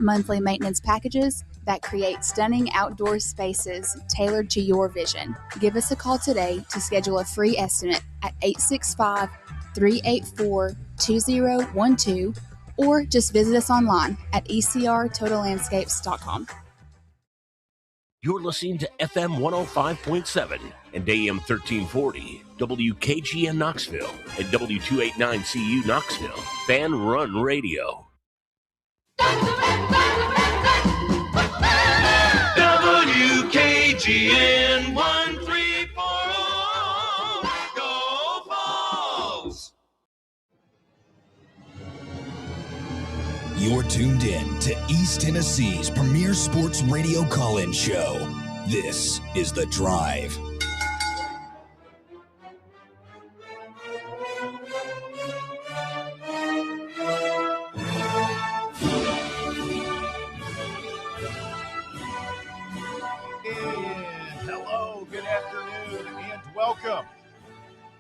monthly maintenance packages that create stunning outdoor spaces tailored to your vision. Give us a call today to schedule a free estimate at 865 384 2012 or just visit us online at ecrtotallandscapes.com. You're listening to FM 105.7 and AM 1340, WKGN Knoxville, and W289CU Knoxville, Fan Run Radio. WKGN 1340, go Vols! You're tuned in to East Tennessee's premier sports radio call-in show. This is The Drive. Hello, good afternoon, and welcome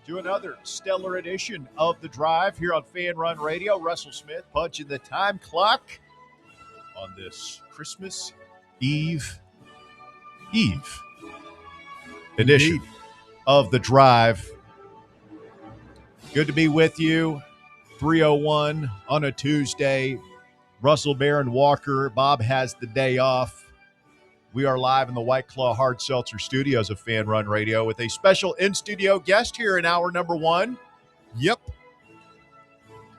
to another stellar edition of The Drive here on Fan Run Radio. Russell Smith punching the time clock on this Christmas Eve edition of The Drive. Good to be with you. 3:01 on a Tuesday. Russell, Barron, Walker. Bob has the day off. We are live in the White Claw Hard Seltzer studios of Fan Run Radio with a special in-studio guest here in hour number one. Yep.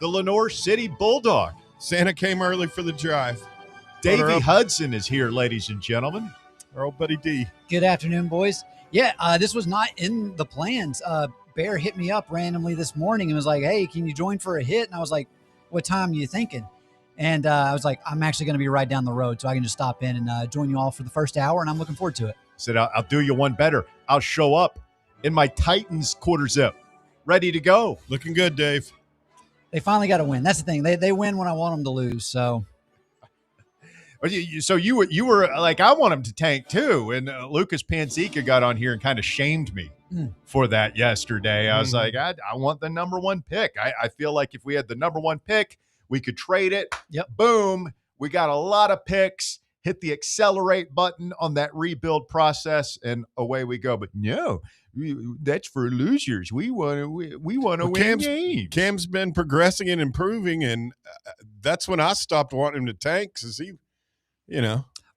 The Lenoir City Bulldog. Santa came early for the drive. Davey Hudson is here, ladies and gentlemen. Our old buddy D. Good afternoon, boys. Yeah, this was not in the plans. Bear hit me up randomly this morning and was like, hey, can you join for a hit? And I was like, what time are you thinking? And I was like, I'm actually going to be right down the road, so I can just stop in and join you all for the first hour, and I'm looking forward to it. Said, I'll do you one better. I'll show up in my Titans quarter zip, ready to go. Looking good, Dave. They finally got to win. That's the thing. They win when I want them to lose, so. So you were like, I want him to tank too. And Lucas Panzica got on here and kind of shamed me for that yesterday. I was like, I want the number one pick. I feel like if we had the number one pick, we could trade it. Yep. Boom. We got a lot of picks. Hit the accelerate button on that rebuild process, and away we go. But no, that's for losers. We want to win games. Cam's been progressing and improving, and that's when I stopped wanting him to tank because he,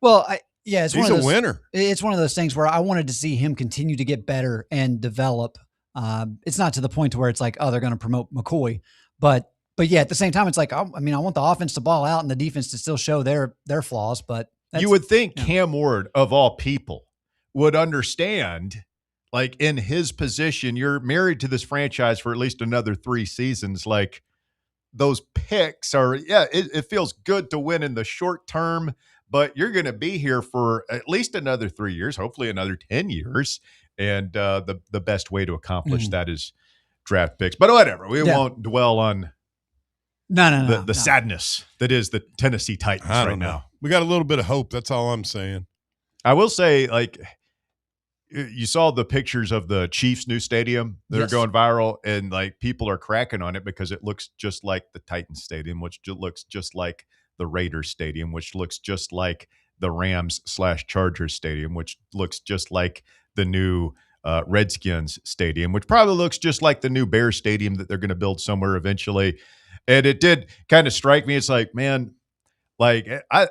Well, it's he's one of a winner. It's one of those things where I wanted to see him continue to get better and develop. It's not to the point to where it's like, oh, they're going to promote McCoy, but yeah, at the same time, it's like, I want the offense to ball out and the defense to still show their flaws. But you would think Cam Ward, of all people, would understand, like in his position, you're married to this franchise for at least another 3 seasons. Like those picks are, it feels good to win in the short term, but you're going to be here for at least another 3 years, hopefully another 10 years. And the best way to accomplish that is draft picks. But whatever, we won't dwell on the sadness that is the Tennessee Titans right now. We got a little bit of hope. That's all I'm saying. I will say, like, you saw the pictures of the Chiefs' new stadium that are going viral, and like people are cracking on it because it looks just like the Titans stadium, which looks just like the Raiders stadium, which looks just like the Rams/Chargers stadium, which looks just like the new Redskins stadium, which probably looks just like the new Bears stadium that they're going to build somewhere eventually. And it did kind of strike me. It's like, man, like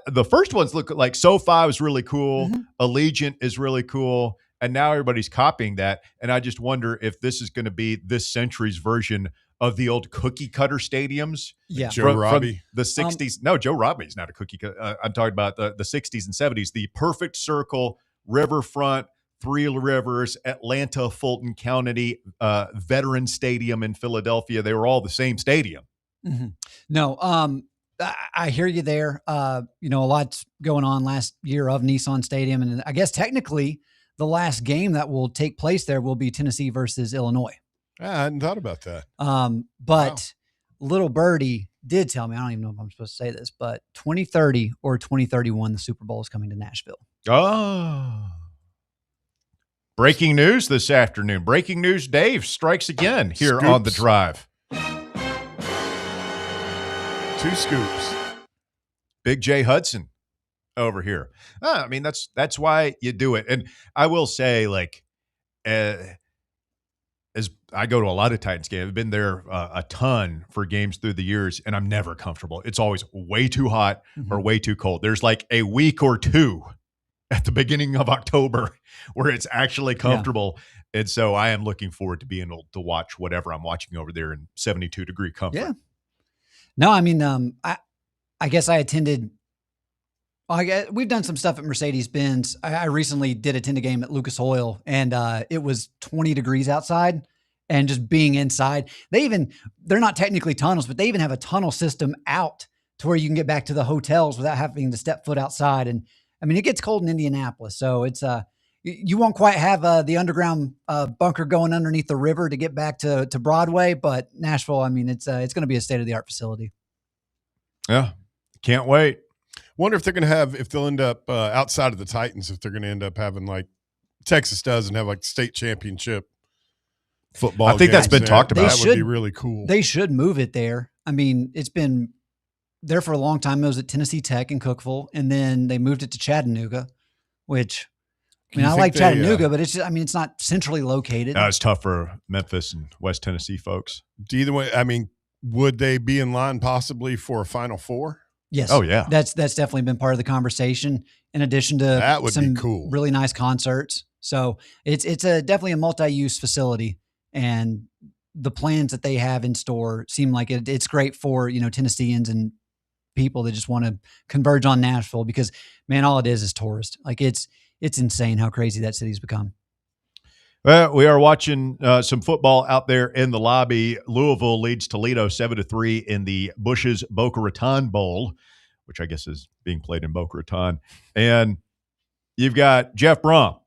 the first ones look like SoFi was really cool. Allegiant is really cool. And now everybody's copying that. And I just wonder if this is going to be this century's version of the old cookie cutter stadiums. Yeah. Joe Robbie. From the 60s. No, Joe Robbie's not a cookie cutter. I'm talking about the 60s and 70s. The perfect circle, riverfront, Three Rivers, Atlanta, Fulton County, Veteran Stadium in Philadelphia. They were all the same stadium. No, I hear you there. A lot's going on last year of Nissan Stadium. And I guess technically the last game that will take place there will be Tennessee versus Illinois. I hadn't thought about that. But Little Birdie did tell me, I don't even know if I'm supposed to say this, but 2030 or 2031, the Super Bowl is coming to Nashville. Oh. Breaking news this afternoon. Breaking news, Dave strikes again here on The Drive. 2 scoops. Big J Hudson over here. I mean, that's why you do it. And I will say, like, as I go to a lot of Titans games, I've been there a ton for games through the years, and I'm never comfortable. It's always way too hot or way too cold. There's like a week or two at the beginning of October where it's actually comfortable. Yeah. And so I am looking forward to being able to watch whatever I'm watching over there in 72-degree comfort. Yeah. No, I mean, I guess I attended. We've done some stuff at Mercedes-Benz. I recently did attend a game at Lucas Oil, and it was 20 degrees outside, and just being inside. They're not technically tunnels, but they even have a tunnel system out to where you can get back to the hotels without having to step foot outside. And I mean, it gets cold in Indianapolis, so it's you won't quite have the underground bunker going underneath the river to get back to Broadway, but Nashville, I mean, it's going to be a state-of-the-art facility. Yeah, can't wait. Wonder if they're going to have, if they'll end up outside of the Titans, if they're going to end up having like Texas does and have like state championship football. I think that's been talked about. That would be really cool. They should move it there. I mean, it's been there for a long time. It was at Tennessee Tech in Cookeville, and then they moved it to Chattanooga, which, I mean, I like Chattanooga, but it's just, I mean, it's not centrally located. It's tough for Memphis and West Tennessee folks. Either way, I mean, would they be in line possibly for a Final Four? Yes. Oh yeah. That's definitely been part of the conversation. In addition to that would some be cool, really nice concerts. So it's definitely a multi-use facility, and the plans that they have in store seem like it's great for, Tennesseans and people that just want to converge on Nashville, because man, all it is tourist. Like it's insane how crazy that city's become. Well, we are watching some football out there in the lobby. Louisville leads Toledo 7-3 in the Bush's Boca Raton Bowl, which I guess is being played in Boca Raton. And you've got Jeff Brom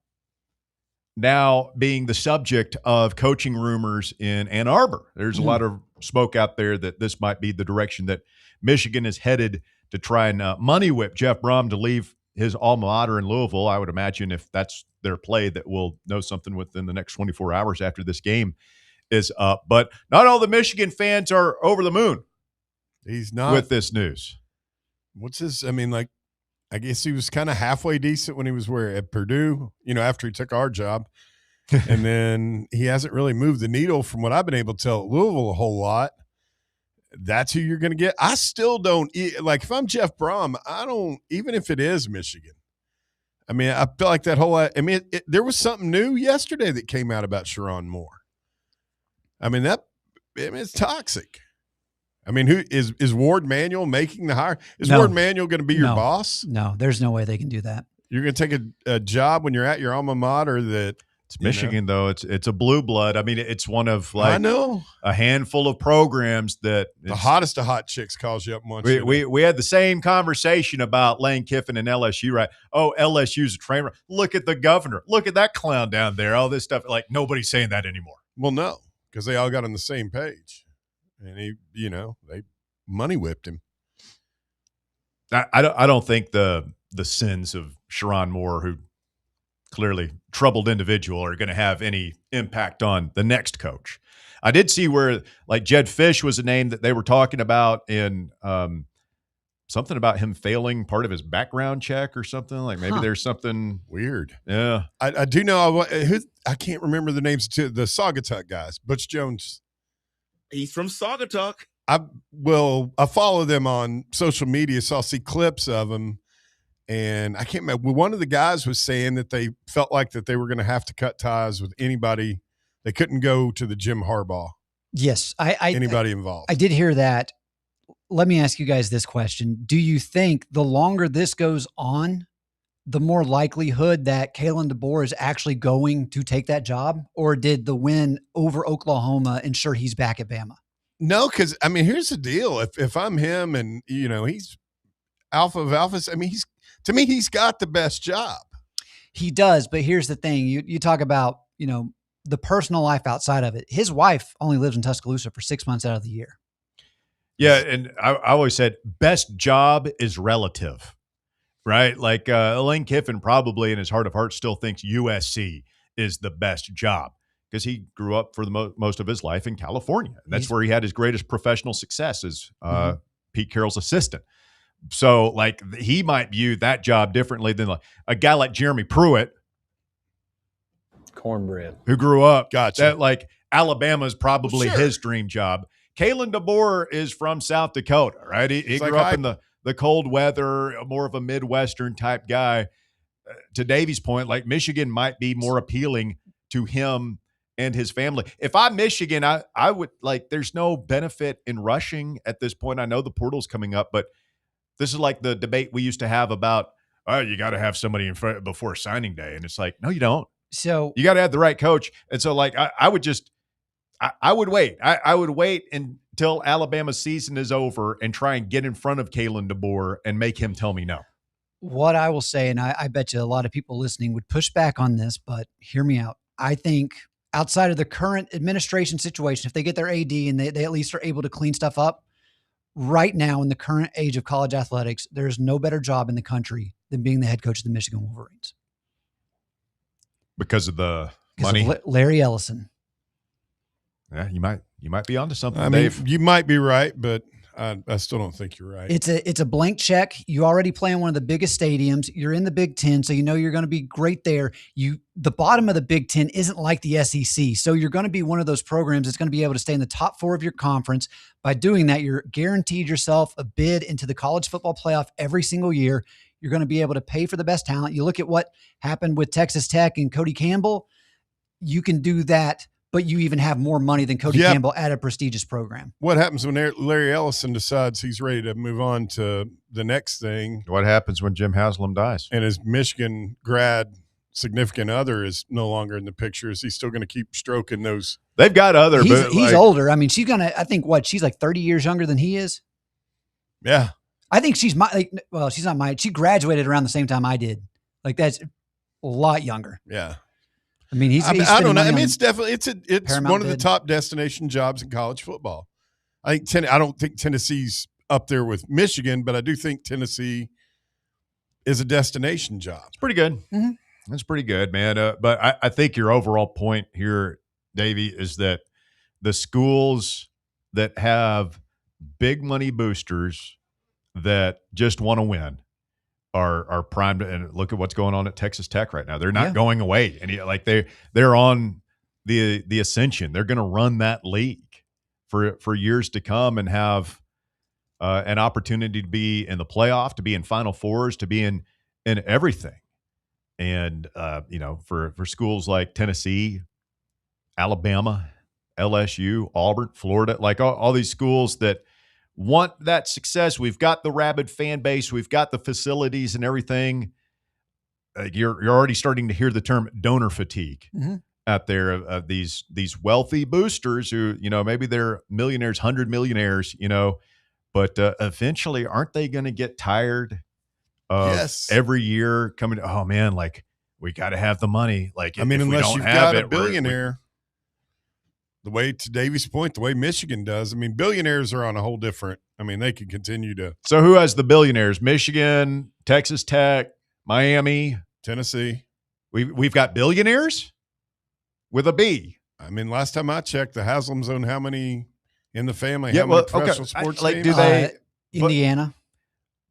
now being the subject of coaching rumors in Ann Arbor. There's a lot of smoke out there that this might be the direction that Michigan is headed to try and money whip Jeff Brom to leave his alma mater in Louisville. I would imagine if that's their play, that we'll know something within the next 24 hours after this game is up. But not all the Michigan fans are over the moon. He's not with this news. What's his? I mean, like, I guess he was kind of halfway decent when he was at Purdue, after he took our job. And then he hasn't really moved the needle from what I've been able to tell at Louisville a whole lot. That's who you're going to get. I still don't like, if I'm Jeff Brom, I don't, even if it is Michigan. I mean, I feel like that whole, there was something new yesterday that came out about Sherrone Moore. I mean, it's toxic. I mean, who is Ward Manuel making the hire? Is Ward Manuel going to be your boss? No, there's no way they can do that. You're going to take a job when you're at your alma mater that it's Michigan, though. It's a blue blood. I mean, it's one of I know a handful of programs that the hottest of hot chicks calls you up once. We had the same conversation about Lane Kiffin and LSU, right? Oh, LSU's a train wreck. Look at the governor. Look at that clown down there. All this stuff. Like, nobody's saying that anymore. Well, no, because they all got on the same page. And he, they money whipped him. I don't think the sins of Sherrone Moore, who clearly troubled individual, are going to have any impact on the next coach. I did see where, like, Jed Fish was a name that they were talking about in something about him failing part of his background check or something. Like maybe there's something weird. Yeah, I do know. I can't remember the names to the Saugatuck guys. Butch Jones. He's from Saugatuck. I follow them on social media, so I'll see clips of them. And I can't remember. One of the guys was saying that they felt like that they were going to have to cut ties with anybody. They couldn't go to the Jim Harbaugh. Yes. Anybody involved. I did hear that. Let me ask you guys this question. Do you think the longer this goes on, the more likelihood that Kalen DeBoer is actually going to take that job? Or did the win over Oklahoma ensure he's back at Bama? No, because, I mean, here's the deal. If I'm him and, he's alpha of alphas, I mean, to me, he's got the best job. He does, but here's the thing. You talk about, the personal life outside of it. His wife only lives in Tuscaloosa for 6 months out of the year. Yeah, and I always said best job is relative, right? Like Lane Kiffin probably in his heart of hearts still thinks USC is the best job because he grew up for the most of his life in California. And that's where he had his greatest professional success as Pete Carroll's assistant. So, like, he might view that job differently than like a guy like Jeremy Pruitt, cornbread, who grew up. Gotcha. That, like, Alabama is probably Sure. his dream job. Kalen DeBoer is from South Dakota, right? He It's grew like up in the cold weather, more of a Midwestern type guy. To Davey's point, like, Michigan might be more appealing to him and his family. If I'm Michigan, I would, like, there's no benefit in rushing at this point. I know the portal's coming up, but this is like the debate we used to have about, oh, you got to have somebody in front before signing day. And it's like, no, you don't. So You got to have the right coach. And so, like, I would just, I would wait. I would wait until Alabama's season is over and try and get in front of Kalen DeBoer and make him tell me no. what I will say, and I bet you a lot of people listening would push back on this, but hear me out. I think outside of the current administration situation, if they get their AD and they at least are able to clean stuff up, right now in the current age of college athletics, there's no better job in the country than being the head coach of the Michigan Wolverines. Because of the Because money. of Larry Ellison. Yeah, you might be onto something, I mean, Dave. you might be right, but I still don't think you're right. It's a blank check. You already play in one of the biggest stadiums. You're in the Big Ten, so you know you're going to be great there. The bottom of the Big Ten isn't like the SEC, so you're going to be one of those programs that's going to be able to stay in the top 4 of your conference. By doing that, you're guaranteed yourself a bid into the college football playoff every single year. You're going to be able to pay for the best talent. You look at what happened with Texas Tech and Cody Campbell. You can do that, but you even have more money than Cody Campbell at a prestigious program. What happens when Larry Ellison decides he's ready to move on to the next thing? What happens when Jim Haslam dies? And his Michigan grad significant other is no longer in the picture. Is he still going to keep stroking those? They've got other. He's older. I mean, she's going to, I think, she's like 30 years younger than he is. Yeah. I think she's she's not she graduated around the same time I did. Like, that's a lot younger. Yeah. I mean, I don't know. I mean, it's definitely it's Paramount one of the bid. top destination jobs in college football. I don't think Tennessee's up there with Michigan, but I do think Tennessee is a destination job. It's pretty good. Mm-hmm. That's pretty good, man. But I think your overall point here, Davey, is that the schools that have big money boosters that just want to win are primed. And look at what's going on at Texas Tech right now. They're not going away, and like they're on the ascension. They're going to run that league for years to come and have an opportunity to be in the playoff, to be in Final Fours, to be in everything. And for schools like Tennessee, Alabama, LSU, Auburn, Florida, like all these schools that want that success. We've got the rabid fan base. We've got the facilities and everything. You're already starting to hear the term donor fatigue out there of these wealthy boosters who, maybe they're millionaires, 100 millionaires, but eventually aren't they going to get tired of every year coming? Oh man, like we got to have the money. Like, I mean, if we unless don't you've have got it, a billionaire. The way, to Davey's point, the way Michigan does, I mean, billionaires are on a whole different, I mean, they can continue to. So who has the billionaires? Michigan, Texas Tech, Miami, Tennessee. We've got billionaires with a B. I mean, last time I checked, the Haslams own how many in the family? Yeah, how many well, professional okay. sports Like, teams? do they Indiana.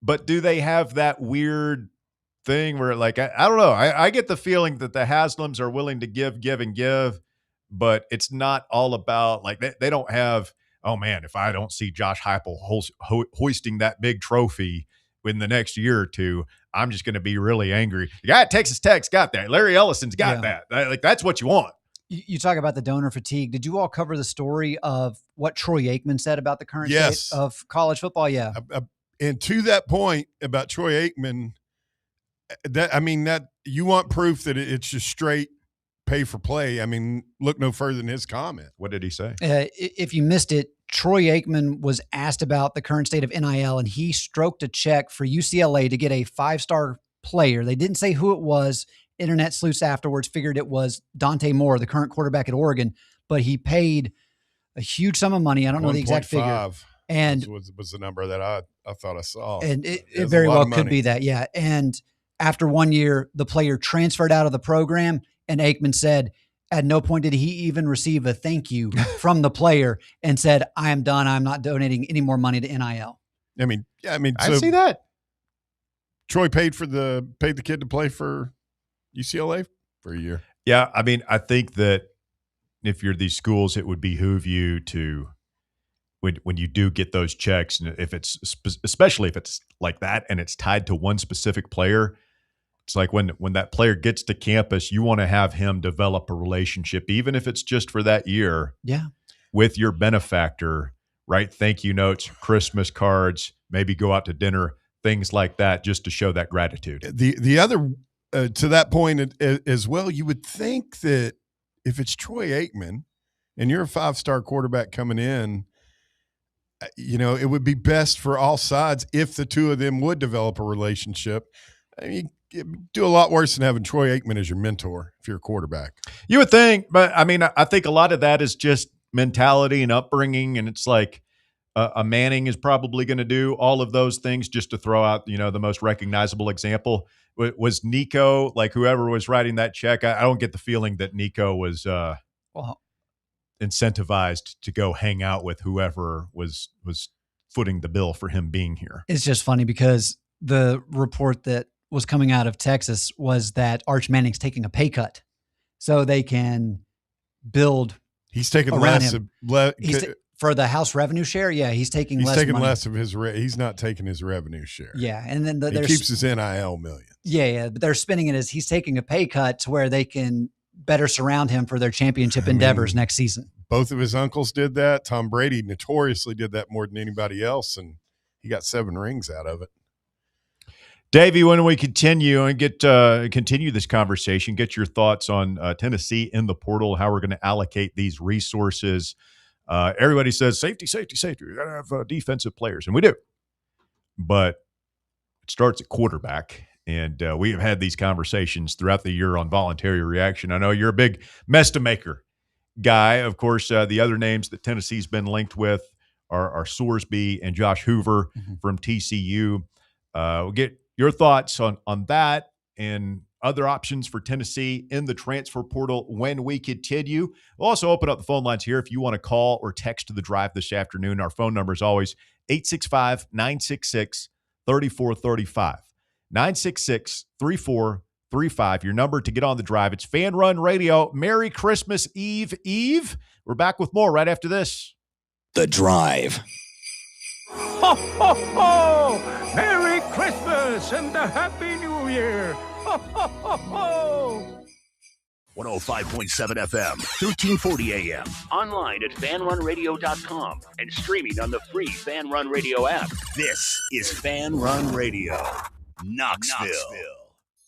But do they have that weird thing where, like, I don't know. I get the feeling that the Haslams are willing to give, but it's not all about, like, they don't have, oh man, if I don't see Josh Heupel hoisting that big trophy in the next year or two, I'm just going to be really angry. The guy at Texas Tech's got that. Larry Ellison's got that. Like, that's what you want. You talk about the donor fatigue. Did you all cover the story of what Troy Aikman said about the current state of college football? Yeah. And to that point about Troy Aikman, that you want proof that it's just straight pay for play. I mean, look no further than his comment. What did he say? If you missed it, Troy Aikman was asked about the current state of NIL, and he stroked a check for UCLA to get a 5-star player. They didn't say who it was. Internet sleuths afterwards figured it was Dante Moore, the current quarterback at Oregon, but he paid a huge sum of money. I don't know the exact figure. And was the number that I thought I saw. And it very well could be that. Yeah. And after 1 year, the player transferred out of the program, and Aikman said at no point did he even receive a thank you from the player, and said, I am done. I'm not donating any more money to NIL. I mean, I so see that. Troy paid the kid to play for UCLA for a year. Yeah, I mean, I think that if you're these schools, it would behoove you to when you do get those checks, and if it's especially if it's like that and it's tied to one specific player, it's like when that player gets to campus, you want to have him develop a relationship, even if it's just for that year. Yeah. With your benefactor, right? Thank you notes, Christmas cards, maybe go out to dinner, things like that, just to show that gratitude. The other to that point as well, you would think that if it's Troy Aikman and you're a 5-star quarterback coming in, it would be best for all sides if the two of them would develop a relationship. I mean, you'd do a lot worse than having Troy Aikman as your mentor if you're a quarterback. You would think, but I mean, I think a lot of that is just mentality and upbringing, and it's like a Manning is probably going to do all of those things. Just to throw out, the most recognizable example was Nico, like whoever was writing that check. I don't get the feeling that Nico was incentivized to go hang out with whoever was footing the bill for him being here. It's just funny because the report that was coming out of Texas was that Arch Manning's taking a pay cut so they can build. He's taking around less him. of for the house revenue share. Yeah, he's taking he's less. Taking money. less of his. He's not taking his revenue share. Yeah, and then he keeps his NIL millions. Yeah, but they're spinning it as he's taking a pay cut to where they can better surround him for their championship endeavors next season. Both of his uncles did that. Tom Brady notoriously did that more than anybody else, and he got 7 rings out of it. Davey, when we continue and continue this conversation, get your thoughts on Tennessee in the portal, how we're going to allocate these resources. Everybody says safety. We got to have defensive players, and we do. But it starts at quarterback, and we have had these conversations throughout the year on voluntary reaction. I know you're a big Mestamaker guy. Of course, the other names that Tennessee's been linked with are Sorsby and Josh Hoover from TCU. We'll get your thoughts on that and other options for Tennessee in the transfer portal when we continue. We'll also open up the phone lines here if you want to call or text to the drive this afternoon. Our phone number is always 865-966-3435. 966-3435. Your number to get on the drive. It's Fan Run Radio. Merry Christmas Eve. We're back with more right after this. The Drive. Ho, ho, ho! Merry Christmas and a Happy New Year! Ho, ho, ho, ho! 105.7 FM, 1340 AM. Online at fanrunradio.com and streaming on the free Fan Run Radio app. This is Fan Run Radio, Knoxville.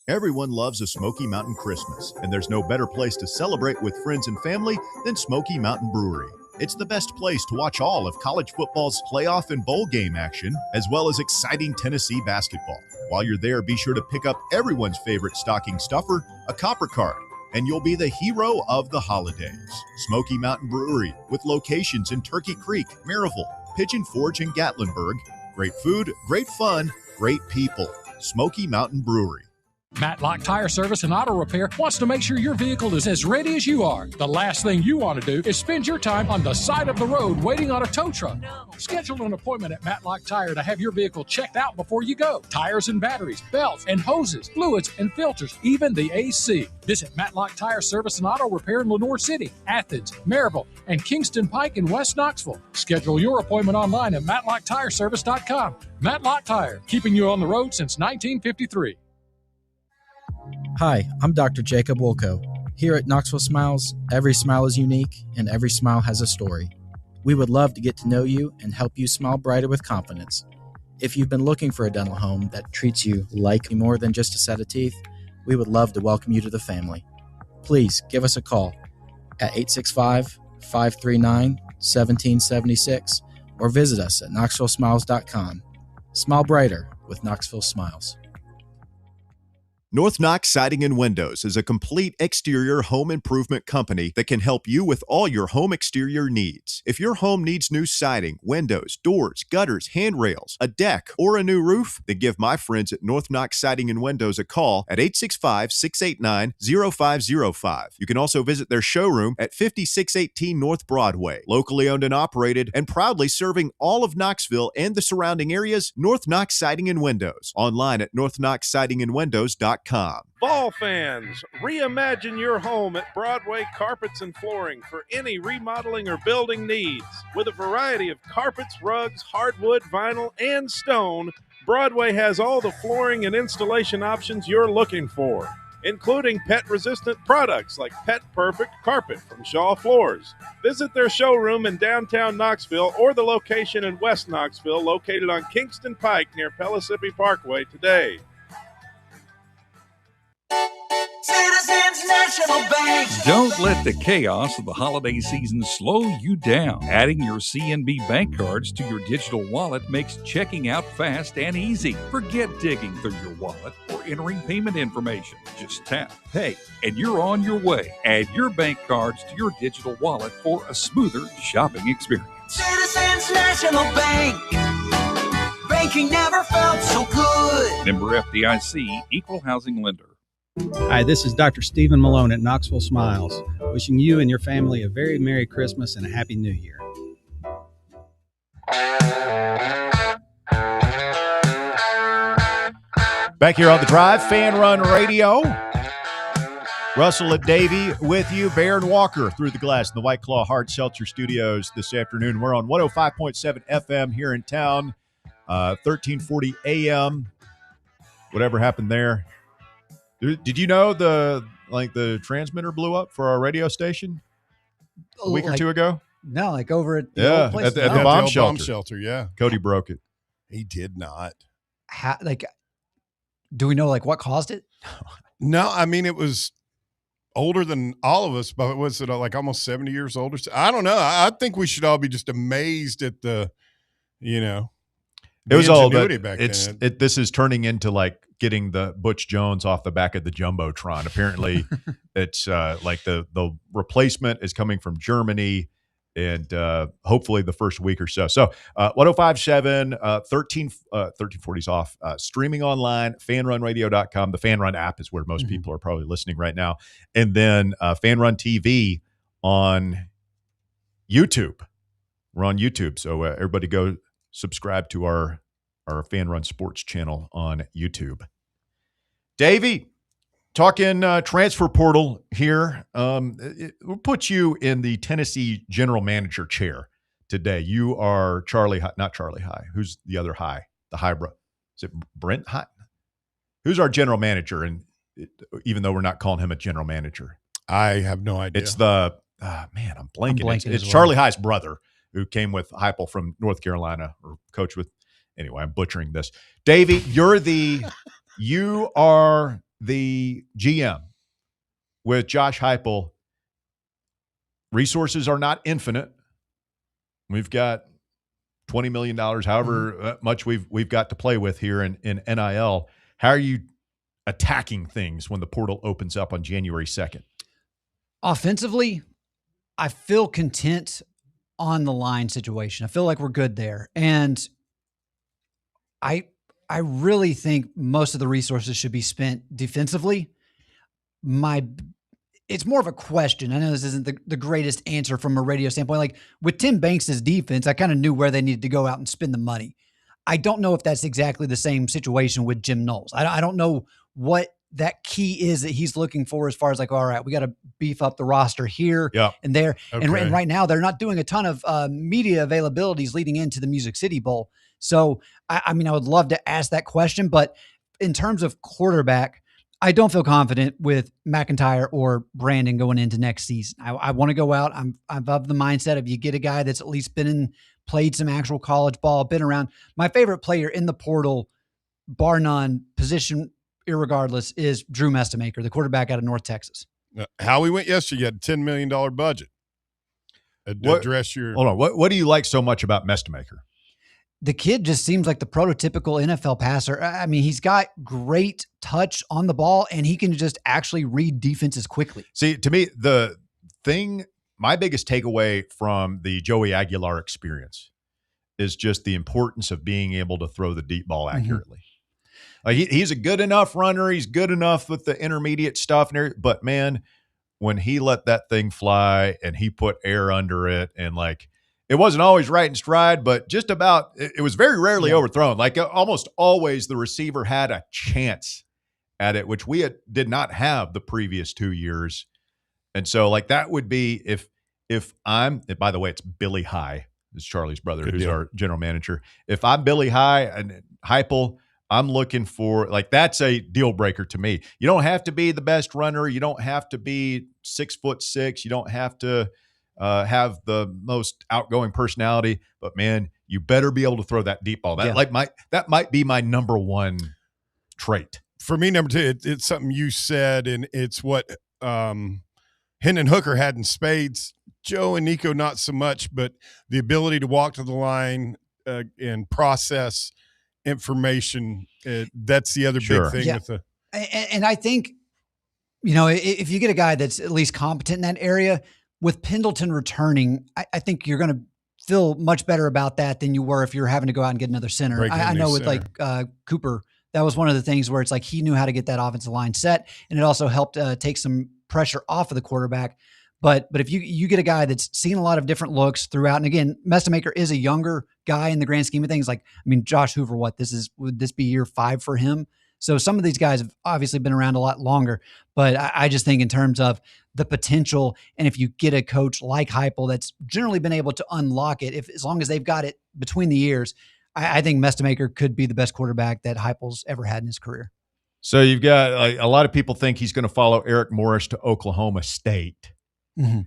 Everyone loves a Smoky Mountain Christmas, and there's no better place to celebrate with friends and family than Smoky Mountain Brewery. It's the best place to watch all of college football's playoff and bowl game action, as well as exciting Tennessee basketball. While you're there, be sure to pick up everyone's favorite stocking stuffer, a copper card, and you'll be the hero of the holidays. Smoky Mountain Brewery, with locations in Turkey Creek, Maryville, Pigeon Forge, and Gatlinburg. Great food, great fun, great people. Smoky Mountain Brewery. Matlock Tire Service and Auto Repair wants to make sure your vehicle is as ready as you are. The last thing you want to do is spend your time on the side of the road waiting on a tow truck. Schedule an appointment at Matlock Tire to have your vehicle checked out before you go. Tires and batteries, belts and hoses, fluids and filters, even the AC. Visit Matlock Tire Service and Auto Repair in Lenoir City, Athens, Maryville, and Kingston Pike in West Knoxville. Schedule your appointment online at MatlockTireService.com. Matlock Tire, keeping you on the road since 1953. Hi, I'm Dr. Jacob Wolko. Here at Knoxville Smiles, every smile is unique and every smile has a story. We would love to get to know you and help you smile brighter with confidence. If you've been looking for a dental home that treats you like more than just a set of teeth, we would love to welcome you to the family. Please give us a call at 865-539-1776 or visit us at knoxvillesmiles.com. Smile brighter with Knoxville Smiles. North Knox Siding and Windows is a complete exterior home improvement company that can help you with all your home exterior needs. If your home needs new siding, windows, doors, gutters, handrails, a deck, or a new roof, then give my friends at North Knox Siding and Windows a call at 865-689-0505. You can also visit their showroom at 5618 North Broadway. Locally owned and operated and proudly serving all of Knoxville and the surrounding areas, North Knox Siding and Windows. Online at northknoxsidingandwindows.com. Fall fans, reimagine your home at Broadway Carpets and Flooring for any remodeling or building needs. With a variety of carpets, rugs, hardwood, vinyl, and stone, Broadway has all the flooring and installation options you're looking for, including pet-resistant products like Pet Perfect Carpet from Shaw Floors. Visit their showroom in downtown Knoxville or the location in West Knoxville located on Kingston Pike near Pellissippi Parkway today. Citizens National Bank. Don't let the chaos of the holiday season slow you down. Adding your CNB bank cards to your digital wallet makes checking out fast and easy. Forget digging through your wallet or entering payment information. Just tap, pay, and you're on your way. Add your bank cards to your digital wallet for a smoother shopping experience. Citizens National Bank. Banking never felt so good. Member FDIC, Equal Housing Lender. Hi, this is Dr. Stephen Malone at Knoxville Smiles, wishing you and your family a very Merry Christmas and a Happy New Year. Back here on The Drive, Fan Run Radio. Russell and Davey with you. Bear and Walker through the glass in the White Claw Hard Seltzer Studios this afternoon. We're on 105.7 FM here in town, 1340 AM. Whatever happened there. Did you know the transmitter blew up for our radio station a week or two ago? No, like over at the old place. At the bomb shelter. Yeah. Cody broke it. He did not. Do we know what caused it? No, I mean, it was older than all of us, but was it almost 70 years older? I don't know. I think we should all be just amazed at the it was all back then. This is turning into getting the Butch Jones off the back of the Jumbotron. Apparently, it's the replacement is coming from Germany, and hopefully the first week or so. So 105.7, 1340's off, streaming online, fanrunradio.com. The Fan Run app is where most people are probably listening right now. And then Fan Run TV on YouTube. We're on YouTube, so everybody go subscribe to our Fan Run Sports channel on YouTube. Davey, talking transfer portal here. We'll put you in the Tennessee general manager chair today. You are not Charlie High. Who's the other High? The High bro. Is it Brent High? Who's our general manager? And even though we're not calling him a general manager, I have no idea. It's the I'm blanking. It's Charlie High's brother who came with Heupel from North Carolina, or coach with. Anyway, I'm butchering this. Davey, you are the GM with Josh Heupel. Resources are not infinite. We've got $20 million, however much we've got to play with here in NIL. How are you attacking things when the portal opens up on January 2nd? Offensively, I feel content on the line situation. I feel like we're good there. And I really think most of the resources should be spent defensively. It's more of a question. I know this isn't the greatest answer from a radio standpoint. With Tim Banks' defense, I kind of knew where they needed to go out and spend the money. I don't know if that's exactly the same situation with Jim Knowles. I don't know what that key is that he's looking for as far as all right, we got to beef up the roster here and there. Okay. And right now they're not doing a ton of media availabilities leading into the Music City Bowl. So, I would love to ask that question, but in terms of quarterback, I don't feel confident with McIntyre or Brandon going into next season. I want to go out. I'm of the mindset of you get a guy that's at least played some actual college ball, been around. My favorite player in the portal, bar none, position irregardless, is Drew Mestemaker, the quarterback out of North Texas. How we went yesterday, you had a $10 million budget. Hold on. What do you like so much about Mestemaker? the kid just seems like the prototypical NFL passer. I mean, he's got great touch on the ball, and he can just actually read defenses quickly. See, to me, my biggest takeaway from the Joey Aguilar experience is just the importance of being able to throw the deep ball accurately. Like he's a good enough runner. He's good enough with the intermediate stuff. But man, when he let that thing fly and he put air under it, and like, it wasn't always right in stride, but just about, it was very rarely overthrown. Like almost always the receiver had a chance at it, which we did not have the previous 2 years. And so like that would be by the way, it's Billy High, it's Charlie's brother, who's our general manager. If I'm Billy High and Heupel, I'm looking for, like, that's a deal breaker to me. You don't have to be the best runner. You don't have to be 6'6". You don't have to have the most outgoing personality, but man, you better be able to throw that deep ball. That might be my number one trait. For me, number two, it's something you said, and it's what Hendon Hooker had in spades. Joe and Nico, not so much, but the ability to walk to the line and process information, that's the other big thing. Yeah. And I think, if you get a guy that's at least competent in that area, with Pendleton returning, I think you're going to feel much better about that than you were if you're having to go out and get another center. I know with Cooper, that was one of the things where it's like he knew how to get that offensive line set, and it also helped take some pressure off of the quarterback. But if you get a guy that's seen a lot of different looks throughout, and again, Mestemaker is a younger guy in the grand scheme of things. Like, I mean, Josh Hoover, would this be year 5 for him? So some of these guys have obviously been around a lot longer, but I just think in terms of the potential, and if you get a coach like Heupel that's generally been able to unlock it, as long as they've got it between the ears, I think Mestemaker could be the best quarterback that Heupel's ever had in his career. So you've got a lot of people think he's going to follow Eric Morris to Oklahoma State. Mm-hmm.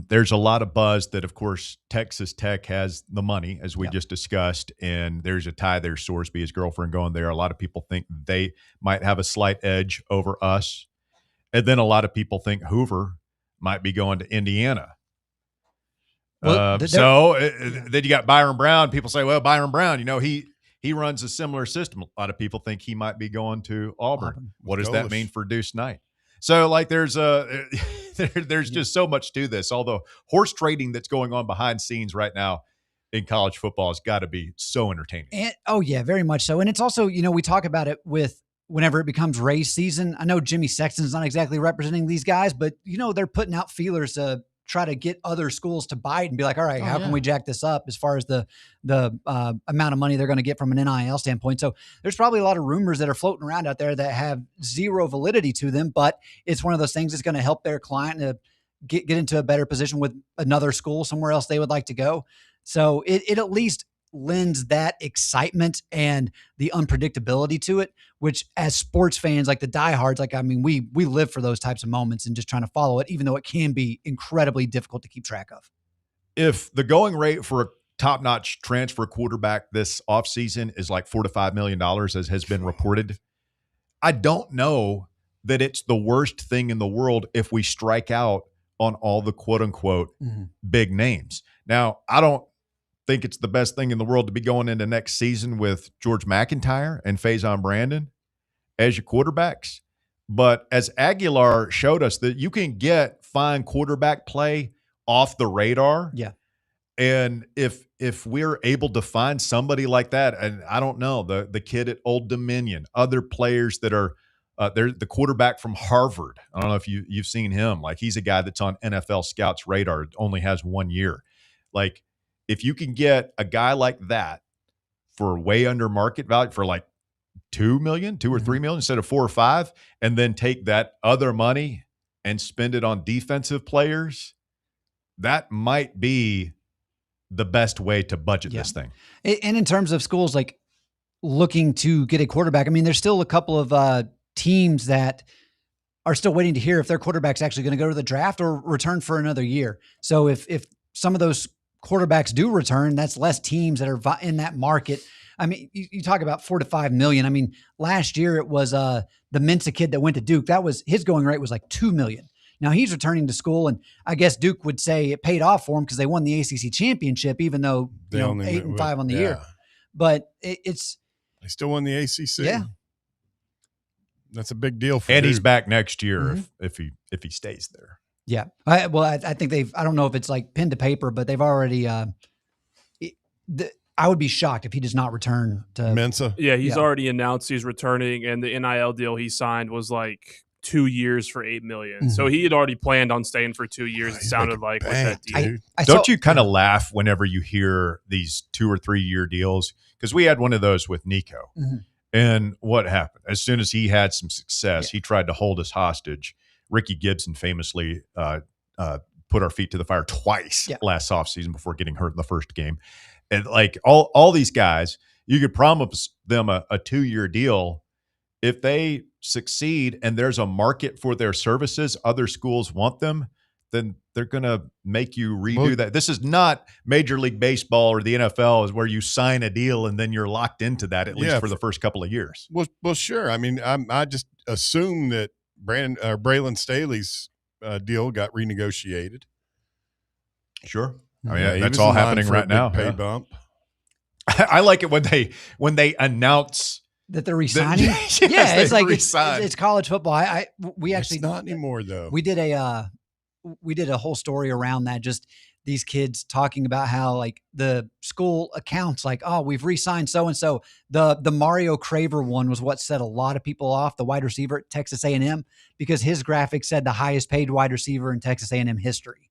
There's a lot of buzz that, of course, Texas Tech has the money, as we just discussed, and there's a tie there. Sorsby, his girlfriend, going there. A lot of people think they might have a slight edge over us. And then a lot of people think Hoover might be going to Indiana. Then you got Byron Brown. People say, well, Byron Brown, he runs a similar system. A lot of people think he might be going to Auburn. What does that mean for Deuce Knight? So, like, there's just so much to this. All the horse trading that's going on behind scenes right now in college football has got to be so entertaining. And, oh, yeah, very much so. And it's also, we talk about it with whenever it becomes race season. I know Jimmy Sexton's not exactly representing these guys, but, they're putting out feelers to try to get other schools to bite and be like, all right, how can we jack this up as far as the amount of money they're going to get from an NIL standpoint? So there's probably a lot of rumors that are floating around out there that have zero validity to them, but it's one of those things that's going to help their client to get into a better position with another school somewhere else they would like to go. So it at least lends that excitement and the unpredictability to it, which as sports fans, like the diehards, we live for those types of moments and just trying to follow it, even though it can be incredibly difficult to keep track of. If the going rate for a top-notch transfer quarterback this offseason is like $4 to $5 million, as has been reported, I don't know that it's the worst thing in the world if we strike out on all the quote-unquote big names. Now, I don't think it's the best thing in the world to be going into next season with George McIntyre and Faison Brandon as your quarterbacks. But as Aguilar showed us, that you can get fine quarterback play off the radar. Yeah. And if we're able to find somebody like that, and I don't know, the kid at Old Dominion, other players that are they're the quarterback from Harvard. I don't know if you've seen him. Like, he's a guy that's on NFL scouts' radar, only has 1 year. Like, if you can get a guy like that for way under market value, for like $2 or $3 million instead of $4 or $5, and then take that other money and spend it on defensive players, that might be the best way to budget this thing. And in terms of schools like looking to get a quarterback, I mean, there's still a couple of teams that are still waiting to hear if their quarterback's actually going to go to the draft or return for another year. So if some of those quarterbacks do return, that's less teams that are in that market. I mean, you talk about $4 to $5 million. I mean, last year it was the Mensa kid that went to Duke. That was his going rate was like $2 million. Now he's returning to school, and I guess Duke would say it paid off for him because they won the ACC championship, even though They you know only 8-5 on the year. But it's they still won the ACC. Yeah. That's a big deal for And Duke. he's back next year if he stays there. Yeah. I think I don't know if it's like pen to paper, but they've already, I would be shocked if he does not return to Mensa. Yeah, he's already announced he's returning, and the NIL deal he signed was like 2 years for $8 million. So he had already planned on staying for 2 years. It sounded like with that deal. Don't you kind of laugh whenever you hear these 2 or 3 year deals? Because we had one of those with Nico. And what happened? As soon as he had some success, he tried to hold us hostage. Ricky Gibson famously put our feet to the fire twice last offseason before getting hurt in the first game. And like all these guys, you could promise them a 2-year deal. If they succeed and there's a market for their services, other schools want them, then they're going to make you redo that. This is not Major League Baseball or the NFL, is where you sign a deal and then you're locked into that at least for the first couple of years. Well, sure. I mean, I just assume that Braylon Staley's deal got renegotiated. Sure. I mean, Yeah, he that's was all in line happening for a right big now. pay bump. I like it when they announce that they're resigning. Yes, yeah, it's they like resign. it's college football. We actually It's not anymore though. we did a whole story around that. Just these kids talking about how like the school accounts, like, oh, we've re-signed so and so. The Mario Craver one was what set a lot of people off, the wide receiver at Texas A&M, because his graphic said the highest paid wide receiver in Texas A&M history.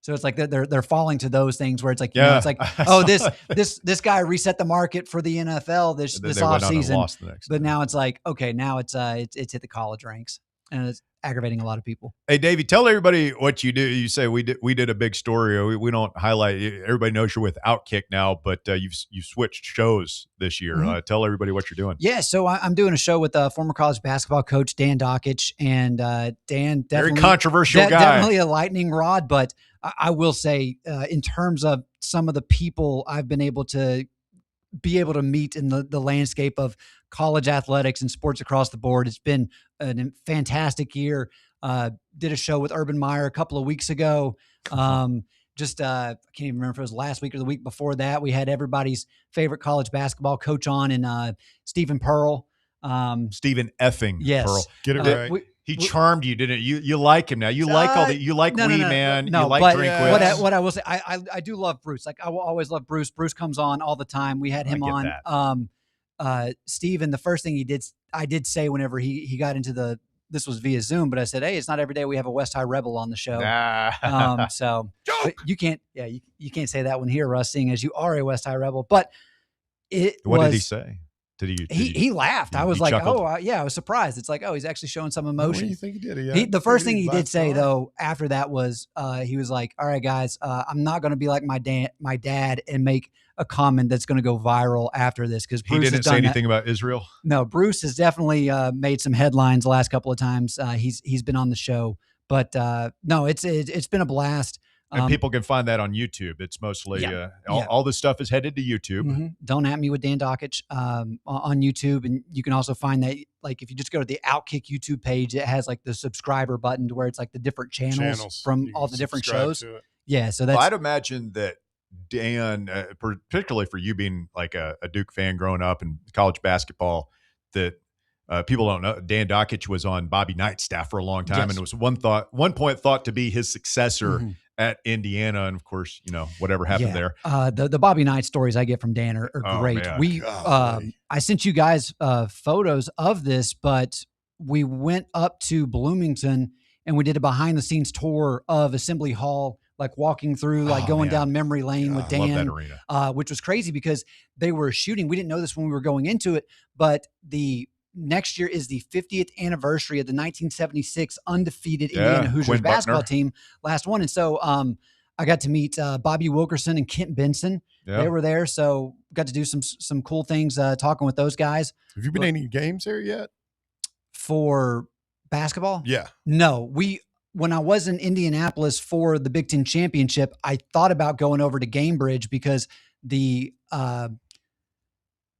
So it's like they're falling to those things where it's like, you know, it's like, oh, this guy reset the market for the NFL this off season, but now it's like, okay, now it's hit the college ranks, and it's aggravating a lot of people. Hey, Davey, tell everybody what you do. You say we did a big story. We don't highlight. Everybody knows you're with Outkick now, but you've switched shows this year. Tell everybody what you're doing. Yeah, so I'm doing a show with former college basketball coach Dan Dockich, and Dan definitely very controversial guy, definitely a lightning rod. But I will say, in terms of some of the people I've been able to meet in the landscape of college athletics and sports across the board, it's been a fantastic year. Did a show with Urban Meyer a couple of weeks ago. I can't even remember if it was last week or the week before that. We had everybody's favorite college basketball coach on, and Stephen Pearl. Stephen effing Pearl. Get it right. He charmed you, didn't you? You like him now. You like all the. You like man. No, you like but Drinkwitz. what I will say, I do love Bruce. Like, I will always love Bruce. Bruce comes on all the time. We had him on. Stephen, the first thing he did, I did say whenever he got into this was via Zoom, but I said, hey, it's not every day we have a West High Rebel on the show. So you can't say that one here, Russ, seeing as you are a West High Rebel. But what did he say? He laughed. I was like, chuckled. I was surprised. It's like, oh, he's actually showing some emotion. What do you think he did? The first thing he did say though after that was he was like, all right, guys, I'm not going to be like my dad and make a comment that's going to go viral after this, because he didn't say anything about Israel. No, Bruce has definitely made some headlines the last couple of times. He's been on the show, but no, it's been a blast. And people can find that on YouTube. It's mostly all this stuff is headed to YouTube. Don't At Me with Dan Dockich on YouTube, and you can also find that, like, if you just go to the Outkick YouTube page, it has like the subscriber button to where it's like the different channels from all the different shows. Yeah, so that's. I'd imagine that Dan, particularly for you being like a Duke fan growing up in college basketball, that people don't know Dan Dockich was on Bobby Knight's staff for a long time, and it was one point thought to be his successor at Indiana, and of course, you know, whatever happened there. The Bobby Knight stories I get from Dan are great. Man. I sent you guys photos of this, but we went up to Bloomington and we did a behind the scenes tour of Assembly Hall, like walking through, like going down memory lane with Dan, I love that arena. Which was crazy because they were shooting. We didn't know this when we were going into it, but the next year is the 50th anniversary of the 1976 undefeated Indiana Hoosiers Quinn basketball Buckner. team, last one. And so I got to meet Bobby Wilkerson and Kent Benson. Yeah. They were there, so got to do some cool things talking with those guys. Have you been to any games there yet? For basketball? Yeah. No, when I was in Indianapolis for the Big Ten Championship, I thought about going over to Gamebridge because the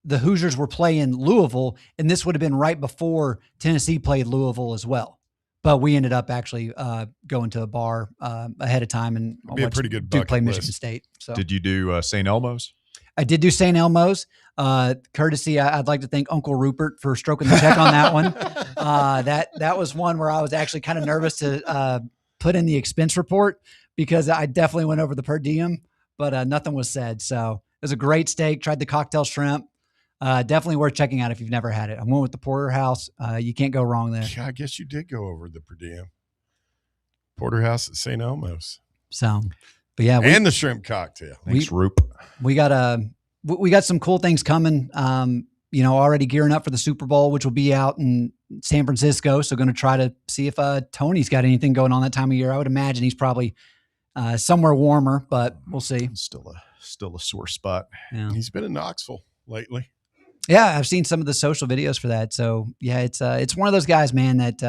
Hoosiers were playing Louisville, and this would have been right before Tennessee played Louisville as well. But we ended up actually going to a bar ahead of time, and It'd be a pretty good Duke play bucket Michigan list. State. So Did you do St. Elmo's? I did do St. Elmo's. Courtesy, I'd like to thank Uncle Rupert for stroking the check on that one. That was one where I was actually kind of nervous to put in the expense report because I definitely went over the per diem, but nothing was said. So it was a great steak. Tried the cocktail shrimp. Definitely worth checking out if you've never had it. I went with the Porterhouse. You can't go wrong there. Yeah, I guess you did go over the per diem. Porterhouse at St. Elmo's. So, but yeah, and the shrimp cocktail. Thanks, Roop. We got some cool things coming. Already gearing up for the Super Bowl, which will be out in San Francisco. So going to try to see if Tony's got anything going on that time of year. I would imagine he's probably somewhere warmer, but we'll see. Still a sore spot. Yeah. He's been in Knoxville lately. Yeah, I've seen some of the social videos for that. So yeah, it's one of those guys, man, that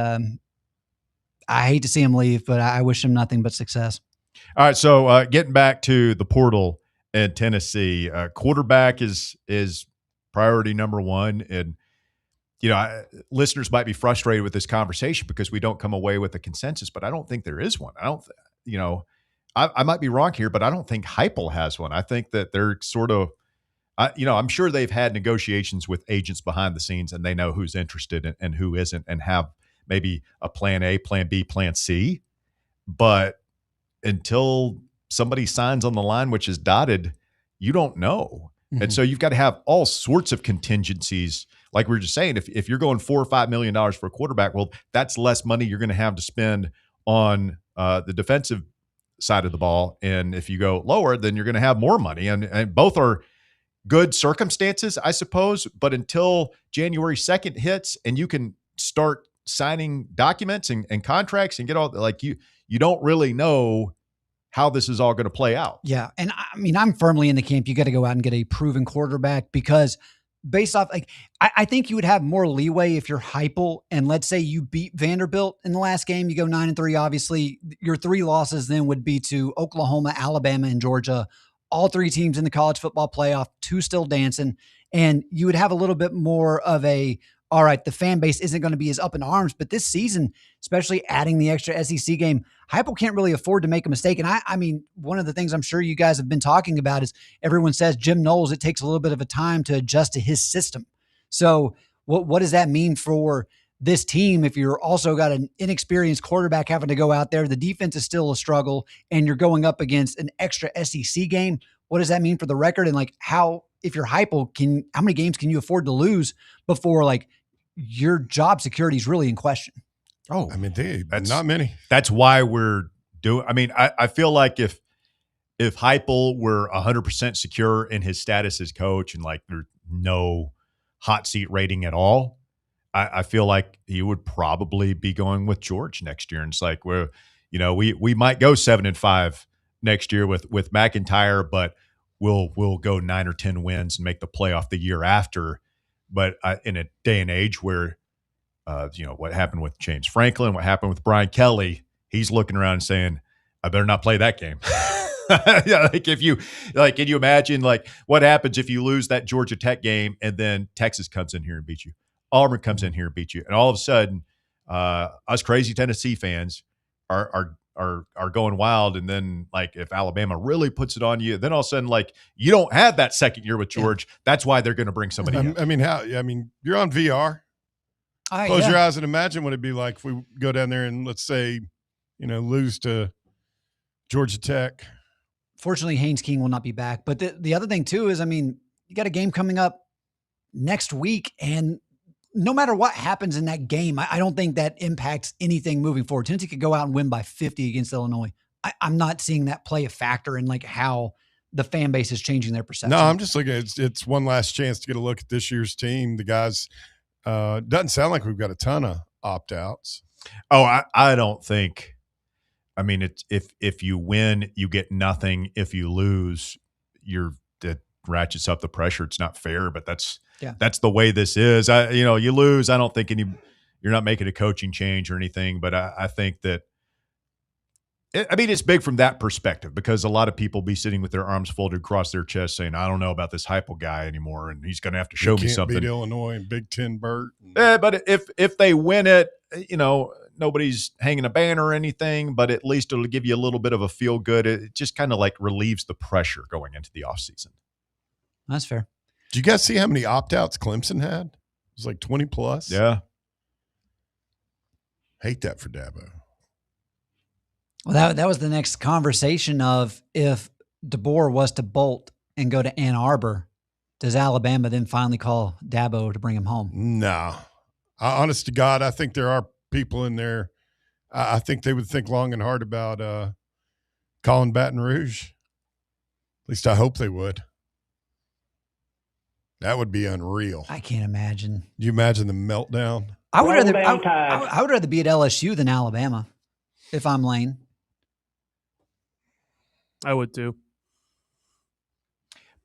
I hate to see him leave, but I wish him nothing but success. All right, so getting back to the portal in Tennessee, quarterback is priority number one, and listeners might be frustrated with this conversation because we don't come away with a consensus, but I don't think there is one. I might be wrong here, but I don't think Heupel has one. I think that they're sort of, I'm sure they've had negotiations with agents behind the scenes, and they know who's interested and who isn't, and have maybe a plan A, plan B, plan C. But until somebody signs on the line, which is dotted, you don't know. Mm-hmm. And so you've got to have all sorts of contingencies. Like we were just saying, if you're going $4 or $5 million for a quarterback, well, that's less money you're going to have to spend on the defensive side of the ball. And if you go lower, then you're going to have more money. And both are good circumstances, I suppose. But until January 2nd hits and you can start signing documents and contracts and get all, like, you don't really know how this is all going to play out. Yeah. And I mean, I'm firmly in the camp. You got to go out and get a proven quarterback, because based off, I think you would have more leeway if you're Heupel and let's say you beat Vanderbilt in the last game, you go 9-3. Obviously your 3 losses then would be to Oklahoma, Alabama, and Georgia, all 3 teams in the college football playoff, 2 still dancing. And you would have a little bit more of all right, the fan base isn't going to be as up in arms, but this season, especially adding the extra SEC game, Heupel can't really afford to make a mistake. And I mean, one of the things I'm sure you guys have been talking about is everyone says Jim Knowles, it takes a little bit of a time to adjust to his system. So what does that mean for this team if you're also got an inexperienced quarterback having to go out there? The defense is still a struggle, and you're going up against an extra SEC game. What does that mean for the record? And if you're Heupel, how many games can you afford to lose before your job security is really in question? Oh, I mean, that's not many. That's why we're doing. I mean, I feel like if Heupel were 100% secure in his status as coach and there's no hot seat rating at all, I feel like he would probably be going with George next year. And it's like we might go 7-5 next year with McIntyre, but we'll go 9 or 10 wins and make the playoff the year after. But in a day and age where, what happened with James Franklin, what happened with Brian Kelly, he's looking around and saying, I better not play that game. Can you imagine what happens if you lose that Georgia Tech game and then Texas comes in here and beats you, Auburn comes in here and beats you, and all of a sudden, us crazy Tennessee fans are going wild. And then if Alabama really puts it on you, then all of a sudden you don't have that second year with George. Yeah. That's why they're going to bring somebody in. I mean, you're on VR. Close your eyes and imagine what it'd be like if we go down there and let's say, lose to Georgia Tech. Fortunately, Haynes King will not be back. But the other thing too is, you got a game coming up next week, and no matter what happens in that game, I don't think that impacts anything moving forward. Tennessee could go out and win by 50 against Illinois. I'm not seeing that play a factor in how the fan base is changing their perception. No, I'm just looking at it's one last chance to get a look at this year's team. The guys, doesn't sound like we've got a ton of opt-outs. Oh, I don't think. I mean, it's if you win, you get nothing. If you lose, that ratchets up the pressure. It's not fair, but that's the way this is. You lose. I don't think you're not making a coaching change or anything, but I think that. It's big from that perspective because a lot of people be sitting with their arms folded across their chest saying, I don't know about this Heupel guy anymore, and he's going to have to show me something. Beat Illinois and Big Ten Burt. But if they win it, nobody's hanging a banner or anything, but at least it'll give you a little bit of a feel good. It just kind of like relieves the pressure going into the offseason. That's fair. Did you guys see how many opt-outs Clemson had? It was like 20 plus. Yeah. Hate that for Dabo. Well, that was the next conversation of if DeBoer was to bolt and go to Ann Arbor, does Alabama then finally call Dabo to bring him home? No. Honest to God, I think there are people in there. I think they would think long and hard about calling Baton Rouge. At least I hope they would. That would be unreal. I can't imagine. Do you imagine the meltdown? I would rather be at LSU than Alabama if I'm Lane. I would too.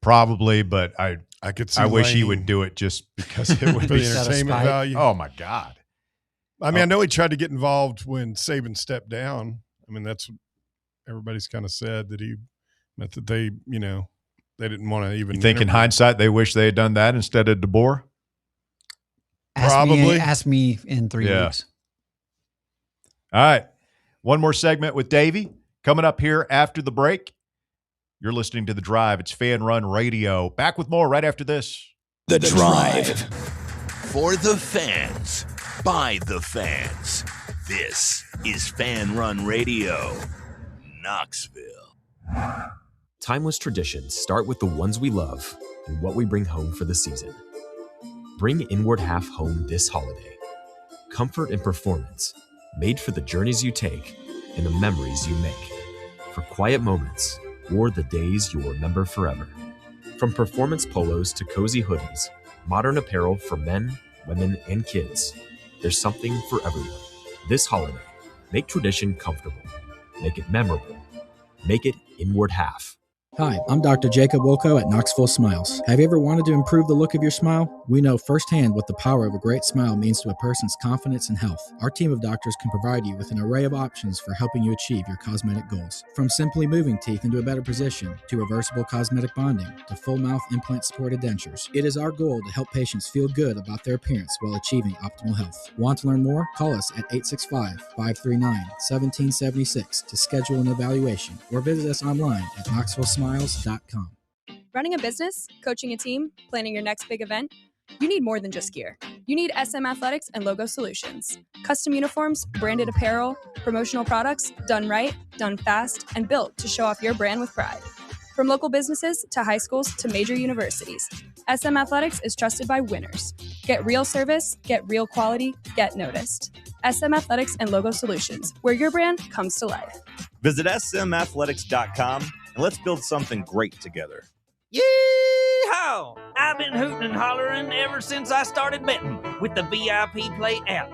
Probably, but I could see I wish he Lane would do it just because it would for be the entertainment value. Oh my God. I mean, I know he tried to get involved when Saban stepped down. I mean, that's what everybody's kind of said, that he meant that they didn't want to even. You think in hindsight they wish they had done that instead of DeBoer? Probably. Ask me in 3 weeks. All right. One more segment with Davey coming up here after the break. You're listening to The Drive. It's Fan Run Radio. Back with more right after this. The Drive. For the fans. By the fans. This is Fan Run Radio. Knoxville. Timeless traditions start with the ones we love and what we bring home for the season. Bring Inward Half home this holiday. Comfort and performance, made for the journeys you take and the memories you make. For quiet moments or the days you'll remember forever. From performance polos to cozy hoodies, modern apparel for men, women, and kids, there's something for everyone. This holiday, make tradition comfortable. Make it memorable. Make it Inward Half. Hi, I'm Dr. Jacob Wilco at Knoxville Smiles. Have you ever wanted to improve the look of your smile? We know firsthand what the power of a great smile means to a person's confidence and health. Our team of doctors can provide you with an array of options for helping you achieve your cosmetic goals. From simply moving teeth into a better position, to reversible cosmetic bonding, to full mouth implant-supported dentures. It is our goal to help patients feel good about their appearance while achieving optimal health. Want to learn more? Call us at 865-539-1776 to schedule an evaluation, or visit us online at knoxvillesmiles.com. Running a business, coaching a team, planning your next big event, you need more than just gear. You need SM Athletics and Logo Solutions. Custom uniforms, branded apparel, promotional products, done right, done fast, and built to show off your brand with pride. From local businesses to high schools to major universities, SM Athletics is trusted by winners. Get real service, get real quality, get noticed. SM Athletics and Logo Solutions, where your brand comes to life. Visit smathletics.com and let's build something great together. Yee-haw! I've been hooting and hollering ever since I started betting with the VIP Play app.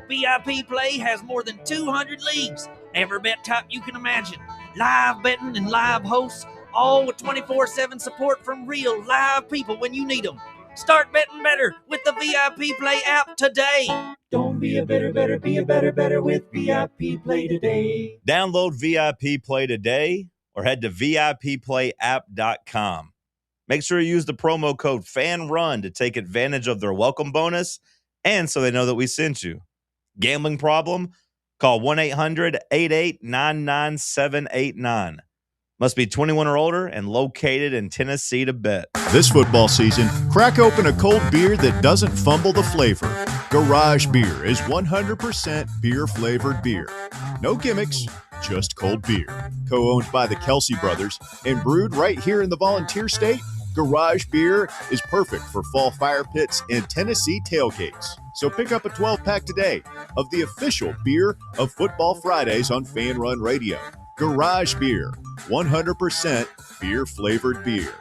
VIP Play has more than 200 leagues, every bet type you can imagine, live betting and live hosts, all with 24/7 support from real live people when you need them. Start betting better with the VIP Play app today. Don't be a better, be a better with VIP Play today. Download VIP Play today or head to VIPPlayApp.com. Make sure you use the promo code FANRUN to take advantage of their welcome bonus and so they know that we sent you. Gambling problem? Call 1-800-8899-789. Must be 21 or older and located in Tennessee to bet. This football season, crack open a cold beer that doesn't fumble the flavor. Garage Beer is 100% beer-flavored beer. No gimmicks, just cold beer. Co-owned by the Kelsey brothers and brewed right here in the Volunteer State, Garage Beer is perfect for fall fire pits and Tennessee tailgates. So pick up a 12-pack today of the official beer of Football Fridays on Fan Run Radio. Garage Beer, 100% beer-flavored beer.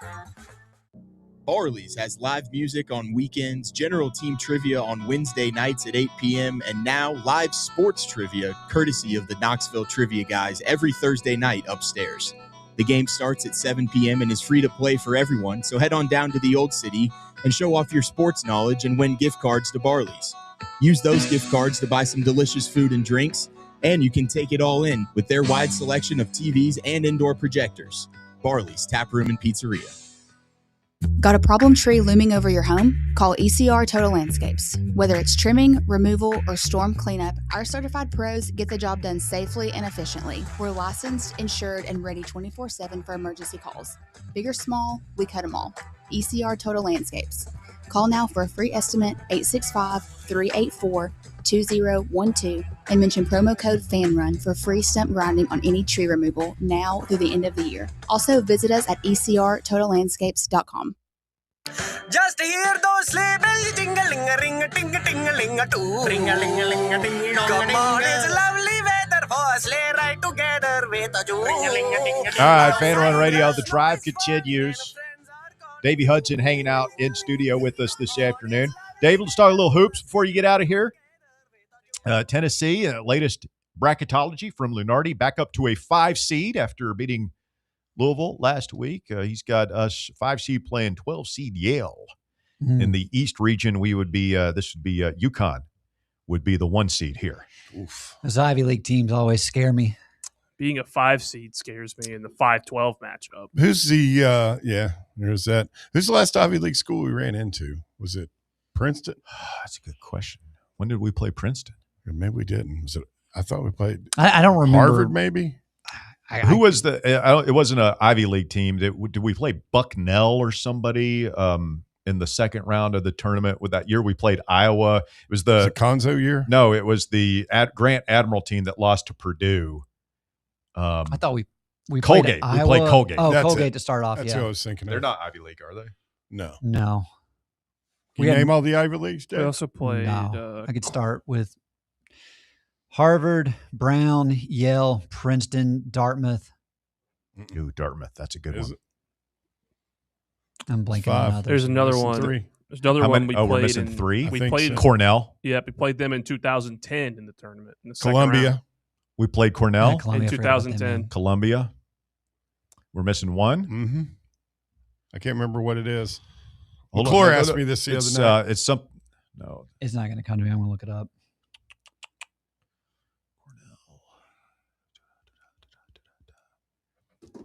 Barley's has live music on weekends, general team trivia on Wednesday nights at 8 p.m., and now live sports trivia, courtesy of the Knoxville Trivia Guys, every Thursday night upstairs. The game starts at 7 p.m. and is free to play for everyone, so head on down to the Old City and show off your sports knowledge and win gift cards to Barley's. Use those gift cards to buy some delicious food and drinks, and you can take it all in with their wide selection of TVs and indoor projectors. Barley's Tap Room and Pizzeria. Got a problem tree looming over your home? Call ECR Total Landscapes. Whether it's trimming, removal, or storm cleanup, our certified pros get the job done safely and efficiently. We're licensed, insured, and ready 24/7 for emergency calls. Big or small, we cut them all. ECR Total Landscapes. Call now for a free estimate, 865-384-2012, and mention promo code FANRUN for free stump grinding on any tree removal now through the end of the year. Also, visit us at ecrtotallandscapes.com. Just hear those sleigh bells jingling-a-ring, ting-a-ting-a-ling-a-too. Ring-a-ling-a-ling-a-ding. Come on, it's lovely weather for a sleigh ride together with a Jew. All right, Fan Run Radio, the drive continues. Davey Hudson hanging out in studio with us this afternoon. Dave, let's talk a little hoops before you get out of here. Tennessee, latest bracketology from Lunardi, back up to a 5 seed after beating Louisville last week. He's got us 5 seed playing 12 seed Yale. In the East region. We would be this would be UConn would be the 1 seed here. Oof. Those Ivy League teams always scare me. Being a 5 seed scares me in the 5-12 matchup. Who's the there's that. Who's the last Ivy League school we ran into? Was it Princeton? That's a good question. When did we play Princeton? Or maybe we didn't. Was it? I thought we played. I don't remember. Harvard, maybe. Who was the? It wasn't an Ivy League team. Did we play Bucknell or somebody in the second round of the tournament? With that year we played Iowa. It was the Conzo year. No, it was the Grant Admiral team that lost to Purdue. I thought we Colgate. Played we played Colgate. Oh, That's Colgate it. to start off. That's yeah, who I was thinking. They're not Ivy League, are they? No. No. Can you name all the Ivy Leagues, Dave? We also played. No. I could start with Harvard, Brown, Yale, Princeton, Dartmouth. Ooh, Dartmouth. That's a good one. I'm blanking 5. on others. There's another Missing one. 3. There's another How one many- we we're played missing in 3? We I think played so. Cornell. Yeah, we played them in 2010 in the tournament. In the second Columbia. round. We played Cornell Yeah, Columbia, in I forgot about them, 2010. man. Columbia. We're missing one. Mm-hmm. I can't remember what it is. Hold on. McClure No, asked no, me this the it's, other night. It's some. No, It's not going to come to me. I'm going to look it up.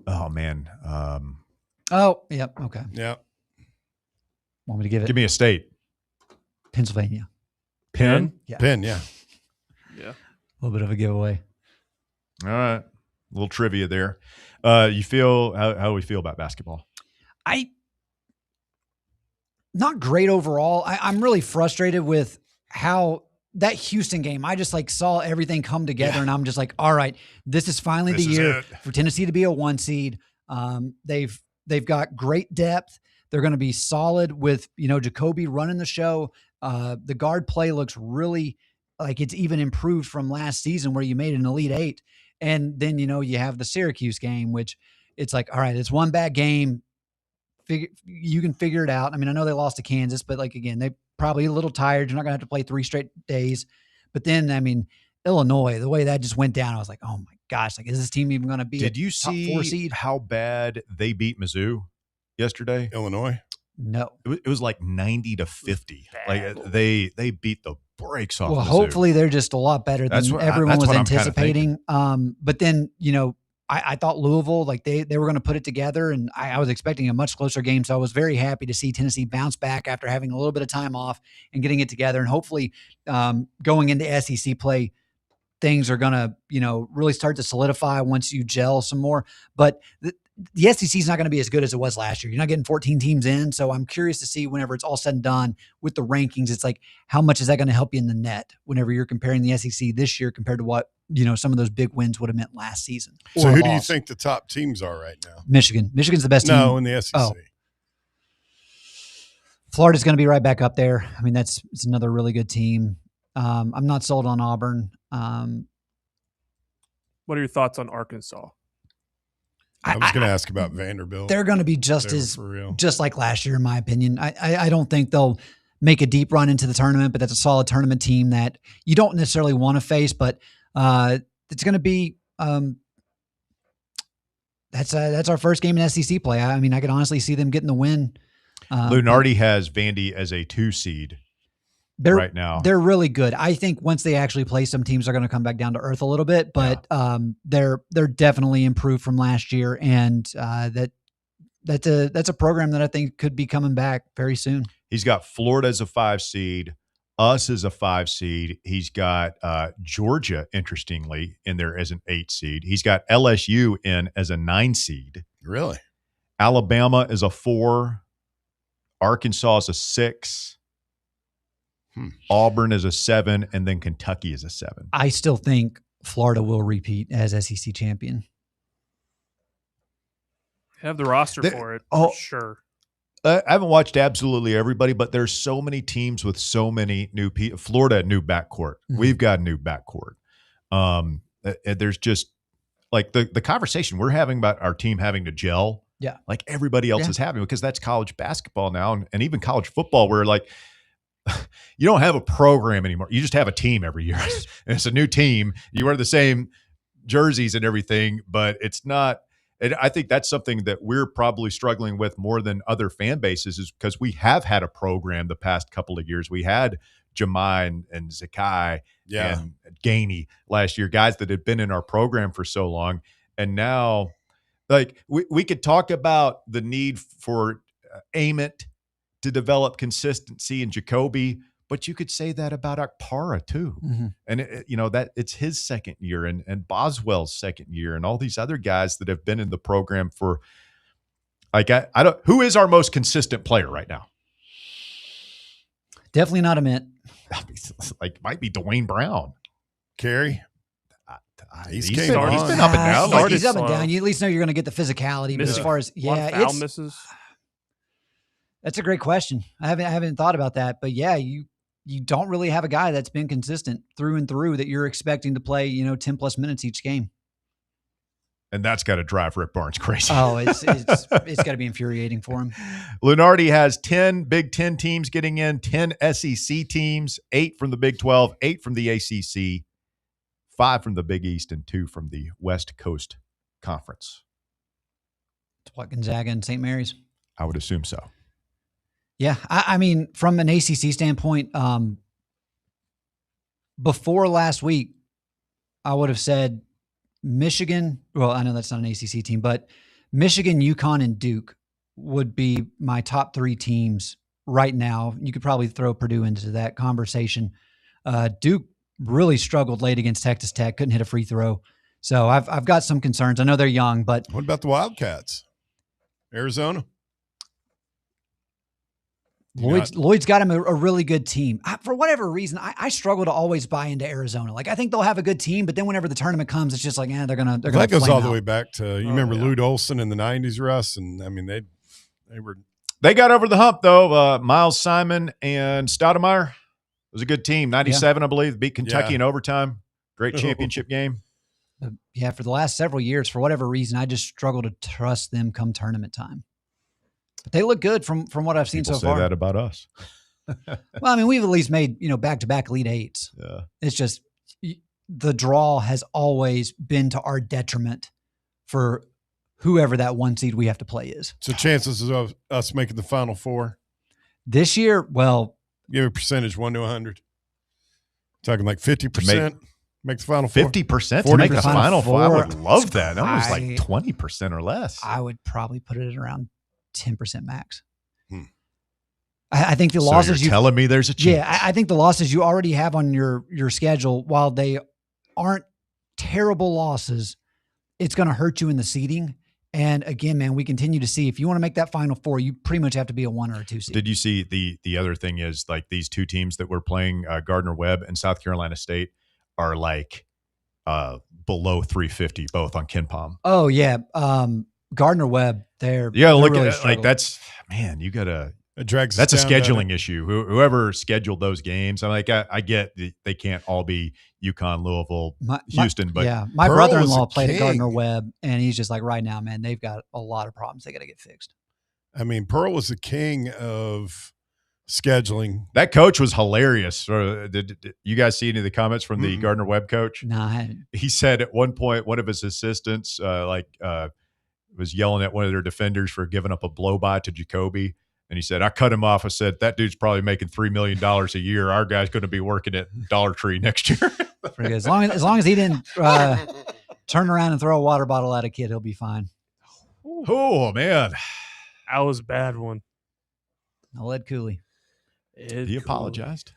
oh man. Oh, yep. Okay. Yeah. Want me to give it? Give me a state. Pennsylvania. Penn. Yeah. Penn, yeah. Yeah. A little bit of a giveaway. All right. A little trivia there. You feel how do we feel about basketball? Not great overall. I'm really frustrated with how that Houston game, I just saw everything come together and I'm just like, all right, this is finally This the is year it. for Tennessee to be a 1 seed. They've got great depth. They're going to be solid with, Jacoby running the show. The guard play looks really like it's even improved from last season where you made an Elite 8. And then, you have the Syracuse game, which it's like, all right, it's one bad game. You can figure it out. I mean, I know they lost to Kansas, but again, they probably a little tired. You're not going to have to play 3 straight days. But then, I mean, Illinois, the way that just went down, I was like, oh my gosh, is this team even going to be Did you top see 4 seed? how bad they beat Mizzou yesterday? Illinois. No. It was like 90-50. Like they beat the brakes off. Well, Mizzou. hopefully they're just a lot better than everyone was what I'm kinda anticipating. But then, I thought Louisville, they were going to put it together, and I was expecting a much closer game. So I was very happy to see Tennessee bounce back after having a little bit of time off and getting it together. And hopefully going into SEC play, things are going to, really start to solidify once you gel some more. But the SEC is not going to be as good as it was last year. You're not getting 14 teams in. So I'm curious to see whenever it's all said and done with the rankings, it's like, how much is that going to help you in the net whenever you're comparing the SEC this year compared to what, some of those big wins would have meant last season. So or who a do you loss. think the top teams are right now? Michigan. Michigan's the best team. No, in the SEC. Oh. Florida's going to be right back up there. I mean, it's another really good team. I'm not sold on Auburn. What are your thoughts on Arkansas? I was going to ask about Vanderbilt. They're going to be just like last year, in my opinion. I don't think they'll make a deep run into the tournament, but that's a solid tournament team that you don't necessarily want to face. But it's going to be that's our first game in SEC play. I mean, I could honestly see them getting the win. Lunardi has Vandy as a 2 seed right now. They're really good. I think once they actually play, some teams are going to come back down to earth a little bit, but they're definitely improved from last year, and that that's a program that I think could be coming back very soon. He's got Florida as a 5 seed, us as a 5 seed. He's got Georgia, interestingly, in there as an 8 seed. He's got LSU in as a 9 seed. Really? Alabama is a 4. Arkansas is a 6. Auburn is a 7, and then Kentucky is a 7. I still think Florida will repeat as SEC champion. Have the roster for it, for sure. I haven't watched absolutely everybody, but there's so many teams with so many new people. Florida, new backcourt. Mm-hmm. We've got a new backcourt. There's just like the conversation we're having about our team having to gel. Yeah. Like everybody else is having, because that's college basketball now, and even college football, where like you don't have a program anymore. You just have a team every year. And it's a new team. You wear the same jerseys and everything, but it's not. And I think that's something that we're probably struggling with more than other fan bases, is because we have had a program the past couple of years. We had Jemai and Zakai and Gainey last year, guys that had been in our program for so long. And now, like, we could talk about the need for Ament to develop consistency in Jacoby, but you could say that about Akpara too. Mm-hmm. And that it's his second year, and Boswell's second year, and all these other guys that have been in the program for, like, I don't, who is our most consistent player right now? Definitely not Ament. Like, might be Dwayne Brown. Carey. He's been up and down. He's up and down. You at least know you're going to get the physicality. But as far as foul misses. That's a great question. I haven't thought about that, but yeah, you don't really have a guy that's been consistent through and through that you're expecting to play 10 plus minutes each game. And that's got to drive Rick Barnes crazy. Oh, it's got to be infuriating for him. Lunardi has 10 Big Ten teams getting in, 10 SEC teams, 8 from the Big 12, 8 from the ACC, 5 from the Big East, and 2 from the West Coast Conference. It's what, Gonzaga and St. Mary's? I would assume so. Yeah, I mean, from an ACC standpoint, before last week, I would have said Michigan. Well, I know that's not an ACC team, but Michigan, UConn, and Duke would be my top 3 teams right now. You could probably throw Purdue into that conversation. Duke really struggled late against Texas Tech, couldn't hit a free throw. So I've got some concerns. I know they're young, but what about the Wildcats? Arizona? Lloyd's got him a really good team. For whatever reason, I struggle to always buy into Arizona. Like, I think they'll have a good team, but then whenever the tournament comes, it's just like, they're gonna. That goes all the way back to remember Lute Olson in the '90s, Russ, and I mean they got over the hump though. Miles Simon and Stoudemire was a good team. 97, I believe, beat Kentucky in overtime. Great championship game. Yeah, for the last several years, for whatever reason, I just struggle to trust them come tournament time. But they look good from what I've seen so far. Say that about us. Well, I mean, we've at least made, back-to-back Elite Eights. Yeah. It's just the draw has always been to our detriment for whoever that 1 seed we have to play is. So chances of us making the Final Four? This year, well. Give a percentage, 1 to 100. Talking like 50%. Make the Final Four. 50% to make the Final Four. I would love that. That was like 20% or less. I would probably put it at around 10% max. I think the losses you're telling me there's a chance. Yeah, I think the losses you already have on your schedule, while they aren't terrible losses, it's going to hurt you in the seeding. And again, man, we continue to see if you want to make that Final Four, you pretty much have to be a 1 or a 2 seed. Did you see the other thing is, like, these 2 teams that we're playing, Gardner-Webb and South Carolina State, are like below 350 both on KenPom. Oh yeah, Gardner-Webb. They're look really at it. Like, that's, man, you gotta. That's a scheduling issue. Whoever scheduled those games, I'm like, I get they can't all be UConn, Louisville, Houston, but my brother-in-law played at Gardner-Webb, and he's just like, right now, man, they've got a lot of problems they got to get fixed. I mean, Pearl was the king of scheduling. That coach was hilarious. Did you guys see any of the comments from the Gardner-Webb coach? No, I hadn't. He said at one point, one of his assistants was yelling at one of their defenders for giving up a blow-by to Jacoby. And he said, I cut him off. I said, that dude's probably making $3 million a year. Our guy's going to be working at Dollar Tree next year. Pretty good. As long as he didn't turn around and throw a water bottle at a kid, he'll be fine. Oh, man. That was a bad one. I'll let Cooley. He apologized.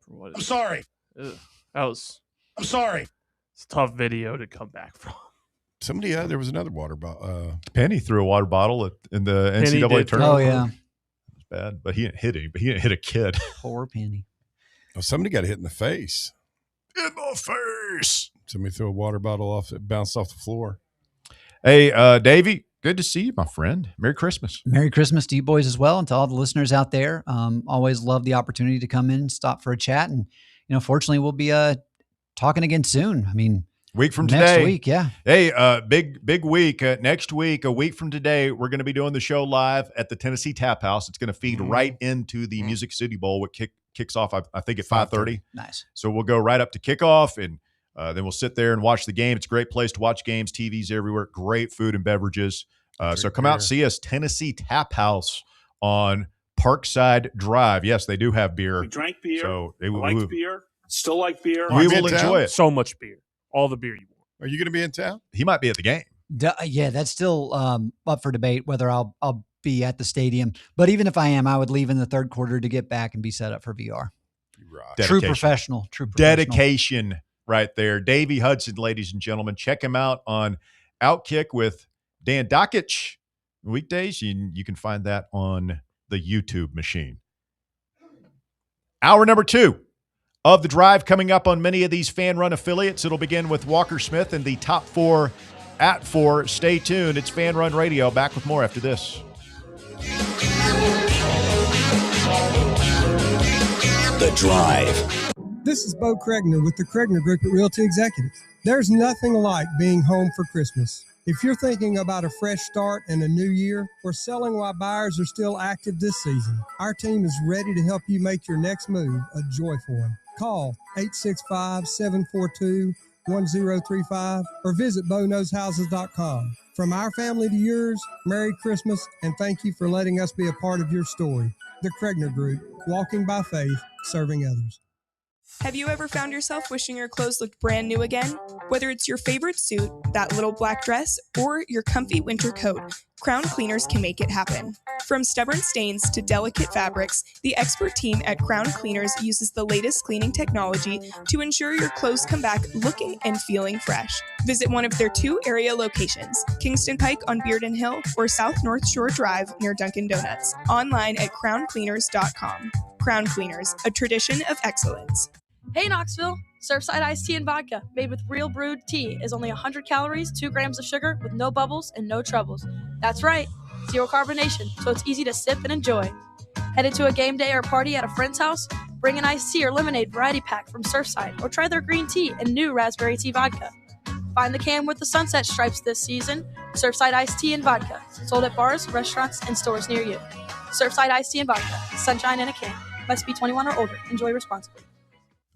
I'm sorry. That was. I'm sorry. It's a tough video to come back from. Somebody, there was another water bottle. Penny threw a water bottle in the Penny NCAA did. tournament. Oh, yeah. It was bad, but he didn't hit him. But he didn't hit a kid. Poor Penny. Oh, somebody got hit in the face. In the face. Somebody threw a water bottle off. It bounced off the floor. Hey, Davey, good to see you, my friend. Merry Christmas. Merry Christmas to you boys as well, and to all the listeners out there. Always love the opportunity to come in and stop for a chat. And, fortunately, we'll be talking again soon. I mean, week from next today. week, yeah. Hey, big week. Next week, a week from today, we're going to be doing the show live at the Tennessee Tap House. It's going to feed right into the Music City Bowl, which kicks off, I think, at 5:30. Nice. So we'll go right up to kickoff, and then we'll sit there and watch the game. It's a great place to watch games, TVs everywhere, great food and beverages. So come out, see us, Tennessee Tap House on Parkside Drive. Yes, they do have beer. We drank beer. So I liked beer. Still like beer. We will enjoy it. So much beer. All the beer you want. Are you going to be in town? He might be at the game. Yeah, that's still up for debate whether I'll be at the stadium. But even if I am, I would leave in the third quarter to get back and be set up for VR. True professional. Dedication right there. Davey Hudson, ladies and gentlemen. Check him out on Outkick with Dan Dockich. Weekdays, you can find that on the YouTube machine. Hour number 2 of the drive coming up on many of these Fan Run affiliates. It'll begin with Walker Smith and the top 4 at 4. Stay tuned. It's Fan Run Radio. Back with more after this. The Drive. This is Bo Kregner with the Kregner Group at Realty Executives. There's nothing like being home for Christmas. If you're thinking about a fresh start and a new year, or selling while buyers are still active this season, our team is ready to help you make your next move a joyful one. Call 865-742-1035 or visit BoKnowsHouses.com. From our family to yours, Merry Christmas, and thank you for letting us be a part of your story. The Kregner Group, walking by faith, serving others. Have you ever found yourself wishing your clothes looked brand new again? Whether it's your favorite suit, that little black dress, or your comfy winter coat, Crown Cleaners can make it happen. From stubborn stains to delicate fabrics, the expert team at Crown Cleaners uses the latest cleaning technology to ensure your clothes come back looking and feeling fresh. Visit one of their 2 area locations, Kingston Pike on Bearden Hill or South North Shore Drive near Dunkin' Donuts. Online at crowncleaners.com. Crown Cleaners, a tradition of excellence. Hey Knoxville! Surfside iced tea and vodka, made with real brewed tea, is only 100 calories, 2 grams of sugar, with no bubbles and no troubles. That's right, 0 carbonation, so it's easy to sip and enjoy. Headed to a game day or party at a friend's house? Bring an iced tea or lemonade variety pack from Surfside, or try their green tea and new raspberry tea vodka. Find the can with the sunset stripes this season. Surfside iced tea and vodka, sold at bars, restaurants, and stores near you. Surfside iced tea and vodka, sunshine in a can. Must be 21 or older. Enjoy responsibly.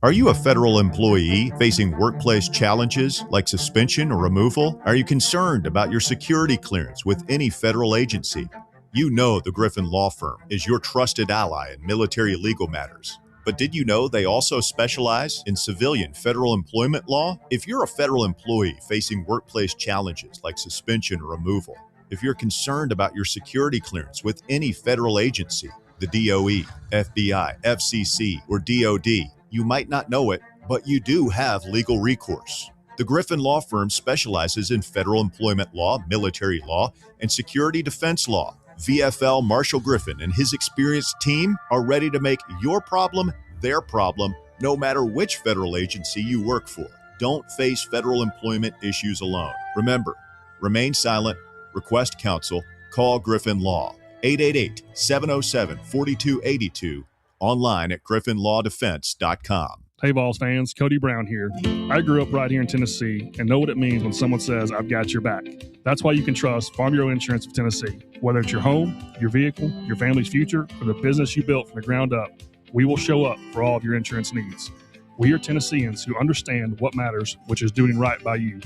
Are you a federal employee facing workplace challenges like suspension or removal? Are you concerned about your security clearance with any federal agency? You know the Griffin Law Firm is your trusted ally in military legal matters. But did you know they also specialize in civilian federal employment law? If you're a federal employee facing workplace challenges like suspension or removal, if you're concerned about your security clearance with any federal agency, the DOE, FBI, FCC, or DOD, you might not know it, but you do have legal recourse. The Griffin Law Firm specializes in federal employment law, military law, and security defense law. VFL Marshall Griffin and his experienced team are ready to make your problem their problem, no matter which federal agency you work for. Don't face federal employment issues alone. Remember, remain silent, request counsel, call Griffin Law, 888-707-4282, online at griffinlawdefense.com. Hey, Vols fans, Cody Brown here. I grew up right here in Tennessee and know what it means when someone says, I've got your back. That's why you can trust Farm Bureau Insurance of Tennessee. Whether it's your home, your vehicle, your family's future, or the business you built from the ground up, we will show up for all of your insurance needs. We are Tennesseans who understand what matters, which is doing right by you.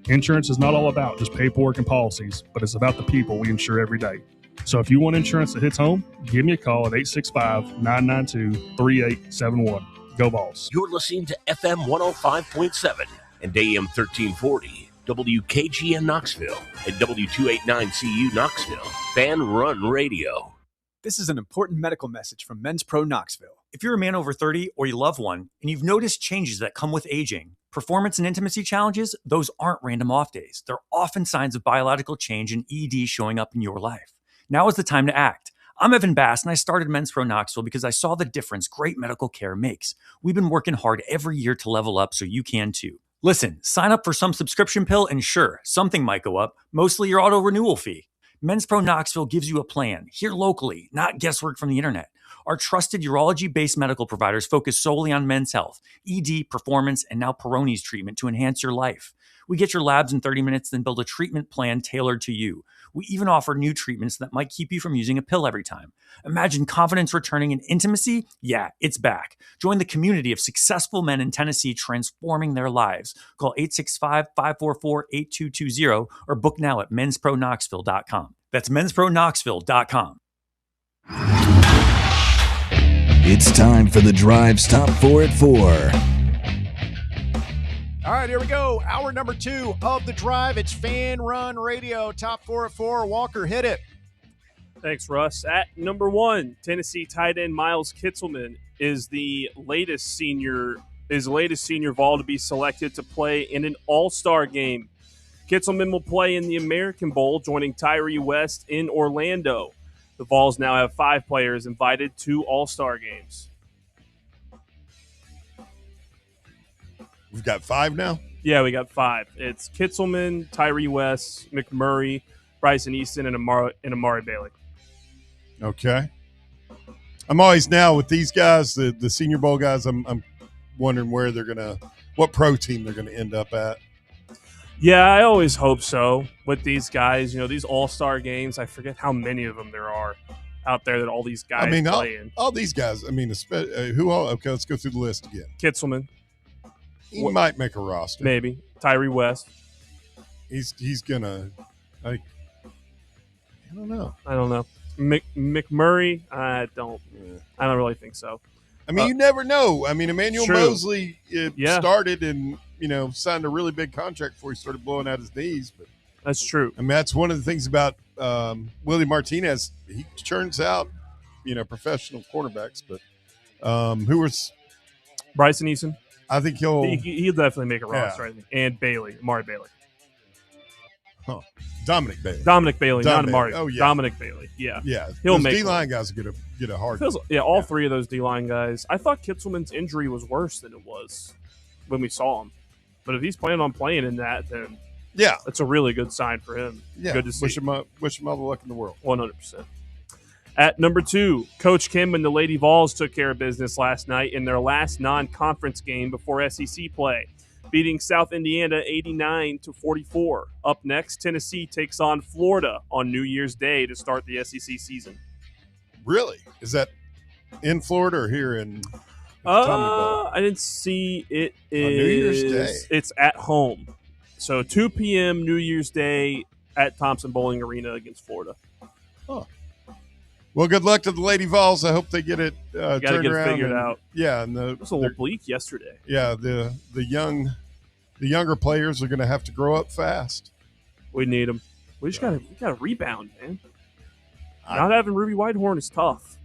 Insurance is not all about just paperwork and policies, but it's about the people we insure every day. So if you want insurance that hits home, give me a call at 865-992-3871. Go Vols. You're listening to FM 105.7 and AM 1340. WKGN Knoxville and W289CU Knoxville. Fan Run Radio. This is an important medical message from Men's Pro Knoxville. If you're a man over 30 or you love one and you've noticed changes that come with aging, performance and intimacy challenges, those aren't random off days. They're often signs of biological change and ED showing up in your life. Now is the time to act. I'm Evan Bass, and I started Men's Pro Knoxville because I saw the difference great medical care makes. We've been working hard every year to level up so you can too. Listen, sign up for some subscription pill and sure, something might go up, mostly your auto renewal fee. Men's Pro Knoxville gives you a plan, here locally, not guesswork from the internet. Our trusted urology-based medical providers focus solely on men's health, ED, performance, and now Peyronie's treatment to enhance your life. We get your labs in 30 minutes, then build a treatment plan tailored to you. We even offer new treatments that might keep you from using a pill every time. Imagine confidence returning in intimacy? Yeah, it's back. Join the community of successful men in Tennessee transforming their lives. Call 865-544-8220 or book now at menspronknoxville.com. That's menspronknoxville.com. It's time for the Drive's Top 4 at 4. All right, here we go. Hour number 2 of the Drive. It's Fan Run Radio. Top 4 at 4. Walker, hit it. Thanks, Russ. At number 1, Tennessee tight end Miles Kitselman is the latest senior Vol to be selected to play in an all-star game. Kitselman will play in the American Bowl, joining Tyree West in Orlando. The Vols now have 5 players invited to all-star games. We've got 5 now? Yeah, we got 5. It's Kitselman, Tyree West, McMurray, Bryson Easton, and Amari Bailey. Okay. I'm always now with these guys, the Senior Bowl guys, I'm wondering where they're going to – what pro team they're going to end up at. Yeah, I always hope so with these guys. You know, these all-star games, I forget how many of them there are out there that all these guys play in. All these guys, I mean, who all – okay, let's go through the list again. Kitselman. He might make a roster. Maybe. Tyree West. He's going to I don't know. McMurray, I don't really think so. I mean, you never know. I mean, Emmanuel Mosley started and, signed a really big contract before he started blowing out his knees. But that's true. I mean, that's one of the things about Willie Martinez. He churns out, professional quarterbacks. But who was Bryson Easton? I think he'll definitely make a roster. I think. And Amari Bailey. Huh. Dominic Bailey, not Amari. Oh yeah, Dominic Bailey. Yeah, He'll make D-line guys get a hard. All 3 of those D-line guys. I thought Kitselman's injury was worse than it was when we saw him. But if he's planning on playing in that, then that's a really good sign for him. Yeah, good to see. Wish him all the luck in the world. 100%. At number 2, Coach Kim and the Lady Vols took care of business last night in their last non-conference game before SEC play, beating South Indiana 89-44. Up next, Tennessee takes on Florida on New Year's Day to start the SEC season. Really? Is that in Florida or here in I didn't see it. On New Year's Day. It's at home. So 2 p.m. New Year's Day at Thompson Bowling Arena against Florida. Huh. Well, good luck to the Lady Vols. I hope they get it turned around. Figured out. Yeah, it was a little bleak yesterday. Yeah, the younger players are going to have to grow up fast. We need them. We just got to rebound, man. Not having Ruby Whitehorn is tough.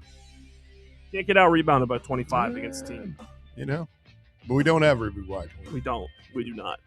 Can't get out rebounded by 25 against the team. But we don't have Ruby Whitehorn. We don't. We do not.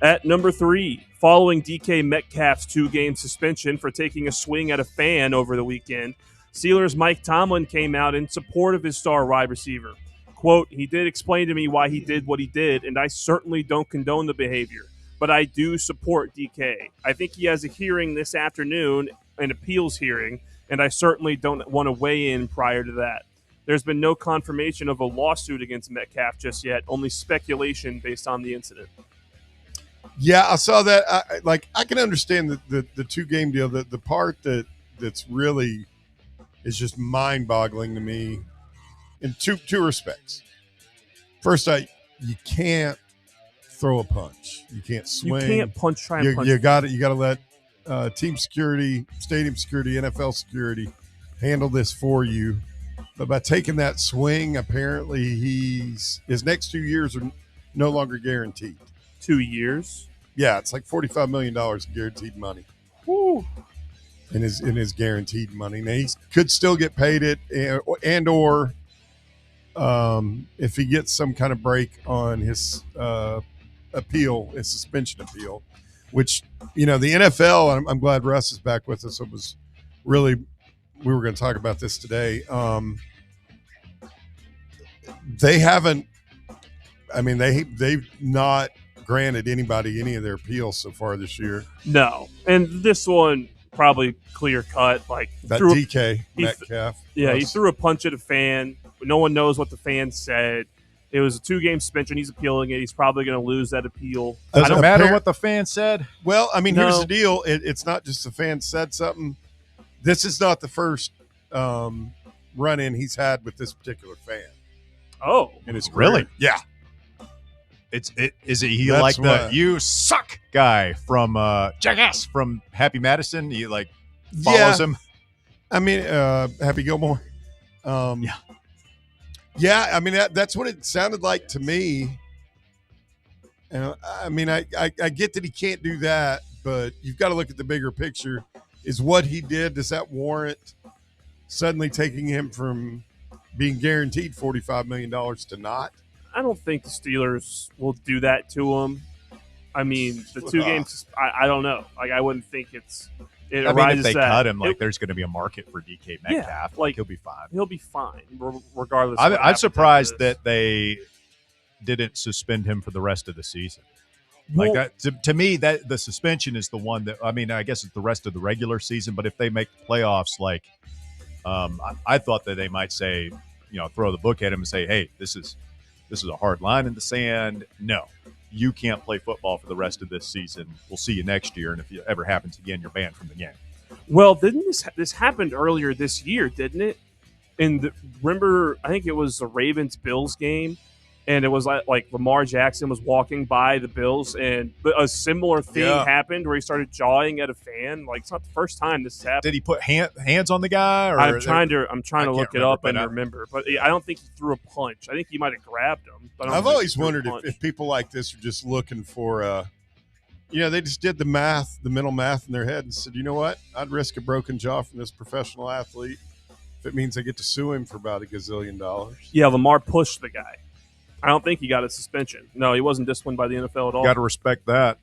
At number 3, following DK Metcalf's 2-game suspension for taking a swing at a fan over the weekend, Steelers' Mike Tomlin came out in support of his star wide receiver. Quote, "He did explain to me why he did what he did, and I certainly don't condone the behavior, but I do support DK. I think he has a hearing this afternoon, an appeals hearing, and I certainly don't want to weigh in prior to that. There's been no confirmation of a lawsuit against Metcalf just yet, only speculation based on the incident." Yeah, I saw that. I can understand the 2-game deal. The part that's really is just mind-boggling to me in two respects. First, you can't throw a punch. You can't swing. You can't punch. You got to let team security, stadium security, NFL security handle this for you. But by taking that swing, apparently his next 2 years are no longer guaranteed. 2 years? Yeah, it's like $45 million in guaranteed money. Woo. In his guaranteed money. Now, he could still get paid it, or if he gets some kind of break on his appeal, his suspension appeal, which, the NFL, I'm glad Russ is back with us. It was really, we were going to talk about this today. They haven't, they've not granted anybody any of their appeals so far this year. No. And this one, probably clear cut. Like that DK Metcalf. He threw a punch at a fan. No one knows what the fan said. It was a 2-game suspension. He's appealing it. He's probably going to lose that appeal. Does it matter what the fan said? Well, here's the deal. It's not just the fan said something. This is not the first run-in he's had with this particular fan. Oh, in his career. Really? Yeah. Is he like the "you suck" guy from Jackass from Happy Madison? He follows him. Happy Gilmore. Yeah. That's what it sounded like to me. And I get that he can't do that, but you've got to look at the bigger picture. Is what he did, does that warrant suddenly taking him from being guaranteed $45 million to not? I don't think the Steelers will do that to him. The 2 games, I don't know. I wouldn't think it arises if they that. cut him, there's going to be a market for DK Metcalf. Yeah, he'll be fine. He'll be fine, regardless. I'm surprised that they didn't suspend him for the rest of the season. Well, that to me, that the suspension is the one that I guess it's the rest of the regular season. But if they make the playoffs, I thought that they might say, throw the book at him and say, "Hey, this is a hard line in the sand. No, you can't play football for the rest of this season. We'll see you next year, and if it ever happens again, you're banned from the game." Well, didn't this happened earlier this year, didn't it? Remember, I think it was the Ravens-Bills game, and it was like Lamar Jackson was walking by the Bills, and a similar thing happened where he started jawing at a fan. It's not the first time this happened. Did he put hands on the guy? Or I'm trying to look it up and remember, but I don't think he threw a punch. I think he might have grabbed him. But I've always wondered if people like this are just looking for, they just did the mental math in their head and said, you know what? I'd risk a broken jaw from this professional athlete if it means I get to sue him for about $1 gazillion. Yeah, Lamar pushed the guy. I don't think he got a suspension. No, he wasn't disciplined by the NFL at all. Got to respect that.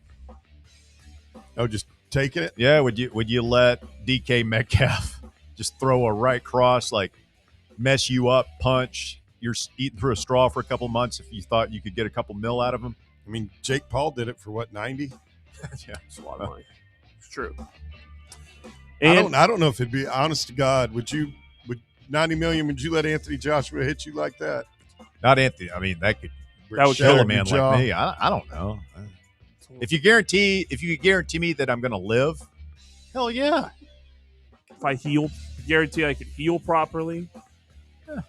Oh, just taking it? Yeah. Would you let DK Metcalf just throw a right cross, mess you up, punch? You're eating through a straw for a couple months if you thought you could get a couple mil out of him. Jake Paul did it for 90? Yeah, it's a lot of money. It's true. And I don't know if it'd be, honest to God, would $90 million? Would you let Anthony Joshua hit you like that? Not Anthony. That would kill a man like me. I don't know. If you could guarantee me that I'm going to live, hell yeah. If I guarantee I could heal properly. Yeah.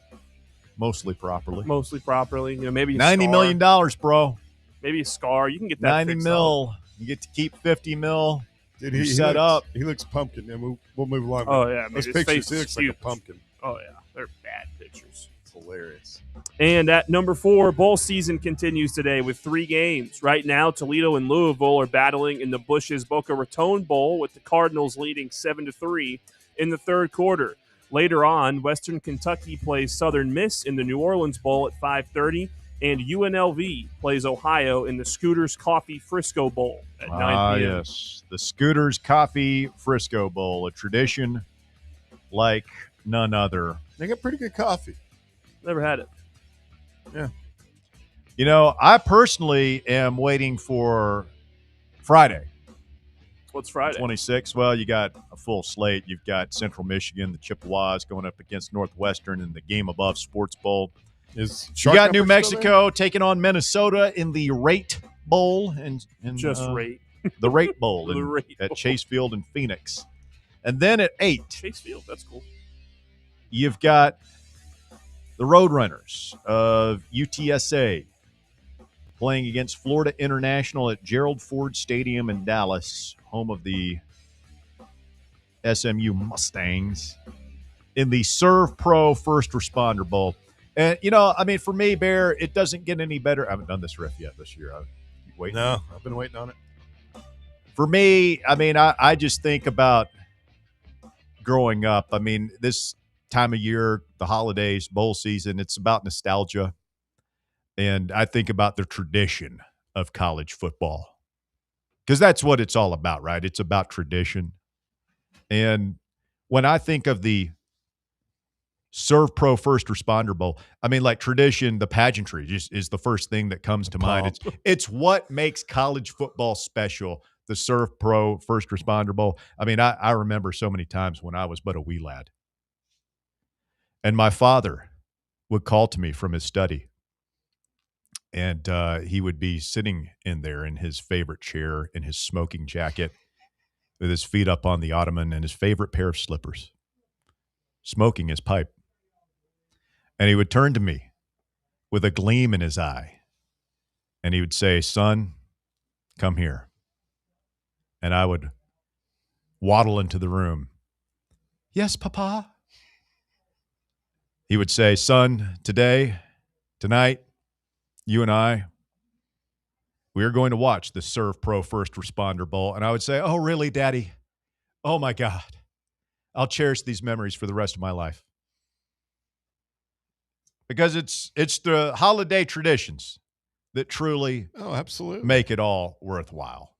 Mostly properly. Maybe $90 million, bro. Maybe a scar. You can get that. $90 million. You get to keep $50 million. Dude, he set up. He looks pumpkin, and we'll move along. Oh yeah, those pictures. He looks like a pumpkin. Oh yeah, they're bad pictures. It's hilarious. And at number 4, bowl season continues today with 3 games. Right now, Toledo and Louisville are battling in the Bush's Boca Raton Bowl, with the Cardinals leading 7-3 in the third quarter. Later on, Western Kentucky plays Southern Miss in the New Orleans Bowl at 5:30, and UNLV plays Ohio in the Scooters Coffee Frisco Bowl at 9 p.m. Yes, the Scooters Coffee Frisco Bowl, a tradition like none other. They got pretty good coffee. Never had it. Yeah. I personally am waiting for Friday. What's Friday? 26. Well, you got a full slate. You've got Central Michigan, the Chippewas going up against Northwestern in the Game Above Sports Bowl. You got New Mexico taking on Minnesota in the Rate Bowl and Rate. The Rate Bowl at Chase Field in Phoenix. And then at 8, Chase Field, that's cool. You've got the Roadrunners of UTSA playing against Florida International at Gerald Ford Stadium in Dallas, home of the SMU Mustangs, in the Serve Pro First Responder Bowl. And, for me, Bear, it doesn't get any better. I haven't done this riff yet this year. No, I've been waiting on it. For me, I mean, I just think about growing up. I mean, this time of year, the holidays, bowl season, it's about nostalgia. And I think about the tradition of college football because that's what it's all about, right? It's about tradition. And when I think of the ServPro First Responder Bowl, I mean, like tradition, the pageantry just is the first thing that comes to mind. It's what makes college football special, the ServPro First Responder Bowl. I mean, I remember so many times when I was but a wee lad. And my father would call to me from his study. And he would be sitting in there in his favorite chair in his smoking jacket with his feet up on the ottoman and his favorite pair of slippers, smoking his pipe. And he would turn to me with a gleam in his eye. And he would say, "Son, come here." And I would waddle into the room. "Yes, Papa." He would say, "Son, tonight, you and I, we are going to watch the ServPro First Responder Bowl." And I would say, "Oh, really, Daddy? Oh, my God. I'll cherish these memories for the rest of my life." Because it's the holiday traditions that truly absolutely make it all worthwhile.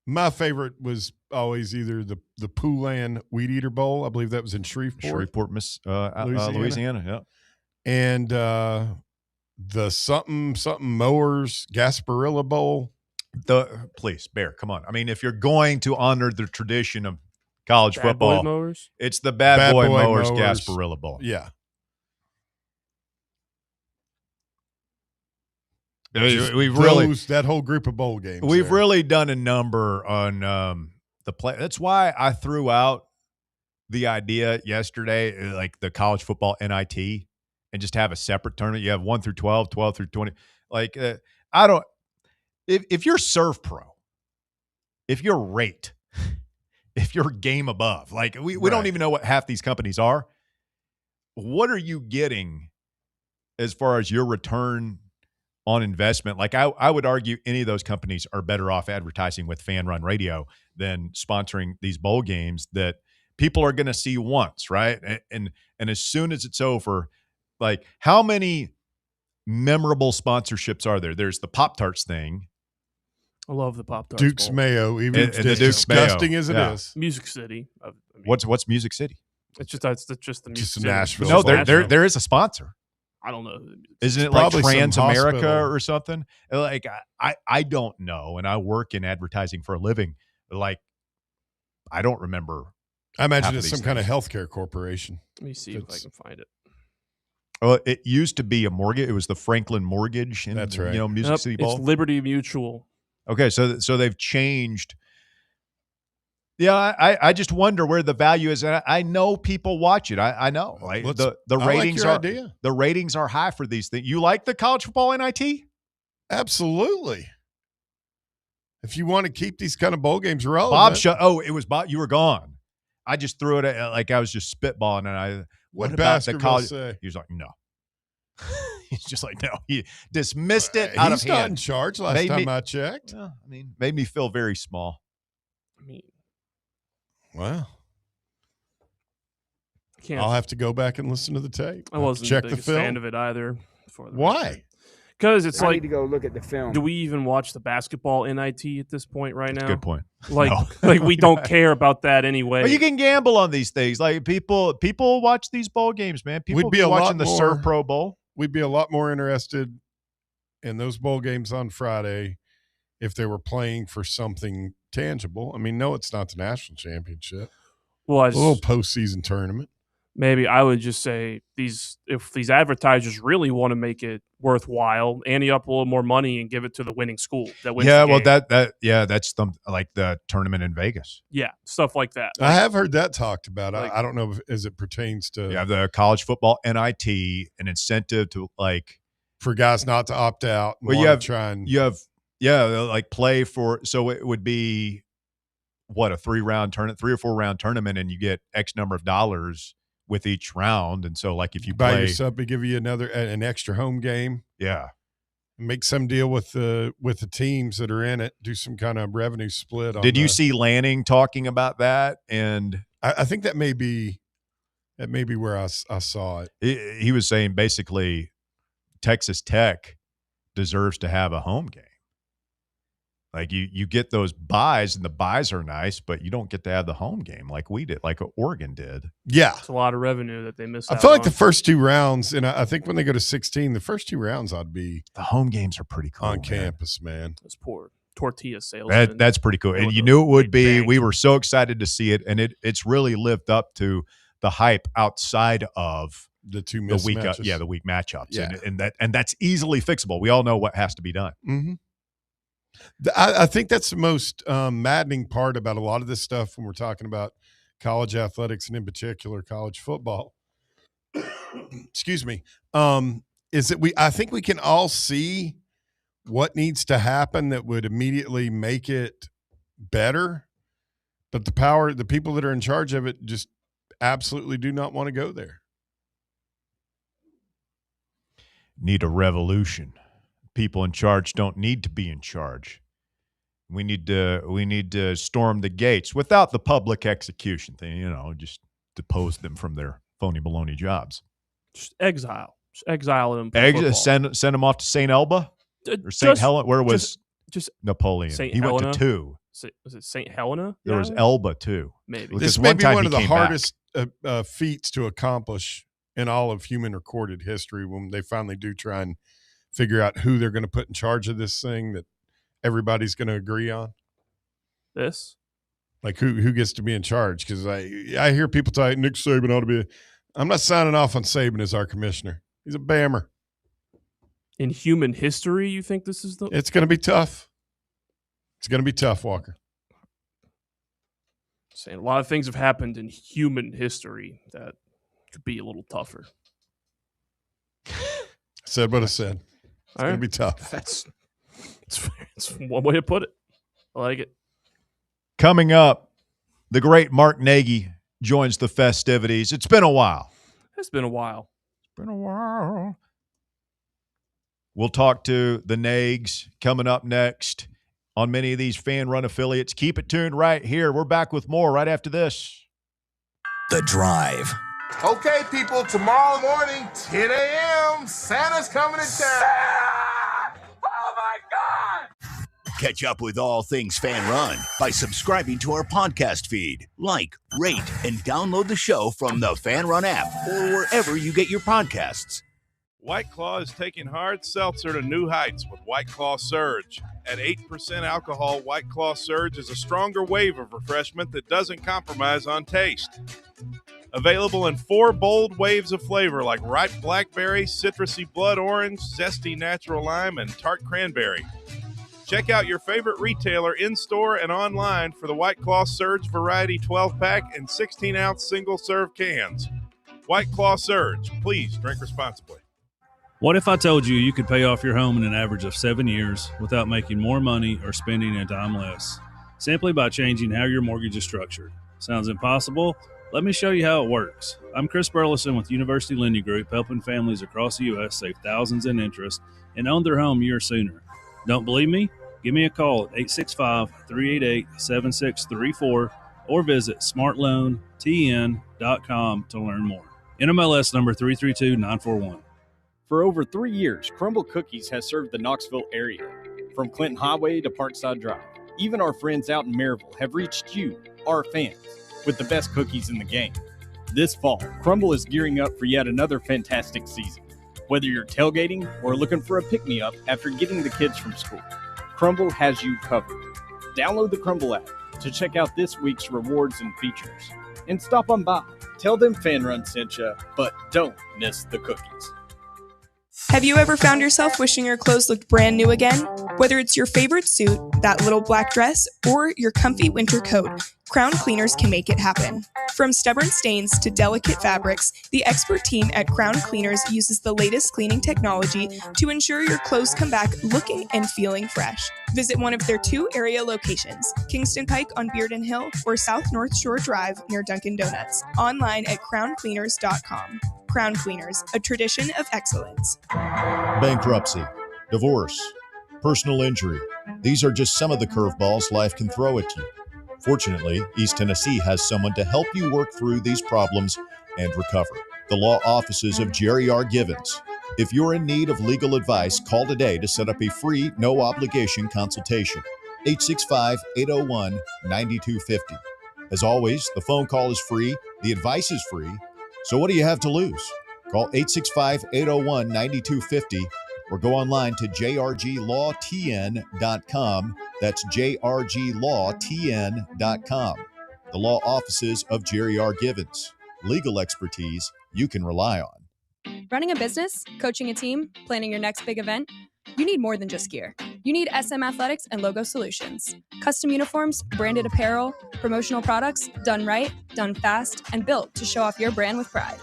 My favorite was always either the Poulan Weed Eater Bowl. I believe that was in Shreveport, Louisiana. Yeah. And the something Mowers Gasparilla Bowl. Please, Bear, come on. I mean, if you're going to honor the tradition of college football, Mowers? It's the Bad Boy Mowers Gasparilla Bowl. Yeah. That whole group of bowl games. We've really done a number on the play. That's why I threw out the idea yesterday, like the college football NIT, and just have a separate tournament. You have 1 through 12, 12 through 20. Like I don't. If you're ServPro, if you're rate, if you're game above, like we don't even know what half these companies are. What are you getting as far as your return on investment? Like I would argue any of those companies are better off advertising with Fan Run Radio than sponsoring these bowl games that people are going to see once, right? And as soon as it's over, like how many memorable sponsorships are there? There's the Pop-Tarts thing. I love the Pop-Tarts. Duke's Bowl. Mayo, even as disgusting as it is. Music City. I mean, What's Music City? It's just the Music City. Nashville. No, there is a sponsor. I don't know. Isn't it like Transamerica or something? Like I don't know, and I work in advertising for a living. Like I don't remember. I imagine it's some kind of healthcare corporation. Let me see if I can find it. Well, it used to be a mortgage. It was the Franklin Mortgage. That's right. Music City Bowl. It's Liberty Mutual. Okay, so they've changed. Yeah, I just wonder where the value is. And I know people watch it. I know. Like the ratings the ratings are high for these things. You like the college football NIT? Absolutely. If you want to keep these kind of bowl games relevant. It was Bob. You were gone. I just threw it at, like I was just spitballing, and what about the college? He was like, no. He's just like, no. He dismissed it out of hand. He's not in charge last time I checked. Well, I mean, made me feel very small. I mean, wow. I'll have to go back and listen to the tape. I wasn't check the the biggest film. fan of it either. Why? Because it's I like, need to go look at the film. do we even watch the basketball NIT at this point right now? Good point. Like, No. like we don't care about that anyway. But you can gamble on these things. Like people watch these bowl games, man. People We'd be a watching lot the more- ServPro Bowl. We'd be a lot more interested in those bowl games on Friday if they were playing for something tangible. I mean, no, it's not the national championship. Well, a little postseason tournament. Maybe I would just say if these advertisers really want to make it worthwhile, ante up a little more money and give it to the winning school that wins. Yeah, the well, game. that's like the tournament in Vegas. Yeah, stuff like that. I have heard that talked about. I don't know as it pertains to. You have the college football NIT, an incentive to like for guys not to opt out. Well, you have like play for. So it would be what a 3 or 4 round tournament, and you get X number of dollars with each round. And so like if you buy play your sub, they give you an extra home game. Yeah. Make some deal with the teams that are in it. Do some kind of revenue split. Did you see Lanning talking about that? And I think that may be where I saw it. He was saying basically Texas Tech deserves to have a home game. Like you get those buys, and the buys are nice, but you don't get to have the home game like we did, like Oregon did. Yeah. It's a lot of revenue that they missed out I feel like on. the first 2 rounds, and I think when they go to 16, the first 2 rounds ought to be the home games are pretty cool on campus, man. Those poor tortilla sales. That's pretty cool. And you knew it would be. We were so excited to see it, and it's really lived up to the hype outside of the 2 week matches. the week matchups. Yeah. And that's easily fixable. We all know what has to be done. Mm-hmm. I think that's the most maddening part about a lot of this stuff when we're talking about college athletics and in particular college football. Excuse me. Is that I think we can all see what needs to happen that would immediately make it better, but the people that are in charge of it just absolutely do not want to go there. Need a revolution. People in charge don't need to be in charge. We need to storm the gates without the public execution thing, just depose them from their phony baloney jobs. Just exile them. Send them off to St. Elba or St. Helena. Where was just Napoleon? St. He Helena? went to 2. Was it St. Helena? There was Elba too. Maybe. This may be one of the hardest feats to accomplish in all of human recorded history when they finally do try and figure out who they're going to put in charge of this thing that everybody's going to agree on. This? Like who gets to be in charge? Because I hear people talk, Nick Saban ought to be. I'm not signing off on Saban as our commissioner. He's a Bammer. In human history, you think this is the? It's going to be tough. It's going to be tough, Walker. Saying a lot of things have happened in human history that could be a little tougher. Said what I said. It's going to be tough. It's one way to put it. I like it. Coming up, the great Mark Nagy joins the festivities. It's been a while. It's been a while. We'll talk to the Nags coming up next on many of these fan-run affiliates. Keep it tuned right here. We're back with more right after this. The Drive. Okay, people, tomorrow morning, 10 a.m., Santa's coming to town. Oh, my God. Catch up with all things Fan Run by subscribing to our podcast feed. Like, rate, and download the show from the Fan Run app or wherever you get your podcasts. White Claw is taking hard seltzer to new heights with White Claw Surge. At 8% alcohol, White Claw Surge is a stronger wave of refreshment that doesn't compromise on taste. Available in 4 bold waves of flavor like ripe blackberry, citrusy blood orange, zesty natural lime, and tart cranberry. Check out your favorite retailer in-store and online for the White Claw Surge Variety 12-pack and 16-ounce single-serve cans. White Claw Surge. Please drink responsibly. What if I told you you could pay off your home in an average of 7 years without making more money or spending a dime less, simply by changing how your mortgage is structured? Sounds impossible? Let me show you how it works. I'm Chris Burleson with University Lending Group, helping families across the U.S. save thousands in interest and own their home years sooner. Don't believe me? Give me a call at 865-388-7634 or visit smartloantn.com to learn more. NMLS number 332941. For over 3 years, Crumble Cookies has served the Knoxville area. From Clinton Highway to Parkside Drive, even our friends out in Maryville have reached you, our fans, with the best cookies in the game. This fall, Crumble is gearing up for yet another fantastic season. Whether you're tailgating or looking for a pick-me-up after getting the kids from school, Crumble has you covered. Download the Crumble app to check out this week's rewards and features. And stop on by. Tell them Fan Run sent you, but don't miss the cookies. Have you ever found yourself wishing your clothes looked brand new again? Whether it's your favorite suit, that little black dress, or your comfy winter coat, Crown Cleaners can make it happen. From stubborn stains to delicate fabrics, the expert team at Crown Cleaners uses the latest cleaning technology to ensure your clothes come back looking and feeling fresh. Visit one of their 2 area locations, Kingston Pike on Bearden Hill or South North Shore Drive near Dunkin' Donuts. Online at crowncleaners.com. Crown Cleaners, a tradition of excellence. Bankruptcy, divorce, personal injury. These are just some of the curveballs life can throw at you. Fortunately, East Tennessee has someone to help you work through these problems and recover. The law offices of Jerry R. Givens. If you're in need of legal advice, call today to set up a free, no-obligation consultation. 865-801-9250. As always, the phone call is free, the advice is free, so what do you have to lose? Call 865-801-9250 or go online to jrglawtn.com. That's jrglawtn.com. The law offices of Jerry R. Givens. Legal expertise you can rely on. Running a business, coaching a team, planning your next big event, you need more than just gear. You need SM Athletics and Logo Solutions. Custom uniforms, branded apparel, promotional products, done right, done fast, and built to show off your brand with pride.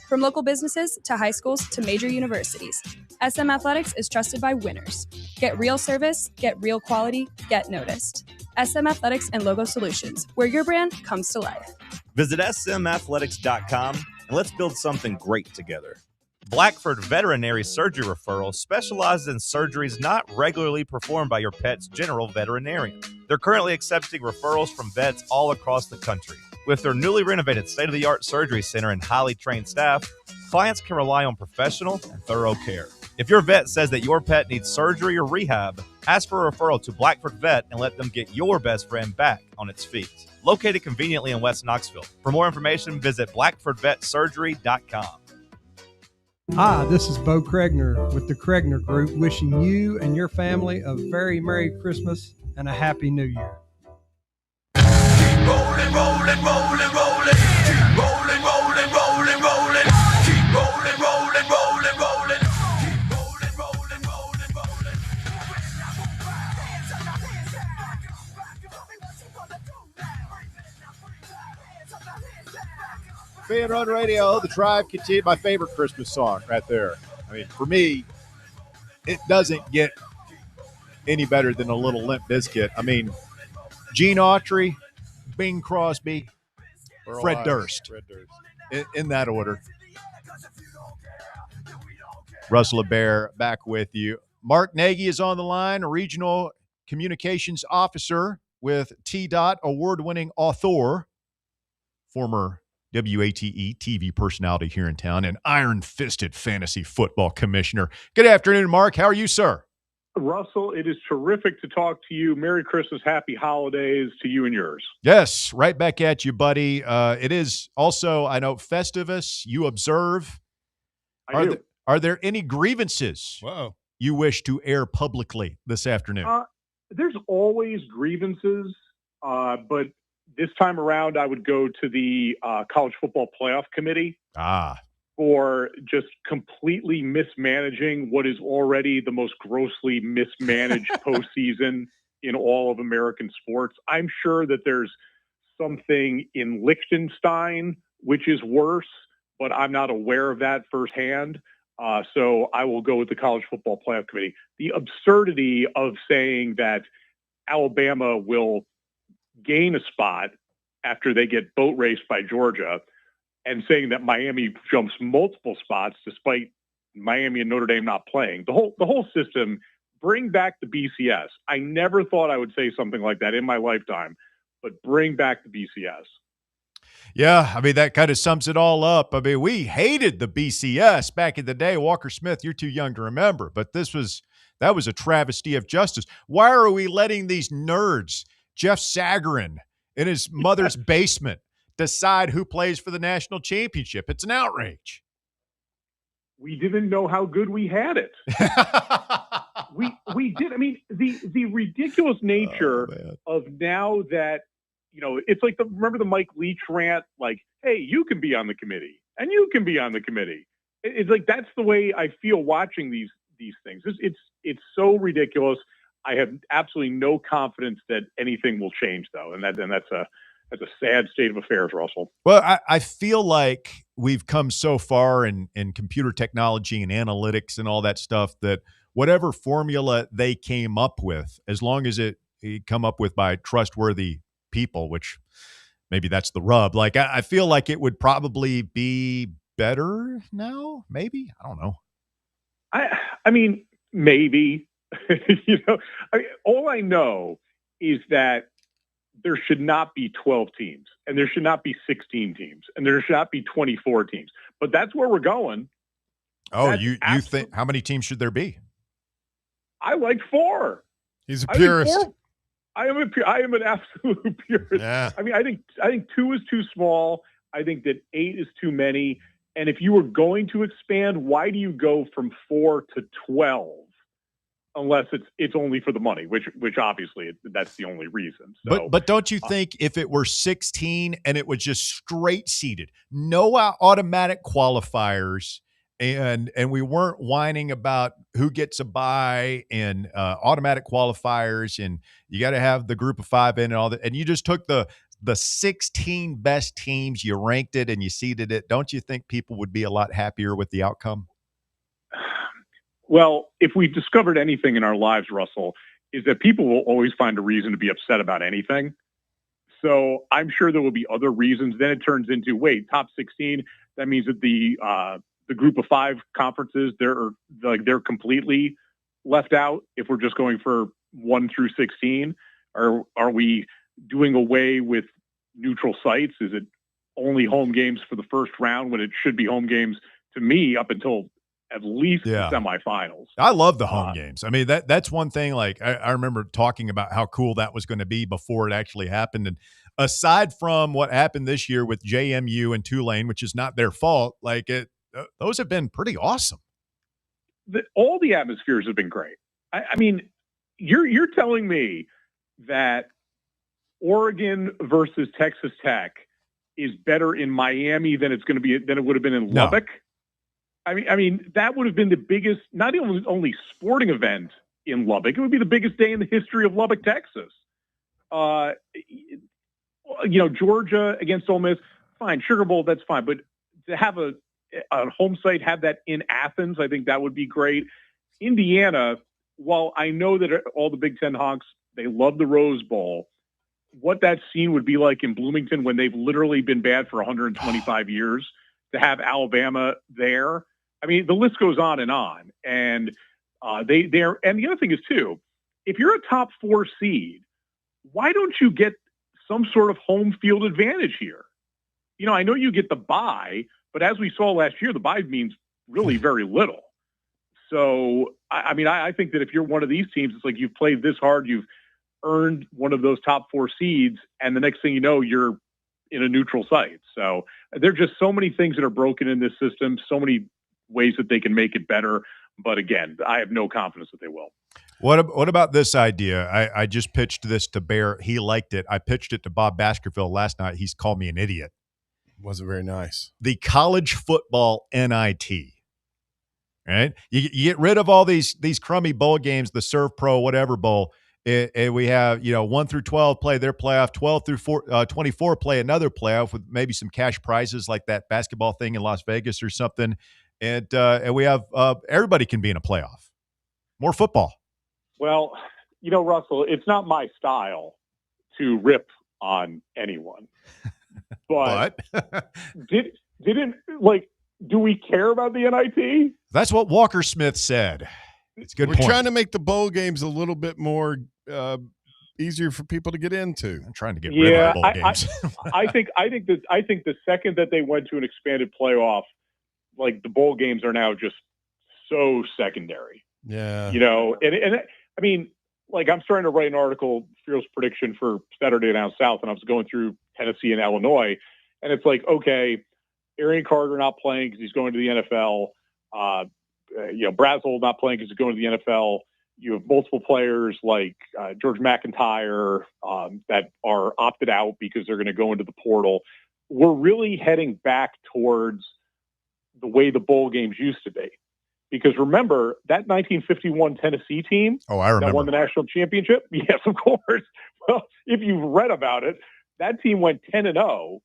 From local businesses to high schools to major universities, SM Athletics is trusted by winners. Get real service, get real quality, get noticed. SM Athletics and Logo Solutions, where your brand comes to life. Visit smathletics.com and let's build something great together. Blackford Veterinary Surgery Referral specializes in surgeries not regularly performed by your pet's general veterinarian. They're currently accepting referrals from vets all across the country. With their newly renovated state-of-the-art surgery center and highly trained staff, clients can rely on professional and thorough care. If your vet says that your pet needs surgery or rehab, ask for a referral to Blackford Vet and let them get your best friend back on its feet. Located conveniently in West Knoxville. For more information, visit blackfordvetsurgery.com. Hi, this is Bo Kregner with the Kregner Group, wishing you and your family a very Merry Christmas and a Happy New Year. Keep rolling, rolling, rolling, rolling. Keep rolling, rolling, rolling, rolling. Keep rolling, rolling, rolling, rolling. Keep rolling, rolling, rolling, rolling. Fan Run Radio, The Tribe Continued, my favorite Christmas song right there. I mean, for me, it doesn't get any better than a little Limp Bizkit. I mean, Gene Autry, Bing Crosby, Fred Durst. In that order. Russell LeBear back with you. Mark Nagy is on the line, a regional communications officer with T-Dot, award-winning author, former WATE TV personality here in town, and iron-fisted fantasy football commissioner. Good afternoon, Mark. How are you, sir? Russell, it is terrific to talk to you. Merry Christmas, happy holidays to you and yours. Yes, right back at you, buddy. It is also, I know, Festivus. You observe. Are there any grievances you wish to air publicly this afternoon? There's always grievances, but this time around, I would go to the College Football Playoff Committee for just completely mismanaging what is already the most grossly mismanaged postseason in all of American sports. I'm sure that there's something in Liechtenstein which is worse, but I'm not aware of that firsthand. So I will go with the College Football Playoff Committee. The absurdity of saying that Alabama will gain a spot after they get boat raced by Georgia, and saying that Miami jumps multiple spots despite Miami and Notre Dame not playing. The whole system, bring back the BCS. I never thought I would say something like that in my lifetime, but bring back the BCS. Yeah, I mean, that kind of sums it all up. I mean, we hated the BCS back in the day. Walker Smith, you're too young to remember, but that was a travesty of justice. Why are we letting these nerds, Jeff Sagarin in his mother's basement, decide who plays for the national championship? It's an outrage. We didn't know how good we had it. we did. I mean, the ridiculous nature of now that, it's like remember the Mike Leach rant, like, hey, you can be on the committee and you can be on the committee. It's like, that's the way I feel watching these things. It's so ridiculous. I have absolutely no confidence that anything will change, though, and that's a sad state of affairs, Russell. Well, I feel like we've come so far in computer technology and analytics and all that stuff that whatever formula they came up with, as long as it come up with by trustworthy people, which maybe that's the rub. Like, I feel like it would probably be better now, maybe. I don't know. I mean, Maybe. All I know is that there should not be 12 teams, and there should not be 16 teams, and there should not be 24 teams. But that's where we're going. Oh, you think how many teams should there be? I like 4. He's a purist. I am an absolute purist. Yeah. I mean, I think 2 is too small. I think that 8 is too many. And if you were going to expand, why do you go from 4 to 12? Unless it's only for the money, which obviously that's the only reason. So, but don't you think if it were 16 and it was just straight seeded, no automatic qualifiers, and we weren't whining about who gets a bye and automatic qualifiers, and you got to have the group of 5 in and all that, and you just took the 16 best teams, you ranked it and you seeded it, don't you think people would be a lot happier with the outcome? Well, if we discovered anything in our lives, Russell, is that people will always find a reason to be upset about anything. So I'm sure there will be other reasons. Then it turns into, wait, top 16. That means that the group of 5 conferences, they're completely left out. If we're just going for 1 through 16, or are we doing away with neutral sites? Is it only home games for the first round when it should be home games to me up until at least the semifinals? I love the home games. I mean, that's one thing. Like I remember talking about how cool that was going to be before it actually happened. And aside from what happened this year with JMU and Tulane, which is not their fault, like those have been pretty awesome. All the atmospheres have been great. I mean, you're telling me that Oregon versus Texas Tech is better in Miami than it would have been in Lubbock? I mean, that would have been the biggest, not only sporting event in Lubbock, it would be the biggest day in the history of Lubbock, Texas. Georgia against Ole Miss, fine. Sugar Bowl, that's fine. But to have a home site, have that in Athens, I think that would be great. Indiana, while I know that all the Big Ten honks, they love the Rose Bowl, what that scene would be like in Bloomington when they've literally been bad for 125 years, to have Alabama there. I mean, the list goes on. And and the other thing is too, if you're a top 4 seed, why don't you get some sort of home field advantage here? I know you get the bye, but as we saw last year, the bye means really very little. So, I think that if you're one of these teams, it's like you've played this hard, you've earned one of those top 4 seeds, and the next thing you know, you're in a neutral site. So there are just so many things that are broken in this system, so many ways that they can make it better. But again, I have no confidence that they will. What about this idea? I just pitched this to Bear. He liked it. I pitched it to Bob Baskerville last night. He's called me an idiot. Wasn't very nice. The college football NIT. Right? You get rid of all these crummy bowl games, the Serve Pro, whatever bowl. And we have, 1 through 12 play their playoff, 12 through 24 play another playoff with maybe some cash prizes like that basketball thing in Las Vegas or something. And we have everybody can be in a playoff. More football. Well, Russell, it's not my style to rip on anyone. But do we care about the NIT? That's what Walker Smith said. It's a good We're point. trying to make the bowl games a little bit more easier for people to get into. I'm trying to get rid of bowl games. I think the second that they went to an expanded playoff, like the bowl games are now just so secondary. Yeah. And I mean, like I'm starting to write an article, Fearless Prediction for Saturday Down South, and I was going through Tennessee and Illinois, and it's like, okay, Arian Carter not playing because he's going to the NFL. Brazel not playing because he's going to the NFL. You have multiple players like George McIntyre that are opted out because they're going to go into the portal. We're really heading back towards the way the bowl games used to be. Because remember, that 1951 Tennessee team that won the national championship? Yes, of course. Well, if you've read about it, that team went 10-0,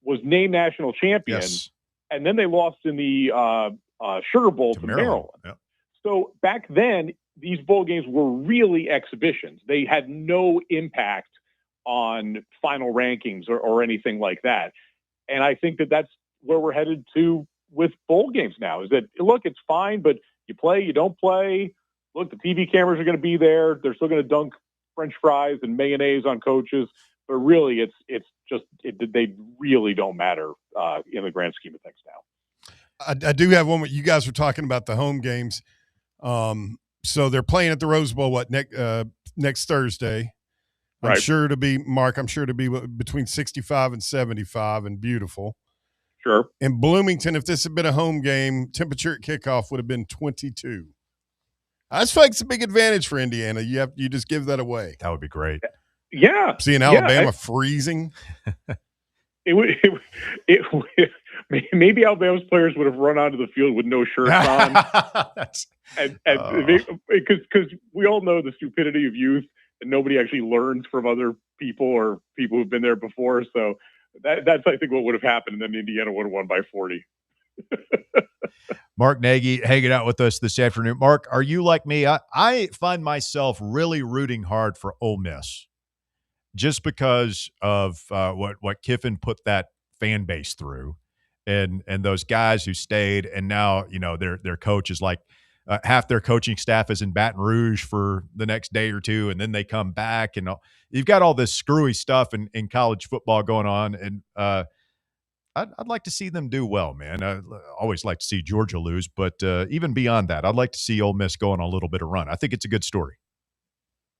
was named national champion, and then they lost in the Sugar Bowl to Maryland. Yep. So back then, these bowl games were really exhibitions. They had no impact on final rankings or anything like that. And I think that that's where we're headed to with bowl games now, is that, look, it's fine, but you play, you don't play, look, the TV cameras are going to be there. They're still going to dunk French fries and mayonnaise on coaches, but really, they really don't matter in the grand scheme of things now. I do have one. You guys were talking about the home games. So they're playing at the Rose Bowl next Thursday. I'm sure to be between 65 and 75 and beautiful. Sure. In Bloomington, if this had been a home game, temperature at kickoff would have been 22. I just feel like it's a big advantage for Indiana. You just give that away. That would be great. Yeah. Seeing Alabama freezing. Maybe Alabama's players would have run onto the field with no shirts on. Because we all know the stupidity of youth, and nobody actually learns from other people or people who've been there before. So that's, I think, what would have happened, and then Indiana would have won by 40. Mark Nagy hanging out with us this afternoon. Mark, are you like me? I find myself really rooting hard for Ole Miss just because of what Kiffin put that fan base through, and those guys who stayed, and now their coach is like half their coaching staff is in Baton Rouge for the next day or two, and then they come back, and you've got all this screwy stuff in college football going on, and I'd like to see them do well, man. I always like to see Georgia lose, but even beyond that, I'd like to see Ole Miss go on a little bit of run. I think it's a good story.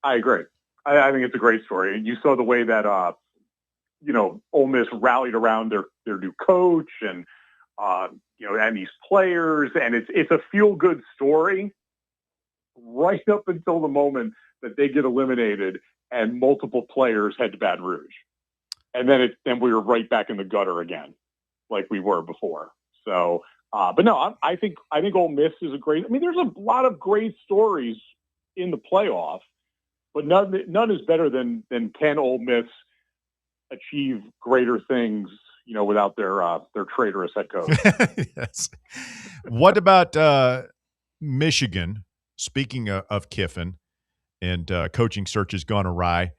I agree. I think it's a great story. You saw the way that Ole Miss rallied around their new coach and and these players, and it's a feel-good story right up until the moment that they get eliminated and multiple players head to Baton Rouge, and then we were right back in the gutter again, like we were before. So, but no, I think Ole Miss is a great. I mean, there's a lot of great stories in the playoff, but none is better than can Ole Miss achieve greater things, without their traitorous head coach. Yes. What about Michigan? Speaking of Kiffin and coaching search has gone awry.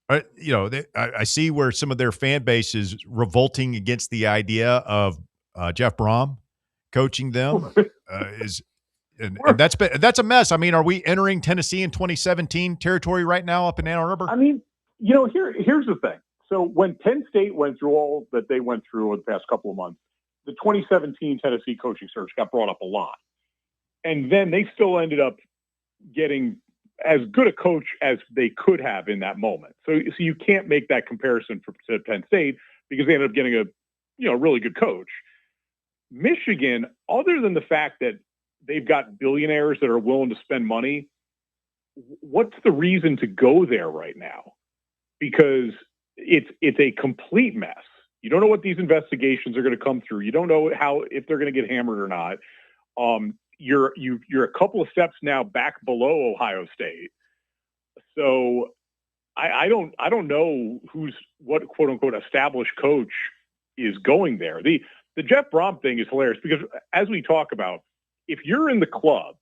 I see where some of their fan base is revolting against the idea of Jeff Brom coaching them. And that's a mess. I mean, are we entering Tennessee in 2017 territory right now up in Ann Arbor? I mean, here's the thing. So when Penn State went through all that they went through in the past couple of months, the 2017 Tennessee coaching search got brought up a lot. And then they still ended up getting as good a coach as they could have in that moment. So you can't make that comparison to Penn State because they ended up getting a really good coach. Michigan, other than the fact that they've got billionaires that are willing to spend money, what's the reason to go there right now? Because it's a complete mess. You don't know what these investigations are going to come through. You don't know if they're going to get hammered or not. You're a couple of steps now back below Ohio State. So I don't know what quote unquote established coach is going there. The Jeff Brom thing is hilarious because as we talk about, if you're in the club,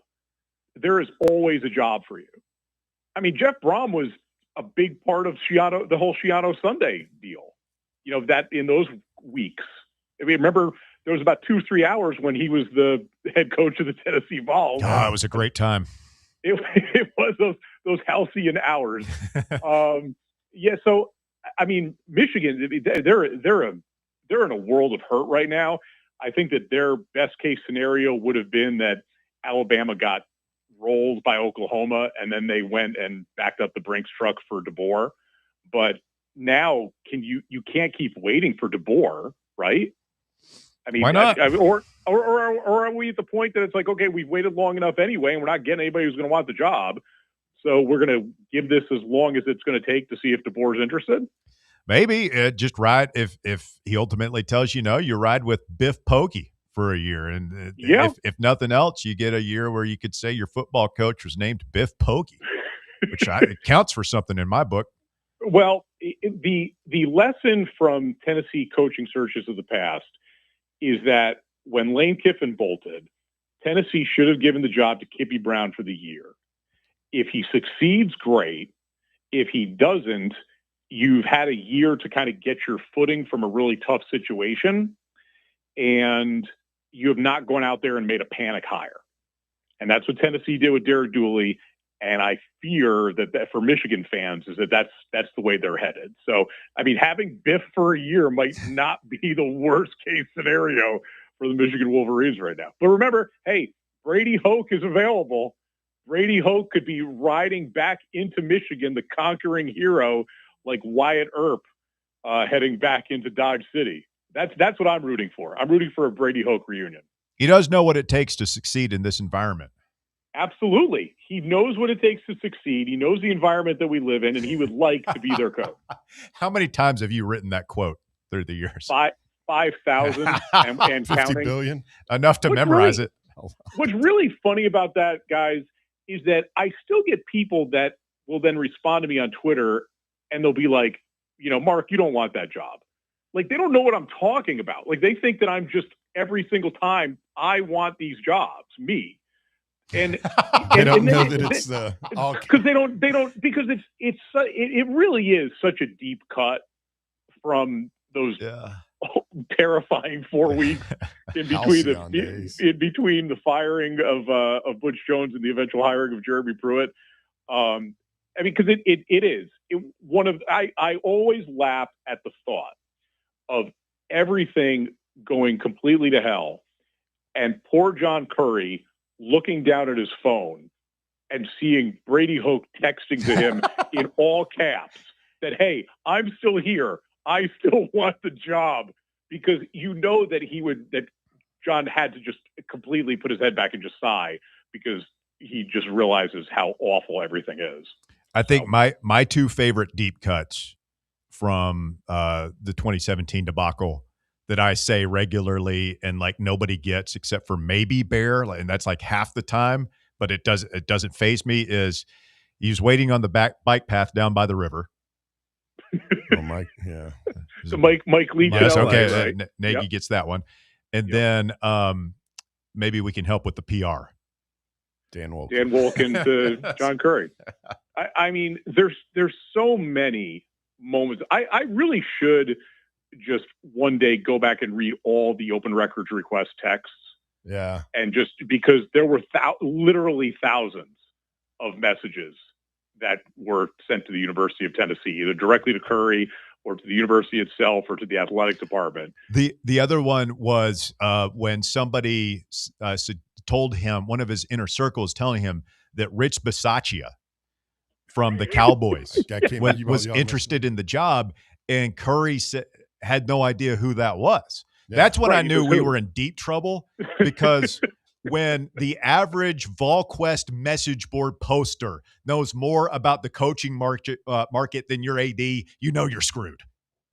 there is always a job for you. I mean, Jeff Brom was a big part of the whole Schiano Sunday deal, that in those weeks. I mean, remember there was about 2-3 hours when he was the head coach of the Tennessee Vols. Oh, it was a great time. It was those halcyon hours. Yeah. So, I mean, Michigan, they're in a world of hurt right now. I think that their best case scenario would have been that Alabama got rolled by Oklahoma and then they went and backed up the Brinks truck for DeBoer. But now you can't keep waiting for DeBoer, right? I mean, why not? Or are we at the point that it's like, okay, we've waited long enough anyway, and we're not getting anybody who's going to want the job. So we're going to give this as long as it's going to take to see if DeBoer's interested. Maybe just ride if he ultimately tells you no, you ride with Biff Poggi for a year, and if nothing else, you get a year where you could say your football coach was named Biff Poggi, which it counts for something in my book. Well, the lesson from Tennessee coaching searches of the past is that when Lane Kiffin bolted, Tennessee should have given the job to Kippy Brown for the year. If he succeeds, great. If he doesn't, you've had a year to kind of get your footing from a really tough situation, and you have not gone out there and made a panic hire. And that's what Tennessee did with Derek Dooley. And I fear that for Michigan fans is that's the way they're headed. So, I mean, having Biff for a year might not be the worst case scenario for the Michigan Wolverines right now. But remember, hey, Brady Hoke is available. Brady Hoke could be riding back into Michigan, the conquering hero, like Wyatt Earp heading back into Dodge City. That's what I'm rooting for. I'm rooting for a Brady Hoke reunion. He does know what it takes to succeed in this environment. Absolutely. He knows what it takes to succeed. He knows the environment that we live in, and he would like to be their coach. How many times have you written that quote through the years? 5,000 and 50 counting. billion. Enough to memorize it. What's really funny about that, guys, is that I still get people that will then respond to me on Twitter, and they'll be like, Mark, you don't want that job. Like, they don't know what I'm talking about. Like, they think that I'm just every single time I want these jobs, me. And they don't know that it's because they don't because it really is such a deep cut from those terrifying 4 weeks in between the firing of Butch Jones and the eventual hiring of Jeremy Pruitt. I mean, because it is one of I always laugh at the thought of everything going completely to hell, and poor John Curry looking down at his phone and seeing Brady Hoke texting to him in all caps that, hey, I'm still here. I still want the job, because that John had to just completely put his head back and just sigh, because he just realizes how awful everything is. I think my two favorite deep cuts from the 2017 debacle that I say regularly and like nobody gets except for maybe Bear, and that's like half the time, but it doesn't faze me, is he's waiting on the bike path down by the river. Oh, Mike, yeah. So Mike Leach. Yes, okay. Right? Nagy gets that one. And then maybe we can help with the PR. Dan Wolkin to John Curry. I mean, there's so many moments. I really should just one day go back and read all the open records request texts. Yeah. And just because there were literally thousands of messages that were sent to the University of Tennessee, either directly to Curry or to the university itself or to the athletic department. The other one was when somebody told him, one of his inner circles telling him that Rich Bisaccia from the Cowboys was interested in the job, and Curry had no idea who that was. Yeah. That's when I knew we were in deep trouble, because when the average VolQuest message board poster knows more about the coaching market than your AD, you know you're screwed.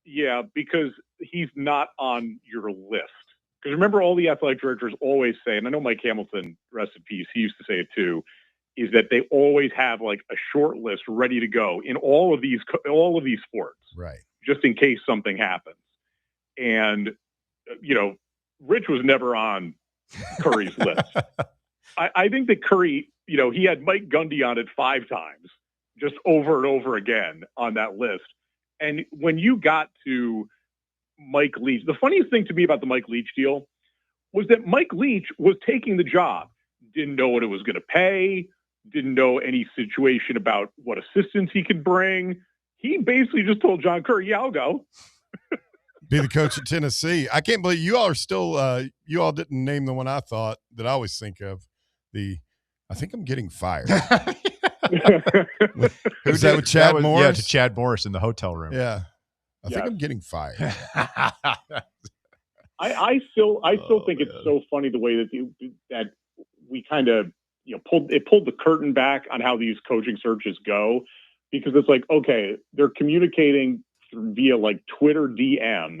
Yeah, because he's not on your list. Because remember, all the athletic directors always say, and I know Mike Hamilton, rest in peace, he used to say it too, is that they always have like a short list ready to go in all of these sports, right? Just in case something happens. And Rich was never on Curry's list. I think that Curry, he had Mike Gundy on it 5 times, just over and over again on that list. And when you got to Mike Leach, the funniest thing to me about the Mike Leach deal was that Mike Leach was taking the job, didn't know what it was going to pay, didn't know any situation about what assistance he could bring. He basically just told John Curry, yeah, I'll go. Be the coach at Tennessee. I can't believe you all are still, you all didn't name the one I thought that I always think of. I think I'm getting fired. Is that with Chad Morris? Yeah, to Chad Morris in the hotel room. Yeah. I think I'm getting fired. I still think it's so funny the way that we kind of pulled the curtain back on how these coaching searches go, because it's like, okay, they're communicating via like Twitter DM,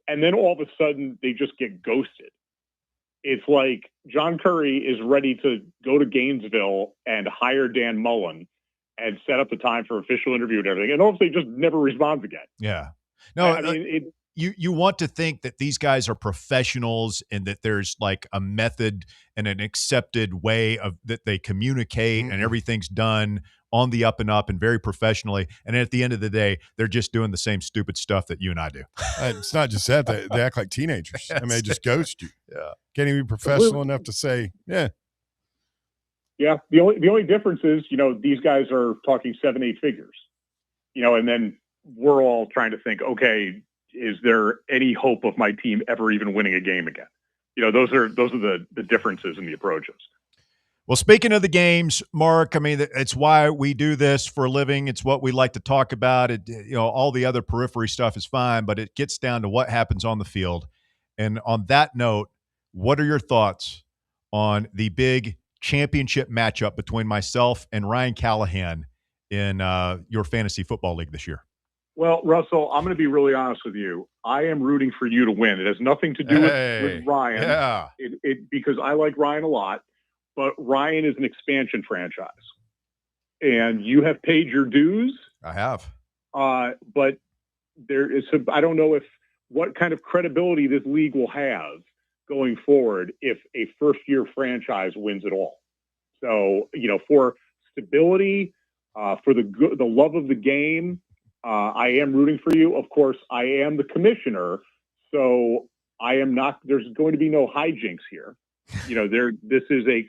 and then all of a sudden they just get ghosted. It's like John Curry is ready to go to Gainesville and hire Dan Mullen and set up the time for official interview and everything, and obviously just never responds again. Yeah. No, I mean, you want to think that these guys are professionals and that there's like a method and an accepted way of that they communicate, and everything's done on the up and up and very professionally. And at the end of the day, they're just doing the same stupid stuff that you and I do. It's not just that. They act like teenagers. I mean, they just ghost you. Yeah. Can't even be professional enough to say, yeah, Yeah. The only difference is, these guys are talking 7-8 figures, and then we're all trying to think, okay, is there any hope of my team ever even winning a game again? Those are the differences in the approaches. Well, speaking of the games, Mark, I mean, it's why we do this for a living. It's what we like to talk about. All the other periphery stuff is fine, but it gets down to what happens on the field. And on that note, what are your thoughts on the big championship matchup between myself and Ryan Callahan in your fantasy football league this year? Well, Russell, I'm going to be really honest with you. I am rooting for you to win. It has nothing to do with Ryan. Yeah. Because I like Ryan a lot, but Ryan is an expansion franchise. And you have paid your dues. I have. But there is I don't know what kind of credibility this league will have going forward if a first-year franchise wins it all. So, for stability, for the love of the game, I am rooting for you. Of course, I am the commissioner, so I am not. There's going to be no hijinks here. This is a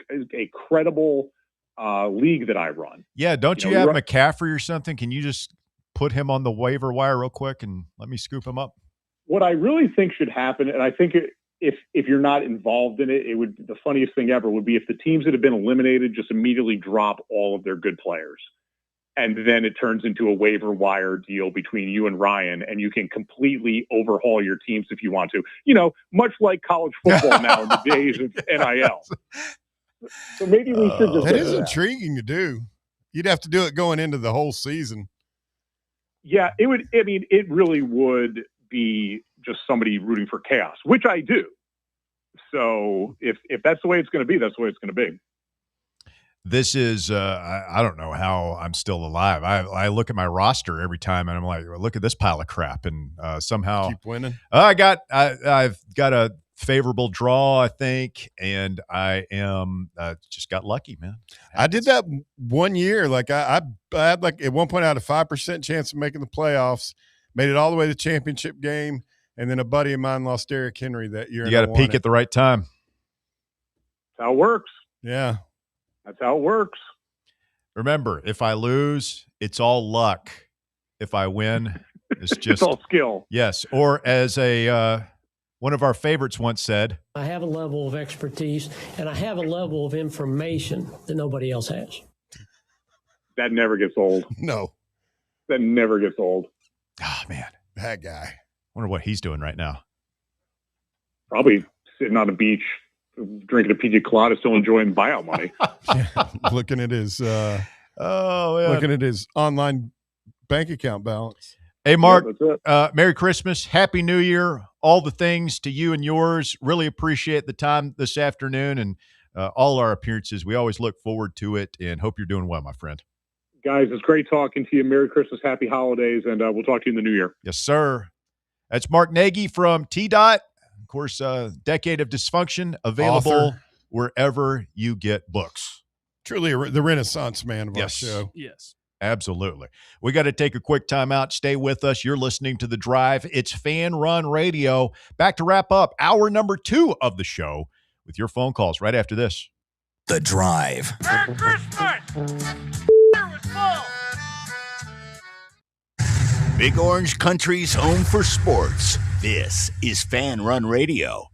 credible league that I run. Yeah, don't you have McCaffrey or something? Can you just put him on the waiver wire real quick and let me scoop him up? What I really think should happen, and I think if you're not involved in it, the funniest thing ever would be if the teams that have been eliminated just immediately drop all of their good players. And then it turns into a waiver wire deal between you and Ryan, and you can completely overhaul your teams if you want to. Much like college football now in the days of NIL. So maybe we should just. That is intriguing to do. You'd have to do it going into the whole season. Yeah, it would. I mean, it really would be just somebody rooting for chaos, which I do. So if that's the way it's going to be, that's the way it's going to be. This is, I don't know how I'm still alive. I look at my roster every time and I'm like, well, look at this pile of crap. And somehow keep winning. I've got a favorable draw, I think. And I am just got lucky, man. I did that one year. Like I had at one point I had a 5% chance of making the playoffs, made it all the way to the championship game. And then a buddy of mine lost Derrick Henry that year. You got to peak at the right time. That's how it works. Yeah. That's how it works. Remember, if I lose, it's all luck. If I win, it's just it's all skill. Yes. Or as one of our favorites once said, I have a level of expertise and I have a level of information that nobody else has. That never gets old. No. That never gets old. Oh, man. That guy. Wonder what he's doing right now. Probably sitting on a beach, drinking a PJ Colada, still enjoying buyout money. Looking at his looking at his online bank account balance. Hey, Mark, yeah, Merry Christmas, Happy New Year, all the things to you and yours. Really appreciate the time this afternoon and all our appearances. We always look forward to it and hope you're doing well, my friend. Guys, it's great talking to you. Merry Christmas, Happy Holidays, and we'll talk to you in the new year. Yes, sir. That's Mark Nagy from TDOT. Of course, Decade of Dysfunction, available Author. wherever you get books. Truly the Renaissance man of our show. Yes. Absolutely. We got to take a quick time out. Stay with us. You're listening to The Drive. It's Fan Run Radio. Back to wrap up hour number 2 of the show with your phone calls right after this. The Drive. Merry Christmas! Big Orange Country's home for sports. This is Fan Run Radio.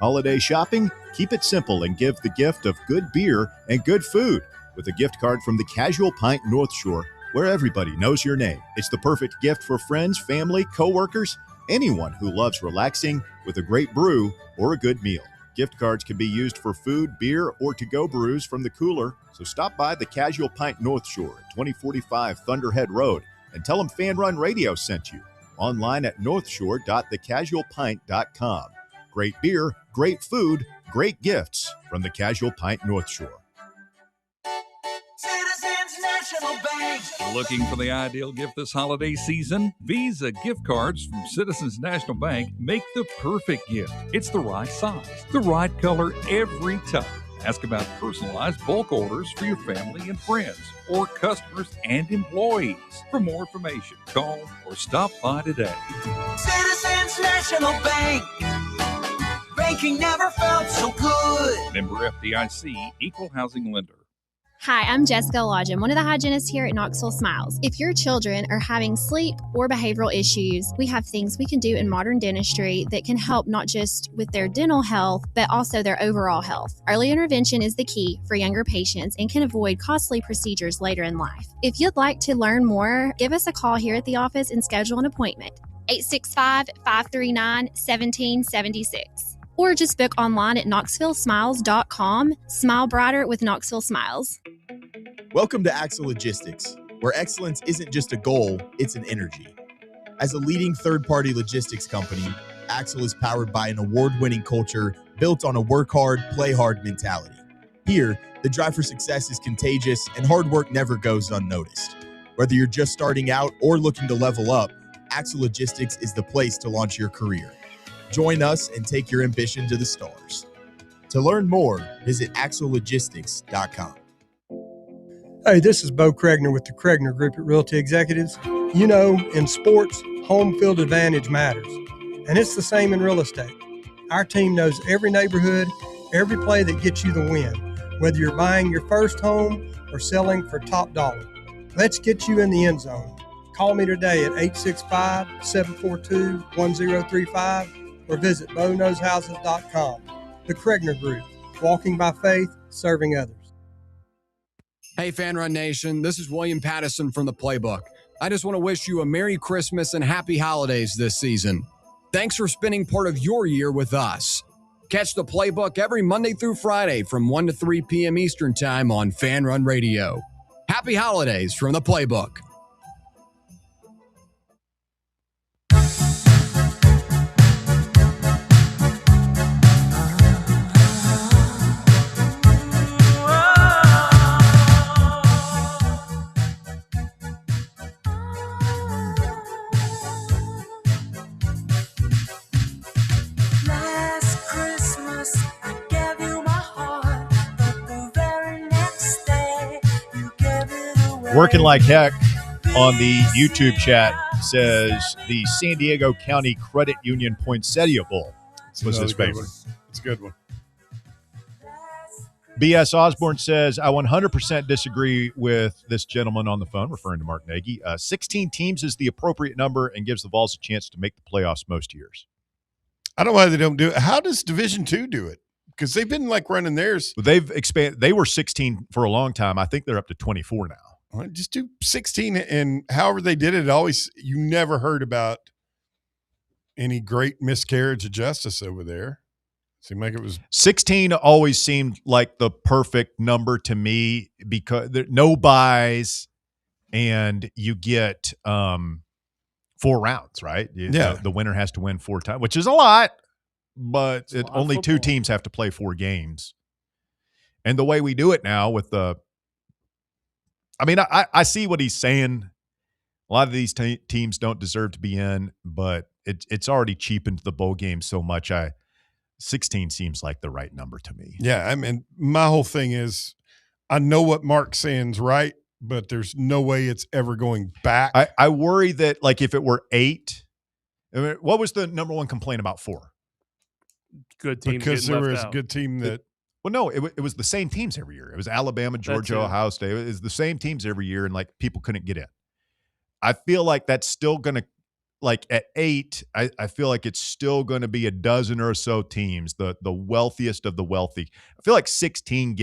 Holiday shopping? Keep it simple and give the gift of good beer and good food with a gift card from the Casual Pint North Shore, where everybody knows your name. It's the perfect gift for friends, family, coworkers, anyone who loves relaxing with a great brew or a good meal. Gift cards can be used for food, beer, or to-go brews from the cooler, so stop by the Casual Pint North Shore at 2045 Thunderhead Road and tell them Fan Run Radio sent you. Online at northshore.thecasualpint.com. Great beer, great food, great gifts from the Casual Pint North Shore. Citizens National Bank. Looking for the ideal gift this holiday season? Visa gift cards from Citizens National Bank make the perfect gift. It's the right size, the right color every time. Ask about personalized bulk orders for your family and friends or customers and employees. For more information, call or stop by today. Citizens National Bank. banking never felt so good. Member FDIC, Equal Housing Lender. Hi, I'm Jessica Lodgen, one of the hygienists here at Knoxville Smiles. If your children are having sleep or behavioral issues, we have things we can do in modern dentistry that can help not just with their dental health, but also their overall health. Early intervention is the key for younger patients and can avoid costly procedures later in life. If you'd like to learn more, give us a call here at the office and schedule an appointment. 865-539-1776. Or just book online at knoxvillesmiles.com. Smile brighter with Knoxville Smiles. Welcome to Axle Logistics, where excellence isn't just a goal, it's an energy. As a leading third-party logistics company, Axle is powered by an award-winning culture built on a work hard, play hard mentality. Here, the drive for success is contagious and hard work never goes unnoticed. Whether you're just starting out or looking to level up, Axle Logistics is the place to launch your career. Join us and take your ambition to the stars. To learn more, visit axlelogistics.com. Hey, this is Bo Kregner with the Kregner Group at Realty Executives. You know, in sports, home field advantage matters, and it's the same in real estate. Our team knows every neighborhood, every play that gets you the win, whether you're buying your first home or selling for top dollar. Let's get you in the end zone. Call me today at 865-742-1035 or visit BoKnowsHouses.com. The Kregner Group, walking by faith, serving others. Hey, Fan Run Nation, this is William Pattison from The Playbook. I just want to wish you a Merry Christmas and Happy Holidays this season. Thanks for spending part of your year with us. Catch The Playbook every Monday through Friday from 1 to 3 p.m. Eastern Time on Fan Run Radio. Happy Holidays from The Playbook. Working like heck on the YouTube chat says the San Diego County Credit Union Poinsettia Bowl was his favorite. It's a good one. B.S. Osborne says, I 100% disagree with this gentleman on the phone, referring to Mark Nagy. 16 teams is the appropriate number and gives the Vols a chance to make the playoffs most years. I don't know why they don't do it. How does Division II do it? Because they've been like running theirs. They've expanded. They were 16 for a long time. I think they're up to 24 now. Well, just do 16, and however they did it, always you never heard about any great miscarriage of justice over there. Seemed like it was 16. Always seemed like the perfect number to me because there no buys, and you get 4 rounds, right? Yeah, the winner has to win 4 times, which is a lot, but only 2 teams have to play 4 games. And the way we do it now with the I mean, I see what he's saying. A lot of these teams don't deserve to be in, but it's already cheapened the bowl game so much. 16 seems like the right number to me. Yeah, I mean, my whole thing is I know what Mark's saying's right, but there's no way it's ever going back. I worry that, like, if it were 8, I mean, what was the number one complaint about 4? Good teams because there was out. a good team that. Well, no, it was the same teams every year. It was Alabama, Georgia, Ohio State. It was the same teams every year, and, like, people couldn't get in. I feel like that's still going to, like, at 8, I feel like it's still going to be a dozen or so teams, the wealthiest of the wealthy. I feel like 16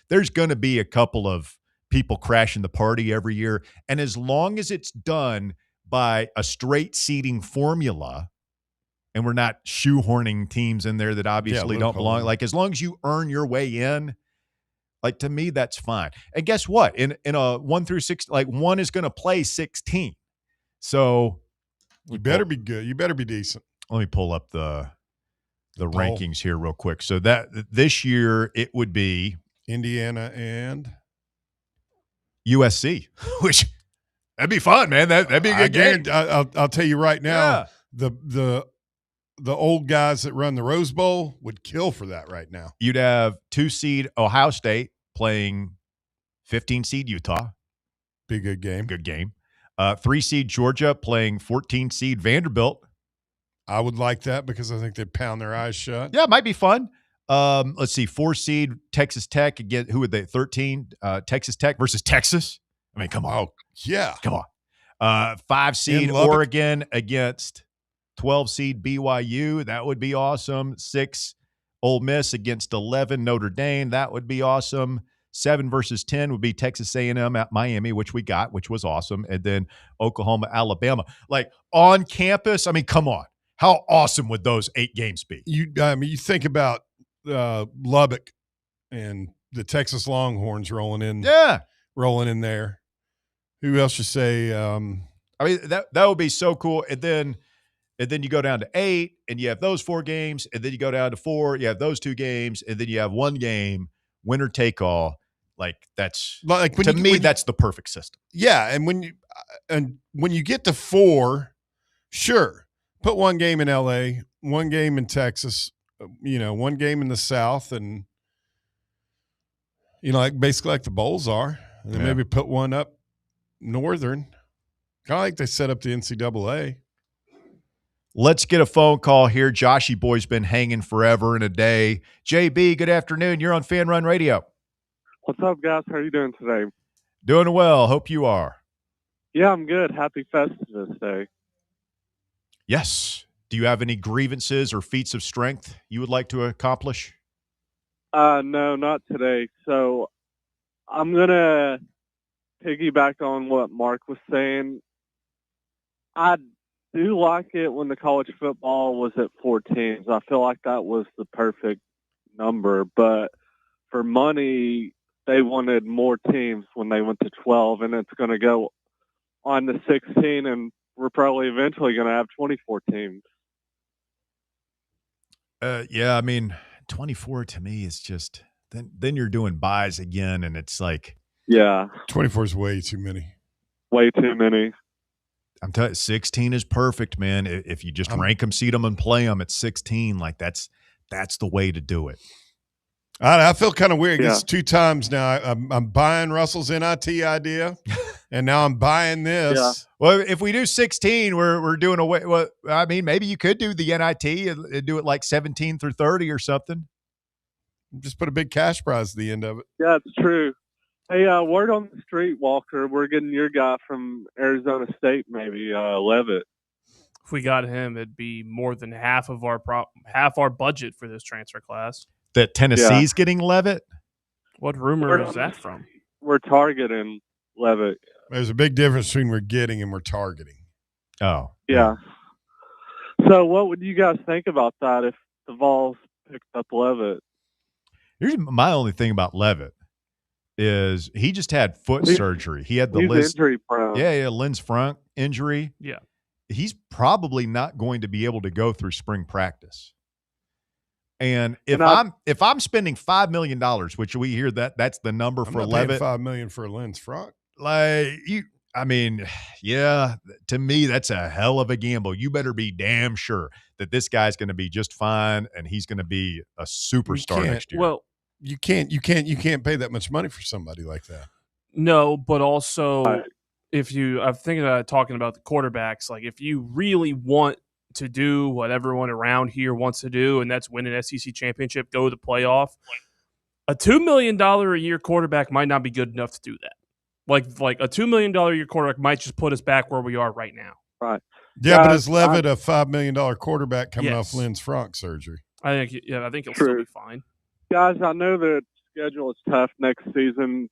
there's going to be a couple of people crashing the party every year, and as long as it's done by a straight seeding formula, and we're not shoehorning teams in there that obviously don't belong. Like, as long as you earn your way in, like, to me, that's fine. And guess what? In a 1 through 6, like, 1 is going to play 16. So you better be good. You better be decent. Let me pull up the rankings here real quick. So that this year it would be Indiana and USC, which that'd be fun, man. That'd be a good game. I'll tell you right now, the old guys that run the Rose Bowl would kill for that right now. You'd have 2 seed Ohio State playing 15 seed Utah. Be a good game. Good game. 3 seed Georgia playing 14 seed Vanderbilt. I would like that because I think they'd pound their eyes shut. Yeah, it might be fun. Let's see, 4 seed Texas Tech again. Who would they? 13 Texas Tech versus Texas. I mean, come on. Oh, yeah. Come on. 5 seed Oregon against 12 seed BYU. That would be awesome. 6 Ole Miss against 11 Notre Dame. That would be awesome. 7 versus 10 would be Texas A&M at Miami, which we got, which was awesome. And then Oklahoma, Alabama. Like on campus, I mean, come on. How awesome would those 8 games be? You think about Lubbock and the Texas Longhorns rolling in there. Who else you say? I mean, that would be so cool. And then you go down to 8, and you have those 4 games, and then you go down to 4, you have those 2 games, and then you have 1 game, winner take all. Like that's that's the perfect system. Yeah, and when you get to 4, sure, put 1 game in LA, 1 game in Texas, 1 game in the South, and like basically like the bowls are, and then maybe put 1 up northern, kind of like they set up the NCAA. Let's get a phone call here. Joshy Boy's been hanging forever and a day. JB, good afternoon. You're on Fan Run Radio. What's up, guys? How are you doing today? Doing well. Hope you are. Yeah, I'm good. Happy Festivus Day. Yes. Do you have any grievances or feats of strength you would like to accomplish? No, not today. So I'm going to piggyback on what Mark was saying. I do like it when the college football was at 4 teams. I feel like that was the perfect number. But for money, they wanted more teams when they went to 12, and it's going to go on to 16, and we're probably eventually going to have 24 teams. Yeah, I mean, 24 to me is just then you're doing buys again, and it's like 24 is way too many. Way too many. I'm telling you, 16 is perfect, man. If you just rank them, seed them, and play them at 16, like that's the way to do it. I feel kind of weird. It's 2 times now. I'm buying Russell's NIT idea, and now I'm buying this. Yeah. Well, if we do 16, we're doing away. Well, I mean, maybe you could do the NIT and do it like 17 through 30 or something. Just put a big cash prize at the end of it. Yeah, it's true. Hey, word on the street, Walker. We're getting your guy from Arizona State, maybe Levitt. If we got him, it'd be more than half our budget for this transfer class. That Tennessee's getting Levitt? What rumor is that from? We're targeting Levitt. There's a big difference between we're getting and we're targeting. Oh. Yeah. So what would you guys think about that if the Vols picked up Levitt? Here's my only thing about Levitt is he just had foot surgery. He had the injury prone. Yeah, Linz-Frank injury. Yeah. He's probably not going to be able to go through spring practice. And if I'm spending $5 million, which we hear that's the number for Levitt. $5 million for Linz-Frank. I mean, yeah, to me, that's a hell of a gamble. You better be damn sure that this guy's going to be just fine and he's going to be a superstar next year. Well, you can't pay that much money for somebody like that. No, but also I'm thinking about talking about the quarterbacks. Like if you really want to do what everyone around here wants to do, and that's win an SEC championship, go to the playoff, a $2 million a year quarterback might not be good enough to do that. Like a $2 million a year quarterback might just put us back where we are right now. Right. Yeah, but is Levitt a $5 million quarterback coming off Linz-Frank surgery? I think he'll still be fine. Guys, I know the schedule is tough next season,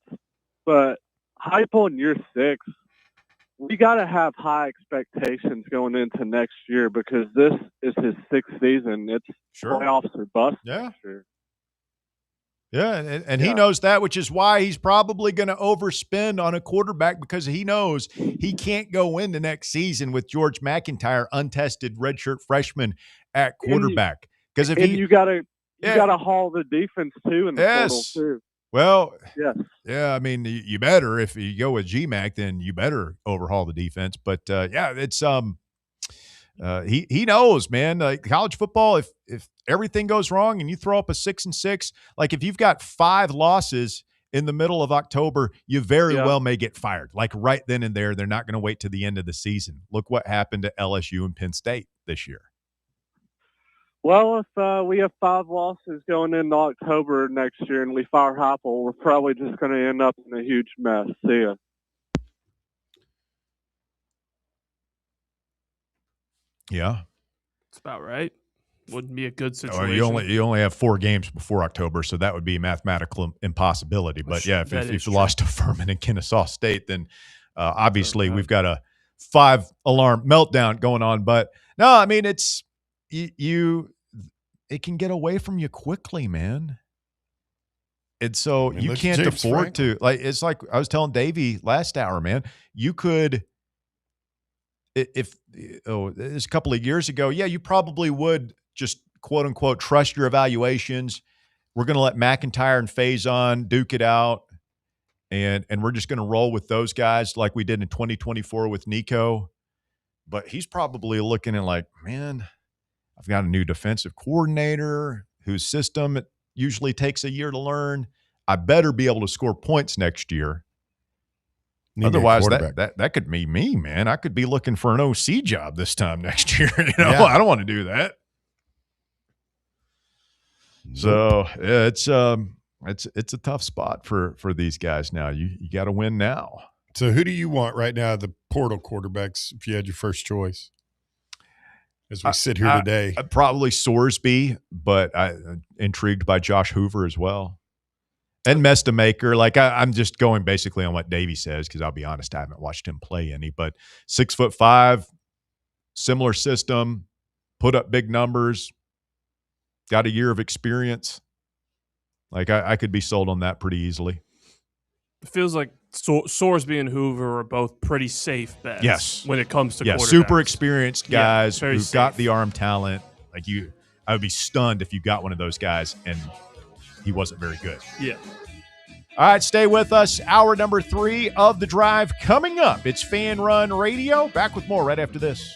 but Heupel in year 6, we got to have high expectations going into next year because this is his 6th season. It's playoffs or bust. Yeah. Sure. Yeah, and he knows that, which is why he's probably going to overspend on a quarterback because he knows he can't go into next season with George McIntyre, untested redshirt freshman at quarterback. Because if you got to haul the defense too in the portal too. Well, yeah. I mean, you better if you go with GMAC, then you better overhaul the defense. But it's he knows, man. Like college football, if everything goes wrong and you throw up a 6-6, like if you've got 5 losses in the middle of October, you very well may get fired. Like right then and there, they're not going to wait to the end of the season. Look what happened to LSU and Penn State this year. Well, if we have 5 losses going into October next year and we fire Heupel, we're probably just going to end up in a huge mess. See ya. Yeah. That's about right. Wouldn't be a good situation. You only have 4 games before October, so that would be a mathematical impossibility. But yeah, if you lost to Furman and Kennesaw State, then obviously we've got a 5-alarm meltdown going on. But no, I mean it's it can get away from you quickly, man. And so you can't afford to, like, it's like I was telling Davey last hour, man, you could, it's a couple of years ago, yeah, you probably would just quote unquote trust your evaluations. We're going to let McIntyre and Faison duke it out. And we're just going to roll with those guys like we did in 2024 with Nico. But he's probably looking at like, man, I've got a new defensive coordinator whose system it usually takes a year to learn. I better be able to score points next year. Otherwise, that could be me, man. I could be looking for an OC job this time next year. Yeah. I don't want to do that. So it's a tough spot for these guys now. You got to win now. So who do you want right now, the portal quarterbacks, if you had your first choice? As we sit here today. Probably Sorsby, but I'm intrigued by Josh Hoover as well. And Mestamaker. Like I'm just going basically on what Davey says, because I'll be honest, I haven't watched him play any. But 6'5", similar system, put up big numbers, got a year of experience. Like I could be sold on that pretty easily. It feels like Sorsby and Hoover are both pretty safe bets. Yes, when it comes to quarterbacks. Super experienced guys who've safe. Got the arm talent. Like I would be stunned if you got one of those guys and he wasn't very good. Yeah. All right, stay with us. Hour number 3 of The Drive coming up. It's Fan Run Radio. Back with more right after this.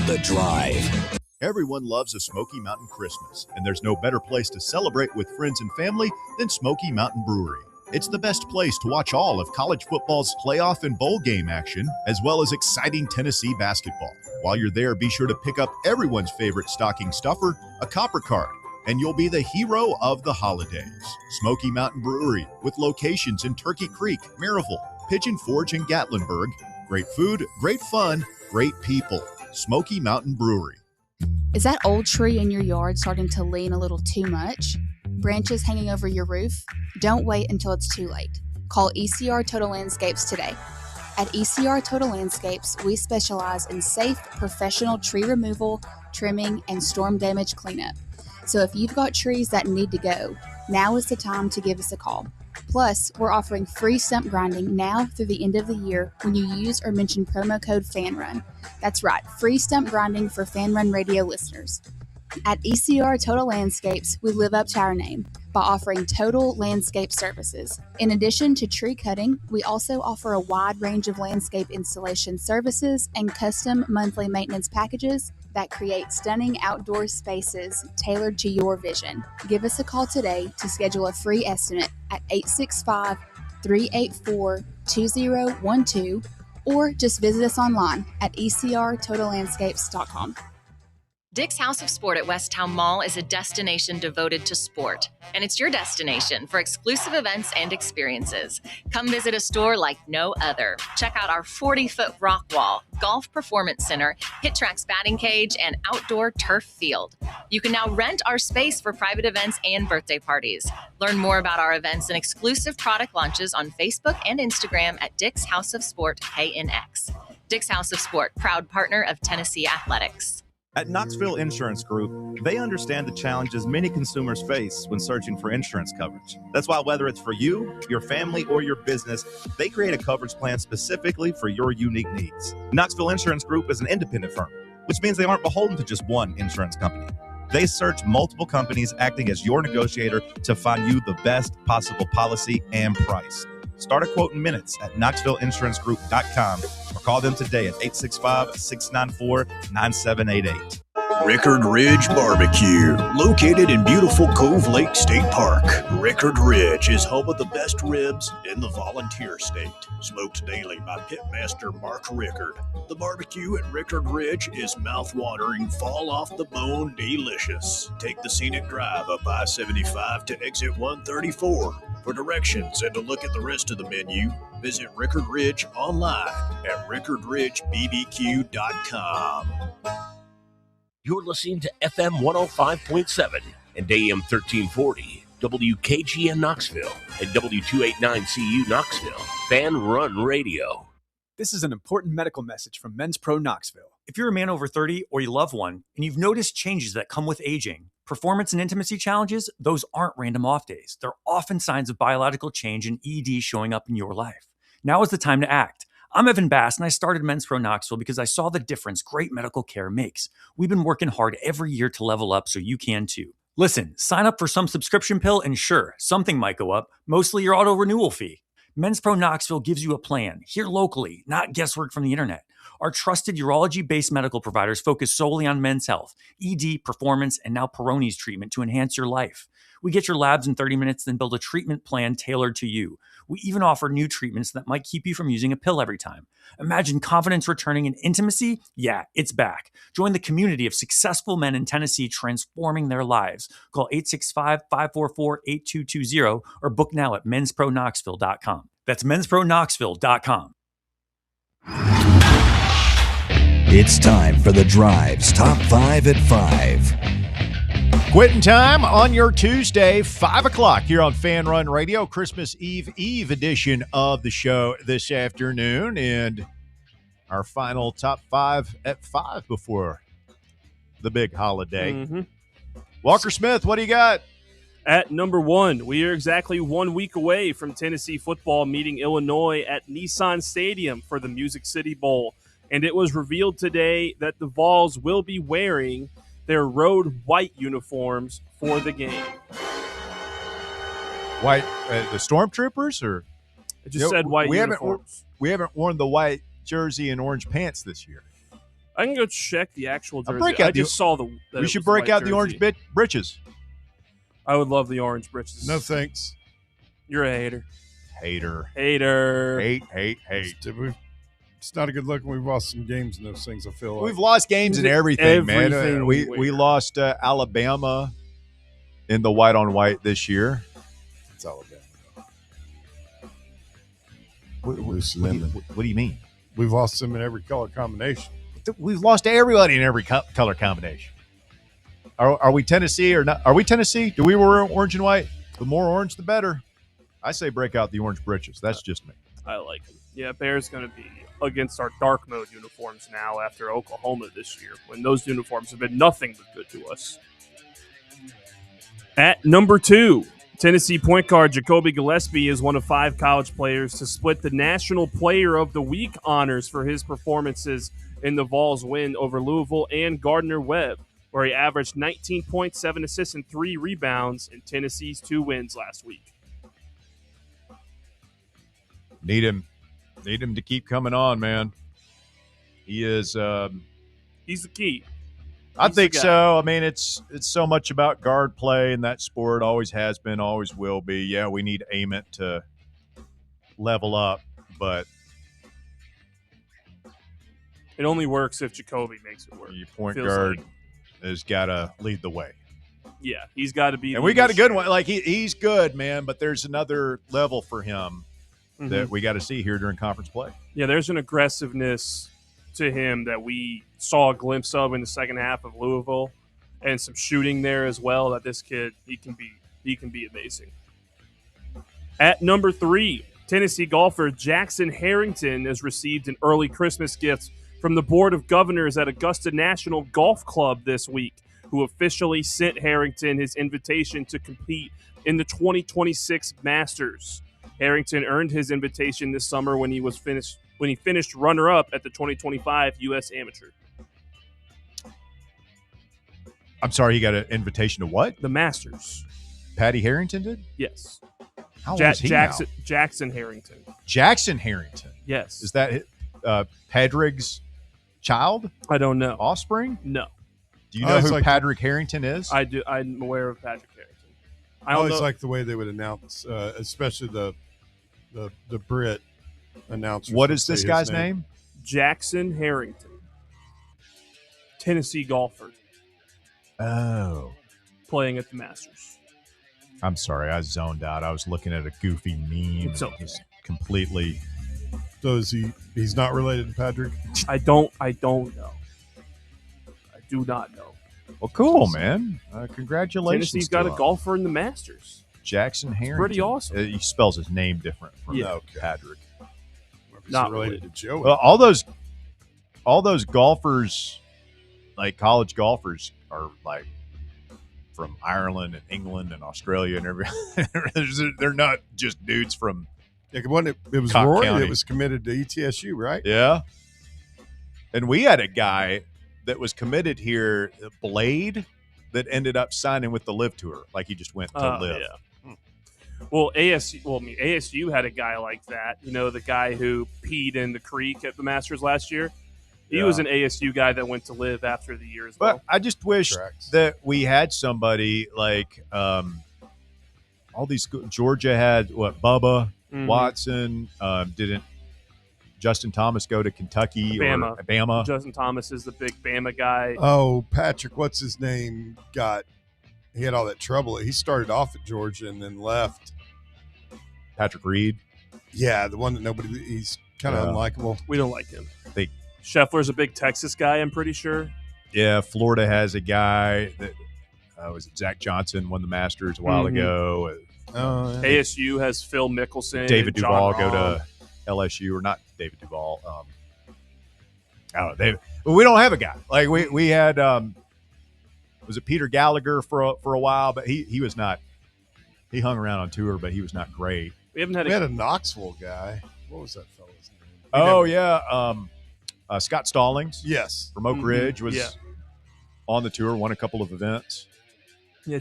The Drive. Everyone loves a Smoky Mountain Christmas, and there's no better place to celebrate with friends and family than Smoky Mountain Brewery. It's the best place to watch all of college football's playoff and bowl game action, as well as exciting Tennessee basketball. While you're there, be sure to pick up everyone's favorite stocking stuffer, a Copper Card, and you'll be the hero of the holidays. Smoky Mountain Brewery, with locations in Turkey Creek, Maryville, Pigeon Forge, and Gatlinburg. Great food, great fun, great people. Smoky Mountain Brewery. Is that old tree in your yard starting to lean a little too much? Branches hanging over your roof? Don't wait until it's too late. Call ECR Total Landscapes today. At ECR Total Landscapes, we specialize in safe, professional tree removal, trimming, and storm damage cleanup. So if you've got trees that need to go, now is the time to give us a call. Plus, we're offering free stump grinding now through the end of the year when you use or mention promo code FANRUN. That's right, free stump grinding for Fan Run Radio listeners. At ECR Total Landscapes, we live up to our name by offering total landscape services. In addition to tree cutting, we also offer a wide range of landscape installation services and custom monthly maintenance packages that create stunning outdoor spaces tailored to your vision. Give us a call today to schedule a free estimate at 865-384-2012 or just visit us online at ecrtotallandscapes.com. Dick's House of Sport at Westtown Mall is a destination devoted to sport, and it's your destination for exclusive events and experiences. Come visit a store like no other. Check out our 40-foot rock wall, golf performance center, HitTrax batting cage, and outdoor turf field. You can now rent our space for private events and birthday parties. Learn more about our events and exclusive product launches on Facebook and Instagram at Dick's House of Sport KNX. Dick's House of Sport, proud partner of Tennessee Athletics. At Knoxville Insurance Group, they understand the challenges many consumers face when searching for insurance coverage. That's why whether it's for you, your family, or your business, they create a coverage plan specifically for your unique needs. Knoxville Insurance Group is an independent firm, which means they aren't beholden to just one insurance company. They search multiple companies, acting as your negotiator to find you the best possible policy and price. Start a quote in minutes at KnoxvilleInsuranceGroup.com or call them today at 865-694-9788. Rickard Ridge Barbecue, located in beautiful Cove Lake State Park. Rickard Ridge is home of the best ribs in the Volunteer State. Smoked daily by pitmaster Mark Rickard. The barbecue at Rickard Ridge is mouth-watering, fall-off-the-bone delicious. Take the scenic drive up I-75 to exit 134. For directions and to look at the rest of the menu, visit Rickard Ridge online at rickardridgebbq.com. You're listening to FM 105.7 and AM 1340, WKGN Knoxville, and W289CU Knoxville, Fan Run Radio. This is an important medical message from Men's Pro Knoxville. If you're a man over 30 or you love one, and you've noticed changes that come with aging, performance and intimacy challenges, those aren't random off days. They're often signs of biological change and ED showing up in your life. Now is the time to act. I'm Evan Bass, and I started Men's Pro Knoxville because I saw the difference great medical care makes. We've been working hard every year to level up so you can too. Listen, sign up for some subscription pill, and sure, something might go up, mostly your auto renewal fee. Men's Pro Knoxville gives you a plan, here locally, not guesswork from the internet. Our trusted urology-based medical providers focus solely on men's health, ED, performance, and now Peyronie's treatment to enhance your life. We get your labs in 30 minutes, then build a treatment plan tailored to you. We even offer new treatments that might keep you from using a pill every time. Imagine confidence returning and intimacy? Yeah, it's back. Join the community of successful men in Tennessee transforming their lives. Call 865-544-8220 or book now at menspronknoxville.com. That's menspronknoxville.com. It's time for The Drive's Top 5 at 5. Quitting time on your Tuesday, 5 o'clock here on Fan Run Radio, Christmas Eve edition of the show this afternoon, and our final top 5 at 5 before the big holiday. Mm-hmm. Walker Smith, what do you got? At number 1, we are exactly 1 week away from Tennessee football meeting Illinois at Nissan Stadium for the Music City Bowl, and it was revealed today that the Vols will be wearing their road white uniforms for the game. White, the Stormtroopers, or it just said white uniforms. We haven't worn the white jersey and orange pants this year. I can go check the actual jersey. I just saw the. We should break out the orange breeches. I would love the orange breeches. No thanks. You're a hater. Hater. Hate. It's not a good look when we've lost some games in those things, I feel like. We've lost games in everything, man. We lost Alabama in the white on white this year. It's Alabama. What do you mean? We've lost them in every color combination. We've lost to everybody in every color combination. Are we Tennessee or not? Are we Tennessee? Do we wear orange and white? The more orange, the better. I say break out the orange breeches. That's just me. I like them. Yeah, Bear's going to be against our dark mode uniforms now after Oklahoma this year, when those uniforms have been nothing but good to us. At number 2, Tennessee point guard Jacoby Gillespie is one of 5 college players to split the National Player of the Week honors for his performances in the Vols' win over Louisville and Gardner-Webb, where he averaged 19 points, 7 assists, and 3 rebounds in Tennessee's 2 wins last week. Need him to keep coming on, man. He is. He's the key. I think so. I mean, it's so much about guard play in that sport. Always has been, always will be. Yeah, we need Ament to level up, but it only works if Jacoby makes it work. Your point guard has got to lead the way. Yeah, he's got to be. And we got a good one. Like he's good, man. But there's another level for him that we got to see here during conference play. Yeah, there's an aggressiveness to him that we saw a glimpse of in the second half of Louisville, and some shooting there as well. That this kid he can be amazing. At number 3, Tennessee golfer Jackson Harrington has received an early Christmas gift from the Board of Governors at Augusta National Golf Club this week, who officially sent Harrington his invitation to compete in the 2026 Masters. Harrington earned his invitation this summer when he finished runner-up at the 2025 U.S. Amateur. I'm sorry, he got an invitation to what? The Masters. Patty Harrington did? Yes. How old is he now? Jackson Harrington. Jackson Harrington? Yes. Is that Padraig's child? I don't know. Offspring? No. Do you know who Patrick Harrington is? I do. I'm aware of Patrick Harrington. I always like the way they would announce, especially the Brit announcers. What is this guy's name? Jackson Harrington, Tennessee golfer. Oh. Playing at the Masters. I'm sorry, I zoned out. I was looking at a goofy meme. It's okay. Just completely. So he's not related to Patrick? I don't know. I do not know. Well, cool, man. Congratulations. Tennessee's got a golfer in the Masters. Jackson Harrington. Pretty awesome. He spells his name different from Patrick. Not related to Joey. Well, all those golfers, like college golfers, are like from Ireland and England and Australia and everything. They're not just dudes from. Yeah, it was Cobb Rory County. that was committed to ETSU, right? Yeah. And we had a guy that was committed here, Blade, that ended up signing with the Live Tour. Like he just went to Live. Yeah. Well, ASU had a guy like that. You know, the guy who peed in the creek at the Masters last year. He was an ASU guy that went to Live after the year as well. But I just wish that we had somebody like all these. Georgia had Bubba Watson. Didn't Justin Thomas go to Kentucky or Bama? Justin Thomas is the big Bama guy. Oh, Patrick, what's his name? He had all that trouble. He started off at Georgia and then left. Patrick Reed. Yeah, the one that he's kind of unlikable. We don't like him. Scheffler's a big Texas guy, I'm pretty sure. Yeah, Florida has a guy that was it Zach Johnson won the Masters a while ago. ASU has Phil Mickelson. David and Duval John go Rahm. to LSU, or not David Duval. I don't know. We don't have a guy. Like we had was it Peter Gallagher for a while, but he was not. He hung around on tour, but he was not great. We had a Knoxville guy. What was that fella's name? Oh yeah, Scott Stallings. Yes, from Oak Ridge was on the tour, won a couple of events. Yeah,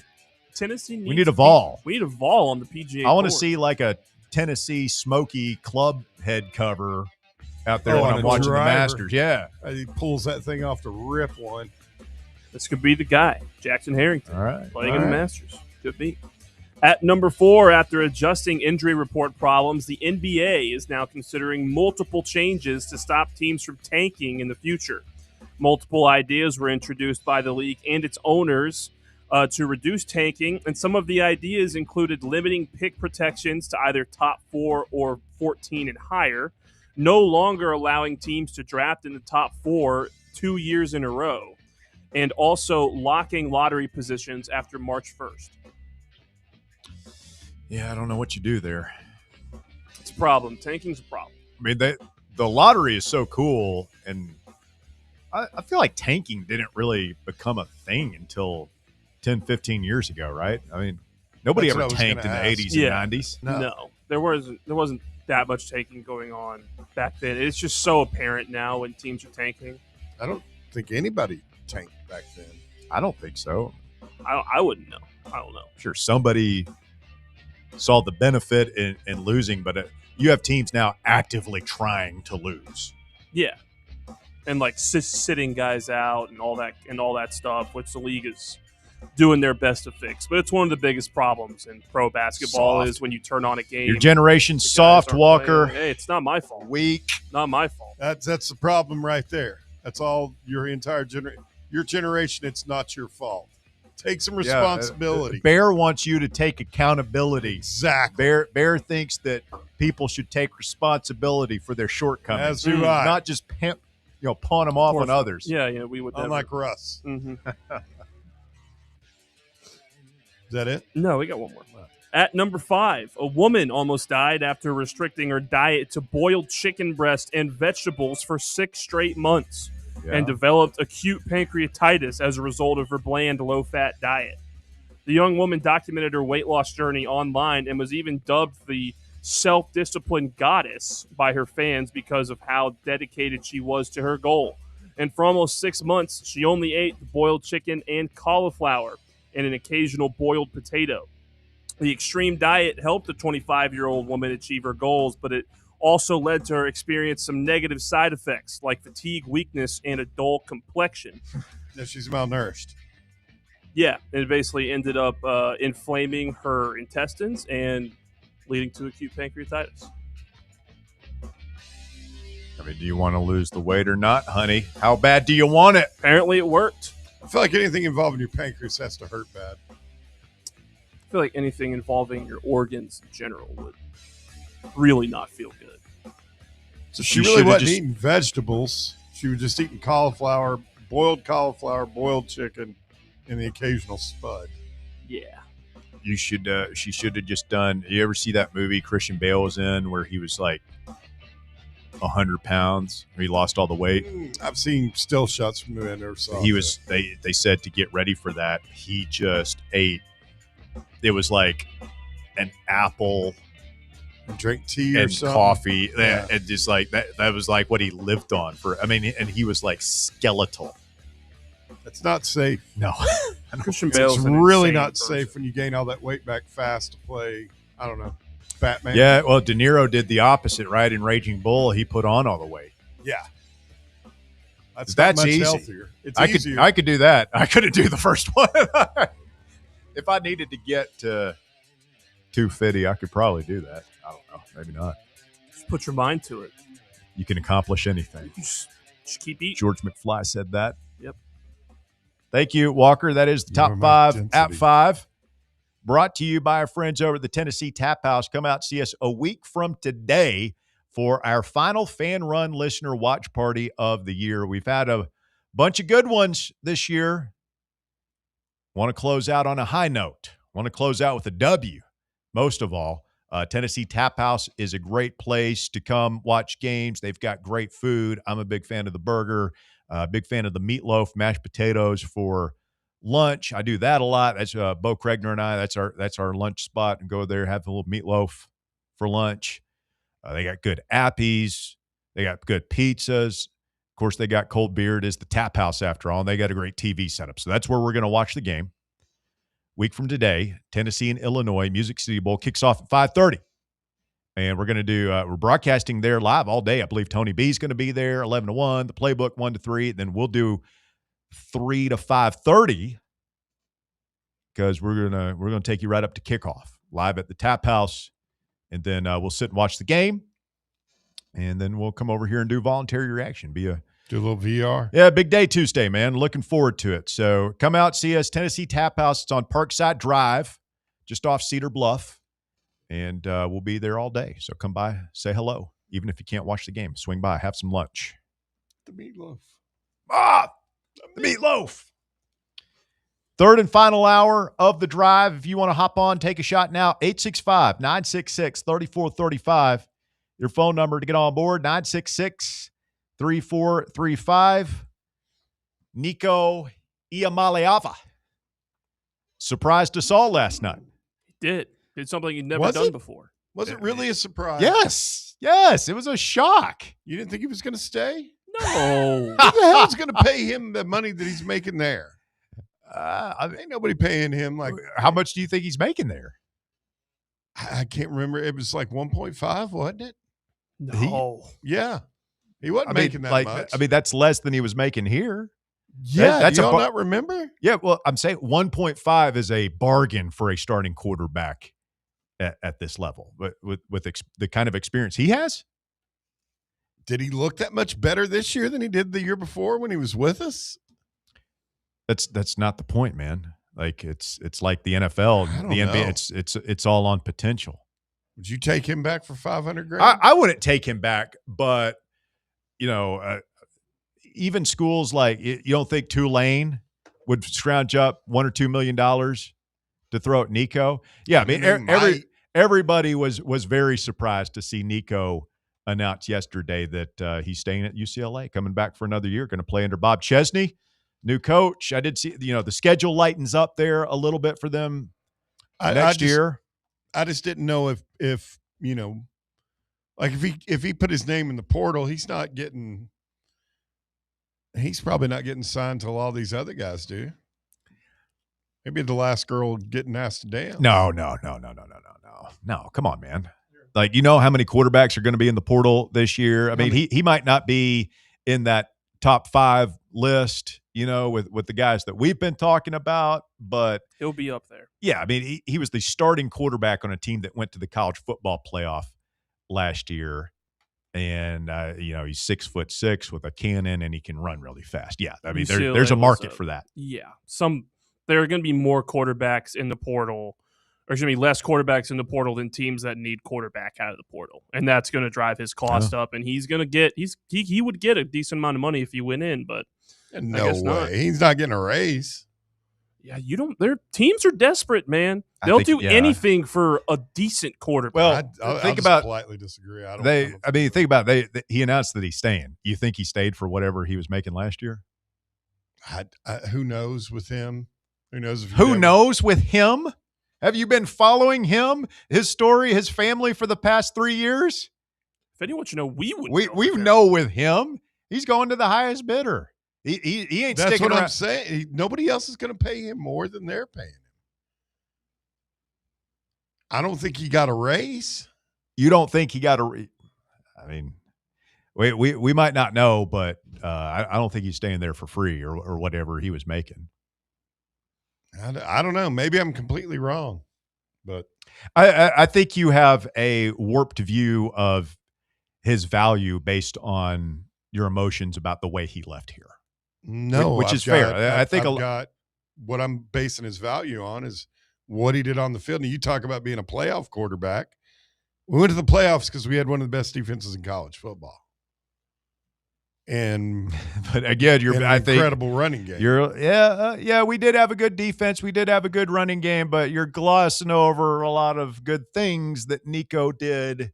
Tennessee. We need a Vol. We need a Vol on the PGA. I want to Tour. see like a Tennessee Smoky club head cover out there when I'm watching the Masters. Yeah, he pulls that thing off to rip one. This could be the guy, Jackson Harrington. All right, playing in the Masters. Could be. At number 4, after adjusting injury report problems, the NBA is now considering multiple changes to stop teams from tanking in the future. Multiple ideas were introduced by the league and its owners to reduce tanking, and some of the ideas included limiting pick protections to either top 4 or 14 and higher, no longer allowing teams to draft in the top 4 2 years in a row, and also locking lottery positions after March 1st. Yeah, I don't know what you do there. It's a problem. Tanking's a problem. I mean, the lottery is so cool, and I feel like tanking didn't really become a thing until 10, 15 years ago, right? I mean, nobody ever tanked in the 80s and 90s. No. There wasn't that much tanking going on back then. It's just so apparent now when teams are tanking. I don't think anybody tanked back then. I don't think so. I wouldn't know. I don't know. Sure, somebody saw the benefit in losing, but you have teams now actively trying to lose. Yeah, and like sitting guys out and all that stuff, which the league is doing their best to fix. But it's one of the biggest problems in pro basketball is when you turn on a game. Your generation's soft, Walker. Hey, it's not my fault. Weak. Not my fault. That's the problem right there. That's all your entire generation. Your generation, it's not your fault. Take some responsibility. Bear wants you to take accountability. Exactly. Bear thinks that people should take responsibility for their shortcomings. As do I. Not just pawn them off on others. Yeah, we would. Unlike Russ. Mm-hmm. Is that it? No, we got one more. At number 5, a woman almost died after restricting her diet to boiled chicken breast and vegetables for 6 straight months. And developed acute pancreatitis as a result of her bland, low-fat diet. The young woman documented her weight loss journey online and was even dubbed the self-disciplined goddess by her fans because of how dedicated she was to her goal. And for almost 6 months, she only ate boiled chicken and cauliflower and an occasional boiled potato. The extreme diet helped the 25-year-old woman achieve her goals, but it also led to her experience some negative side effects like fatigue, weakness, and a dull complexion. Yeah, she's malnourished. Yeah, and it basically ended up inflaming her intestines and leading to acute pancreatitis. I mean, do you want to lose the weight or not, honey? How bad do you want it? Apparently it worked. I feel like anything involving your pancreas has to hurt bad. I feel like anything involving your organs in general would really not feel good. So she really wasn't eating vegetables. She was just eating cauliflower, boiled chicken, and the occasional spud. Yeah. You should. She should have just done. You ever see that movie Christian Bale was in where he was like 100 pounds? Where he lost all the weight. I've seen still shots from the end. He was. They said to get ready for that, he just ate. It was like an apple. And drink tea and or something. coffee, Yeah. and just like that. That was like what he lived on for. I mean, and he was like skeletal. That's not safe. No, Christian It's Bale's an really insane not person. safe when you gain all that weight back fast to play. I don't know, Batman. Yeah, well, De Niro did the opposite, right? In Raging Bull, he put on all the weight. Yeah. That's That's not much easy. healthier. It's I easier. could do that. I couldn't do the first one. If I needed to get to 250, I could probably do that. I don't know. Maybe not. Just put your mind to it. You can accomplish anything. Just keep eating. George McFly said that. Yep. Thank you, Walker. That is the top Your 5 density. at 5. Brought to you by our friends over at the Tennessee Tap House. Come out and see us a week from today for our final fan run listener watch party of the year. We've had a bunch of good ones this year. Want to close out on a high note. Want to close out with a W. Most of all, Tennessee Tap House is a great place to come watch games. They've got great food. I'm a big fan of the burger, big fan of the meatloaf, mashed potatoes for lunch. I do that a lot. That's Bo Kregner and I. That's our lunch spot. And go there, have a little meatloaf for lunch. They got good appies. They got good pizzas. Of course, they got cold beer. It is the Tap House after all, and they got a great TV setup. So that's where we're going to watch the game. Week from today, Tennessee and Illinois, Music City Bowl kicks off at 5:30. And we're going to do, we're broadcasting there live all day. I believe Tony B's going to be there, 11 to 1, the playbook 1 to 3. Then we'll do 3 to 5:30 because we're going to take you right up to kickoff live at the Tap House. And then we'll sit and watch the game. And then we'll come over here and do voluntary reaction. Do a little VR. Yeah, big day Tuesday, man. Looking forward to it. So come out, see us, Tennessee Tap House. It's on Parkside Drive, just off Cedar Bluff. And we'll be there all day. So come by, say hello. Even if you can't watch the game, swing by, have some lunch. The meatloaf. The meatloaf. Third and final hour of the drive. If you want to hop on, take a shot now. 865-966-3435. Your phone number to get on board, 966-3435. Nico Iamaleava surprised us all last night. He did something he'd never done before. Was it really a surprise? Yes, it was a shock. You didn't think he was going to stay? No. Who the hell is going to pay him the money that he's making there? Ain't nobody paying him like. How much do you think he's making there? I can't remember. It was like 1.5, wasn't it? No. Yeah. He wasn't making that much. I mean, that's less than he was making here. Yeah, that's do y'all not remember? Yeah, well, I'm saying 1.5 is a bargain for a starting quarterback at this level, but with the kind of experience he has. Did he look that much better this year than he did the year before when he was with us? That's not the point, man. Like it's like the NFL, the NBA. It's all on potential. Would you take him back for $500,000? I wouldn't take him back, but even schools like you don't think Tulane would scrounge up $1 or $2 million to throw at Nico? Yeah, I mean everybody was very surprised to see Nico announce yesterday that he's staying at UCLA, coming back for another year, going to play under Bob Chesney, new coach. I did see the schedule lightens up there a little bit for them next year. I just didn't know if like if he put his name in the portal, he's probably not getting signed till all these other guys do. Maybe the last girl getting asked to dance. No. Come on, man. Like, how many quarterbacks are going to be in the portal this year? I mean, he might not be in that top 5 list with the guys that we've been talking about, but he'll be up there. Yeah, I mean, he was the starting quarterback on a team that went to the college football playoff last year. And, he's 6'6" with a cannon and he can run really fast. Yeah. I mean, there's a market for that. Yeah. There are going to be more quarterbacks in the portal, or there's going to be less quarterbacks in the portal than teams that need quarterback out of the portal. And that's going to drive his cost up. And he's going to get, he would get a decent amount of money if he went in, but no way. Not. He's not getting a raise. Yeah, their teams are desperate, man. They'll do anything for a decent quarterback. Well, I'll just politely disagree. Think about he announced that he's staying. You think he stayed for whatever he was making last year? Who knows with him? Who knows? Who knows with him? Have you been following him, his story, his family for the past 3 years? If anyone should know, we know with him. He's going to the highest bidder. He ain't That's sticking what around. I'm saying. Nobody else is going to pay him more than they're paying him. I don't think he got a raise. You don't think he got a raise? I mean, we might not know, but I don't think he's staying there for free or whatever he was making. I don't know. Maybe I'm completely wrong, but I think you have a warped view of his value based on your emotions about the way he left here. No, which is fair. I think I've got what I'm basing his value on is what he did on the field. And you talk about being a playoff quarterback. We went to the playoffs because we had one of the best defenses in college football. But again, I think incredible running game. We did have a good defense. We did have a good running game, but you're glossing over a lot of good things that Nico did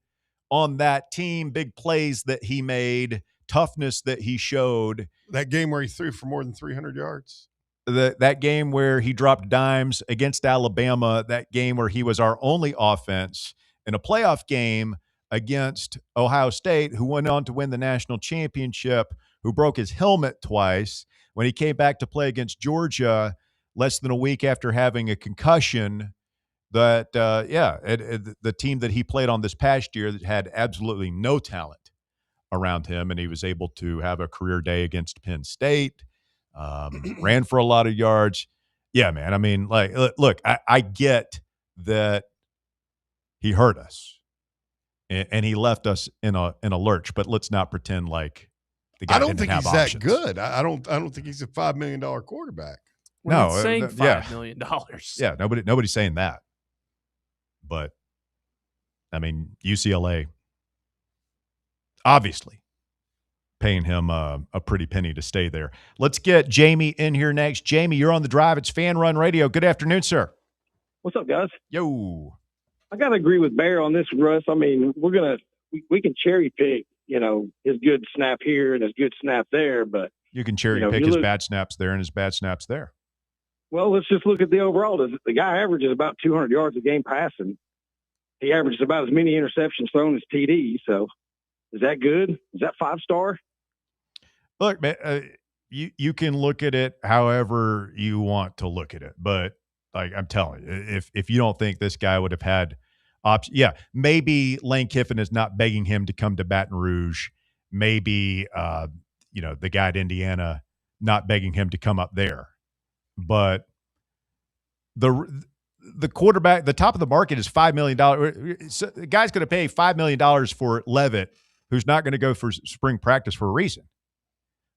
on that team, big plays that he made, toughness that he showed. That game where he threw for more than 300 yards. That game where he dropped dimes against Alabama, that game where he was our only offense in a playoff game against Ohio State, who went on to win the national championship, who broke his helmet twice. When he came back to play against Georgia less than a week after having a concussion, the team that he played on this past year that had absolutely no talent around him, and he was able to have a career day against Penn State, ran for a lot of yards. Yeah, man. I mean, look, I get that he hurt us and he left us in a lurch, but let's not pretend like the guy didn't have options. I don't think he's that good. I don't think he's a $5 million quarterback. We're not saying $5 million. Yeah, nobody's saying that. But I mean, UCLA obviously paying him a pretty penny to stay there. Let's get Jamie in here next. Jamie, you're on the drive. It's Fan Run Radio. Good afternoon, sir. What's up, guys? Yo. I got to agree with Bear on this, Russ. I mean, we can cherry pick, his good snap here and his good snap there, but you can cherry pick his bad snaps there and his bad snaps there. Well, let's just look at the overall. The guy averages about 200 yards a game passing. He averages about as many interceptions thrown as TD. So is that good? Is that 5-star? Look, man, you can look at it however you want to look at it, but like I'm telling you, if you don't think this guy would have had options, maybe Lane Kiffin is not begging him to come to Baton Rouge. Maybe the guy at Indiana not begging him to come up there. But the quarterback, the top of the market is $5 million. So the guy's going to pay $5 million for Levitt, who's not going to go for spring practice for a reason,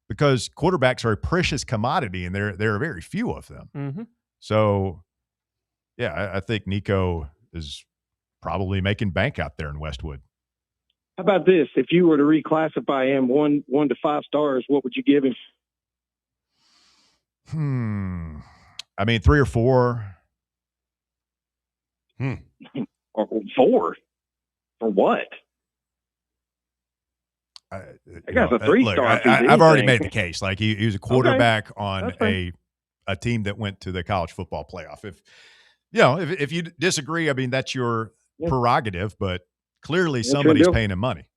because quarterbacks are a precious commodity, and there are very few of them. Mm-hmm. So, I think Nico is probably making bank out there in Westwood. How about this? If you were to reclassify him 1 to 5 stars, what would you give him? I mean, 3 or 4. Or 4? For what? That guy's a 3-star. I've already made the case. Like he was a quarterback on a team that went to the college football playoff. If you disagree, I mean, that's your prerogative, but clearly somebody's paying him money.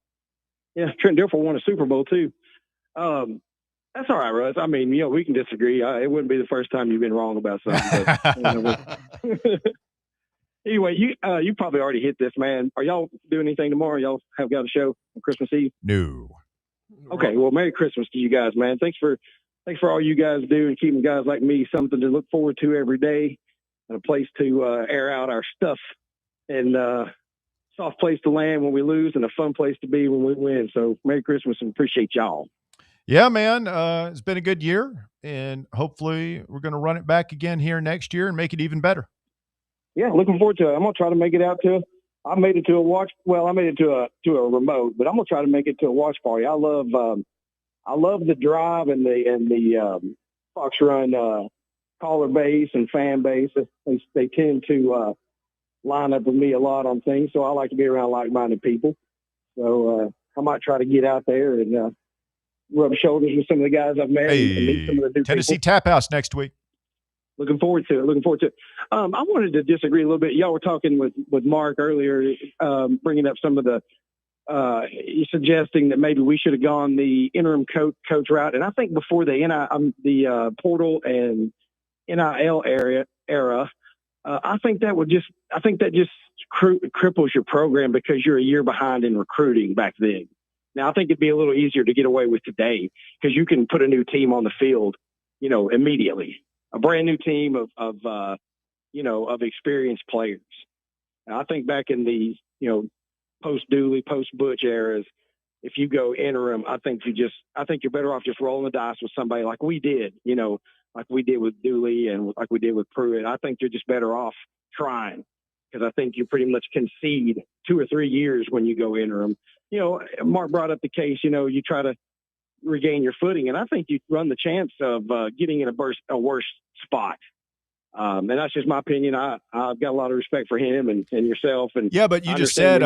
Yeah, Trent Dilfer won a Super Bowl too. That's all right, Russ. I mean, we can disagree. It wouldn't be the first time you've been wrong about something. But, anyway, you probably already hit this, man. Are y'all doing anything tomorrow? Y'all have got a show on Christmas Eve? No. Okay, well, Merry Christmas to you guys, man. Thanks for thanks for all you guys do and keeping guys like me something to look forward to every day and a place to air out our stuff and soft place to land when we lose and a fun place to be when we win. So Merry Christmas and appreciate y'all. Yeah, man. It's been a good year, and hopefully we're going to run it back again here next year and make it even better. Yeah, looking forward to it. I'm going to try to make it out to I made it to a watch. Well, I made it to a remote, but I'm going to try to make it to a watch party. I love the drive and the Fox Run caller base and fan base. They tend to line up with me a lot on things, so I like to be around like-minded people. So I might try to get out there and rub shoulders with some of the guys I've met and meet some of the new Tennessee people. Tap House next week. Looking forward to it. I wanted to disagree a little bit. Y'all were talking with Mark earlier, bringing up some of the suggesting that maybe we should have gone the interim coach route. And I think before the portal and NIL era, I think that just cripples your program because you're a year behind in recruiting back then. Now I think it'd be a little easier to get away with today because you can put a new team on the field, immediately. A brand new team of experienced players. And I think back in the, post Dooley, post Butch eras, if you go interim, I think you're better off just rolling the dice with somebody like we did, like we did with Dooley and like we did with Pruitt. I think you're just better off trying because I think you pretty much concede 2 or 3 years when you go interim. Mark brought up the case, you try to regain your footing, and I think you run the chance of getting in a worse spot. And that's just my opinion. I've got a lot of respect for him and yourself. And yeah, but you just said,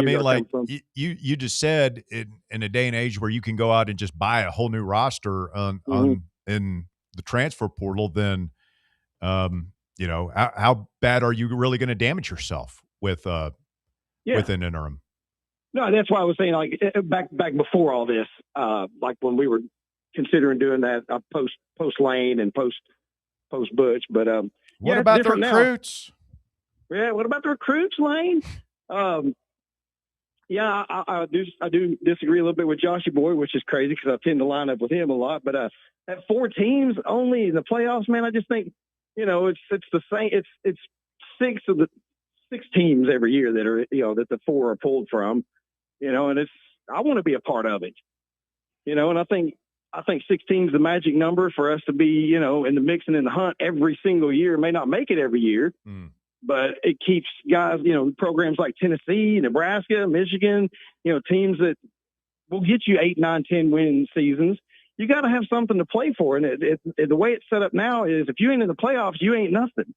you just said in a day and age where you can go out and just buy a whole new roster in the transfer portal, then, how bad are you really going to damage yourself with an interim? No, that's why I was saying, like, back before all this, like when we were considering doing that post Lane and post Butch, but what about the recruits? Now. Yeah, what about the recruits, Lane? I do disagree a little bit with Joshy Boy, which is crazy because I tend to line up with him a lot. But at 4 teams only in the playoffs, man, I just think it's the same. It's 6 teams every year that are that the 4 are pulled from. And I want to be a part of it. And I think 16 is the magic number for us to be, in the mix and in the hunt every single year. May not make it every year, but it keeps guys, programs like Tennessee, Nebraska, Michigan, teams that will get you 8, 9, 10 win seasons. You got to have something to play for. And the way it's set up now is if you ain't in the playoffs, you ain't nothing.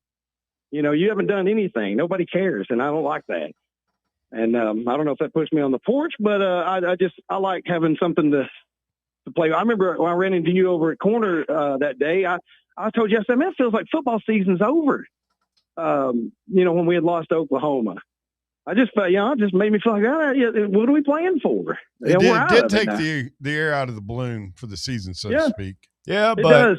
You haven't done anything. Nobody cares. And I don't like that. And I don't know if that puts me on the porch, but I like having something to play. I remember when I ran into you over at Corner that day, I told you, I said, man, it feels like football season's over. When we had lost to Oklahoma. I just felt, it just made me feel like, what are we playing for? It did take the air out of the balloon for the season, so to speak. Yeah, but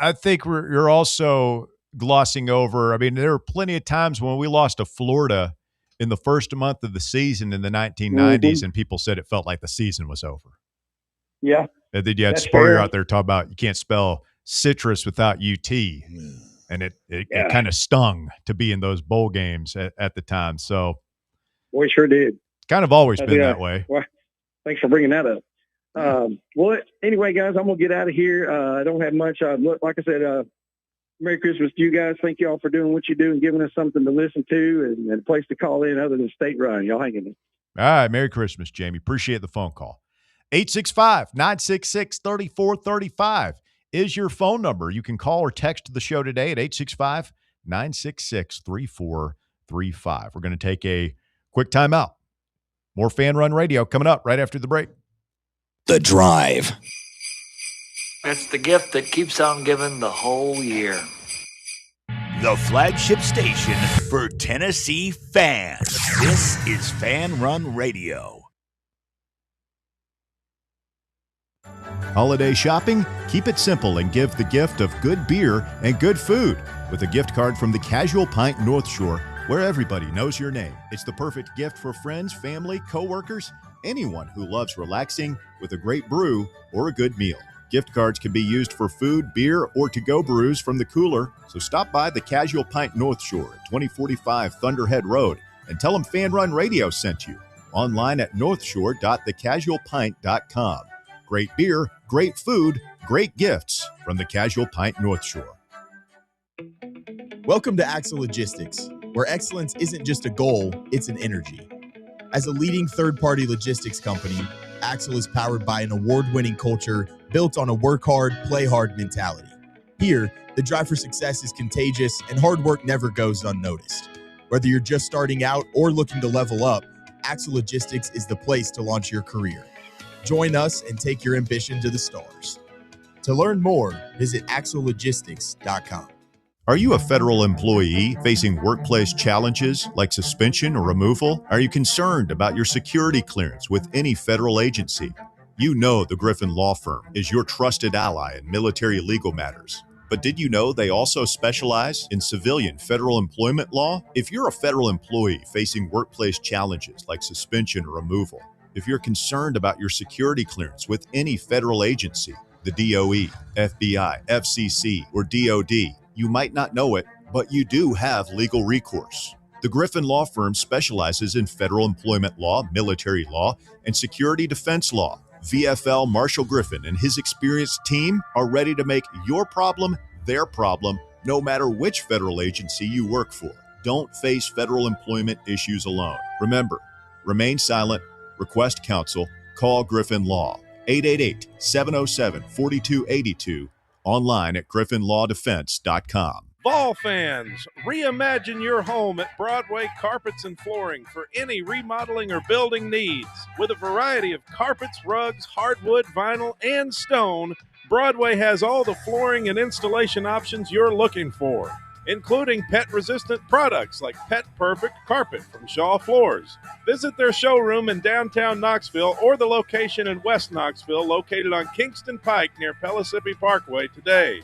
I think you're also glossing over. I mean, there are plenty of times when we lost to Florida in the first month of the season in the 1990s, and people said it felt like the season was over. Yeah. And then you had Spurrier out there talking about you can't spell citrus without UT. And it kind of stung to be in those bowl games at the time. So, we sure did. Kind of always been that way. Well, thanks for bringing that up. Well, anyway, guys, I'm going to get out of here. I don't have much. Like I said, Merry Christmas to you guys. Thank you all for doing what you do and giving us something to listen to and a place to call in other than State Run. Y'all hang in there. All right. Merry Christmas, Jamie. Appreciate the phone call. 865-966-3435 is your phone number. You can call or text the show today at 865-966-3435. We're going to take a quick timeout. More Fan Run Radio coming up right after the break. The Drive. It's the gift that keeps on giving the whole year. The flagship station for Tennessee fans. This is Fan Run Radio. Holiday shopping? Keep it simple and give the gift of good beer and good food with a gift card from the Casual Pint North Shore, where everybody knows your name. It's the perfect gift for friends, family, coworkers, anyone who loves relaxing with a great brew or a good meal. Gift cards can be used for food, beer, or to-go brews from the cooler, so stop by the Casual Pint North Shore at 2045 Thunderhead Road and tell them Fan Run Radio sent you. Online at northshore.thecasualpint.com. Great beer, great food, great gifts from the Casual Pint North Shore. Welcome to Axle Logistics, where excellence isn't just a goal, it's an energy. As a leading third-party logistics company, Axle is powered by an award-winning culture built on a work hard, play hard mentality. Here, the drive for success is contagious and hard work never goes unnoticed. Whether you're just starting out or looking to level up, Axle Logistics is the place to launch your career. Join us and take your ambition to the stars. To learn more, visit axlelogistics.com. Are you a federal employee facing workplace challenges like suspension or removal? Are you concerned about your security clearance with any federal agency? You know the Griffin Law Firm is your trusted ally in military legal matters. But did you know they also specialize in civilian federal employment law? If you're a federal employee facing workplace challenges like suspension or removal, if you're concerned about your security clearance with any federal agency, the DOE, FBI, FCC, or DOD, you might not know it, but you do have legal recourse. The Griffin Law Firm specializes in federal employment law, military law, and security defense law. VFL Marshall Griffin and his experienced team are ready to make your problem their problem, no matter which federal agency you work for. Don't face federal employment issues alone. Remember, remain silent, request counsel, call Griffin Law, 888-707-4282, online at griffinlawdefense.com. Fall fans, reimagine your home at Broadway Carpets and Flooring for any remodeling or building needs. With a variety of carpets, rugs, hardwood, vinyl, and stone, Broadway has all the flooring and installation options you're looking for, including pet-resistant products like Pet Perfect Carpet from Shaw Floors. Visit their showroom in downtown Knoxville or the location in West Knoxville located on Kingston Pike near Pellissippi Parkway today.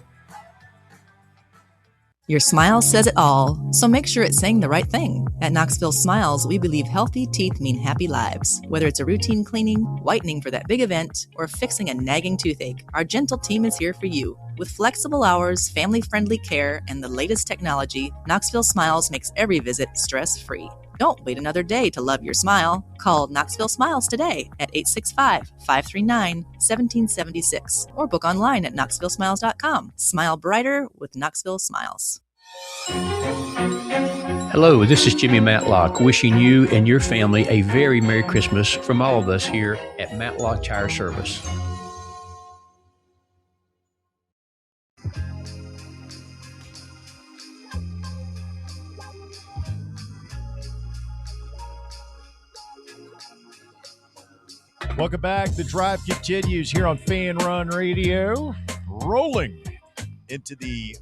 Your smile says it all, so make sure it's saying the right thing. At Knoxville Smiles, we believe healthy teeth mean happy lives. Whether it's a routine cleaning, whitening for that big event, or fixing a nagging toothache, our gentle team is here for you. With flexible hours, family-friendly care, and the latest technology, Knoxville Smiles makes every visit stress-free. Don't wait another day to love your smile. Call Knoxville Smiles today at 865-539-1776 or book online at knoxvillesmiles.com. Smile brighter with Knoxville Smiles. Hello, this is Jimmy Matlock, wishing you and your family a very Merry Christmas from all of us here at Matlock Tire Service. Welcome back. The drive continues here on Fan Run Radio. Rolling into the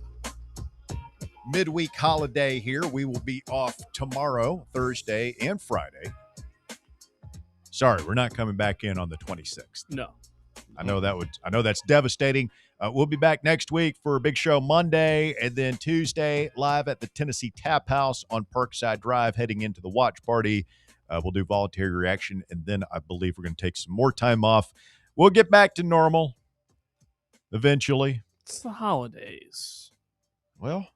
midweek holiday here. We will be off tomorrow, Thursday, and Friday. Sorry, we're not coming back in on the 26th. No. I know that's devastating. We'll be back next week for a big show Monday, and then Tuesday live at the Tennessee Tap House on Parkside Drive, heading into the watch party. We'll do voluntary reaction, and then I believe we're going to take some more time off. We'll get back to normal eventually. It's the holidays. Well,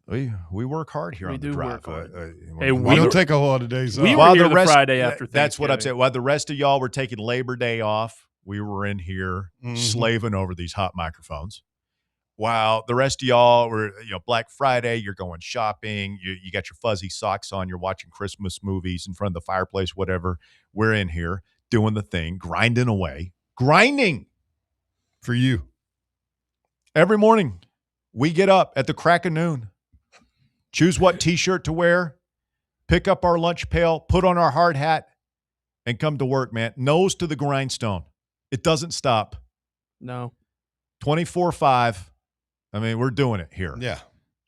we work hard here on the drive. Hey, we don't take a whole lot of days off. We were here the Friday after Thanksgiving. That's what I'm saying. While the rest of y'all were taking Labor Day off, we were in here slaving over these hot microphones. While the rest of y'all were, Black Friday, you're going shopping, you got your fuzzy socks on, you're watching Christmas movies in front of the fireplace, whatever. We're in here doing the thing, grinding away, grinding for you. Every morning, we get up at the crack of noon, choose what T-shirt to wear, pick up our lunch pail, put on our hard hat, and come to work, man. Nose to the grindstone. It doesn't stop. No. 24/5. I mean, we're doing it here. Yeah.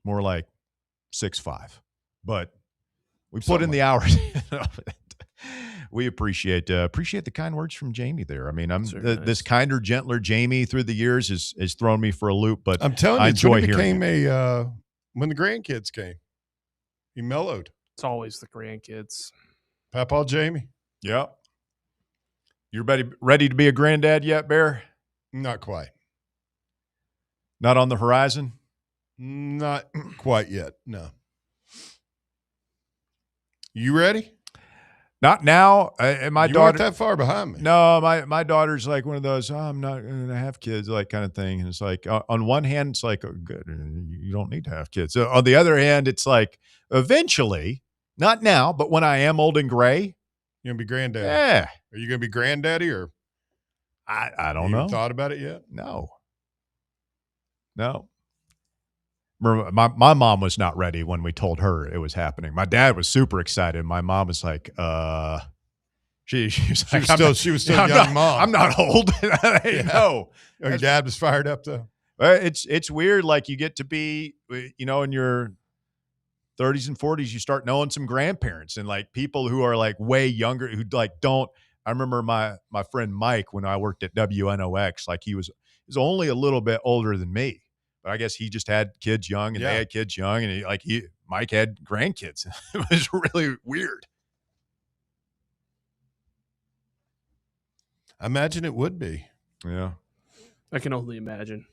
More like 6'5". But we put in the hours. We appreciate the kind words from Jamie there. I mean, this kinder, gentler Jamie through the years has thrown me for a loop, but I'm telling you, I enjoy it's when hearing he became when the grandkids came. He mellowed. It's always the grandkids. Papa Jamie. Yep. You're ready to be a granddad yet, Bear? Not quite. Not on the horizon? Not quite yet. No. You ready? Not now. And my You daughter weren't that far behind me. No, my daughter's like one of those, I'm not going to have kids, like kind of thing. And it's like, on one hand, it's like, oh, good, you don't need to have kids. So on the other hand, it's like, eventually, not now, but when I am old and gray. You're going to be granddaddy? Yeah. Are you going to be granddaddy or? I don't you know. Thought about it yet? No. Remember, my mom was not ready when we told her it was happening. My dad was super excited. My mom was like, she was still young mom. I'm not old. No. Your dad was fired up though. It's weird. Like you get to be, in your 30s and 40s, you start knowing some grandparents and like people who are like way younger who like don't. I remember my friend Mike when I worked at WNOX. Like he was only a little bit older than me. But I guess he just had kids young and they had kids young and Mike had grandkids. It was really weird. I imagine it would be. Yeah. I can only imagine.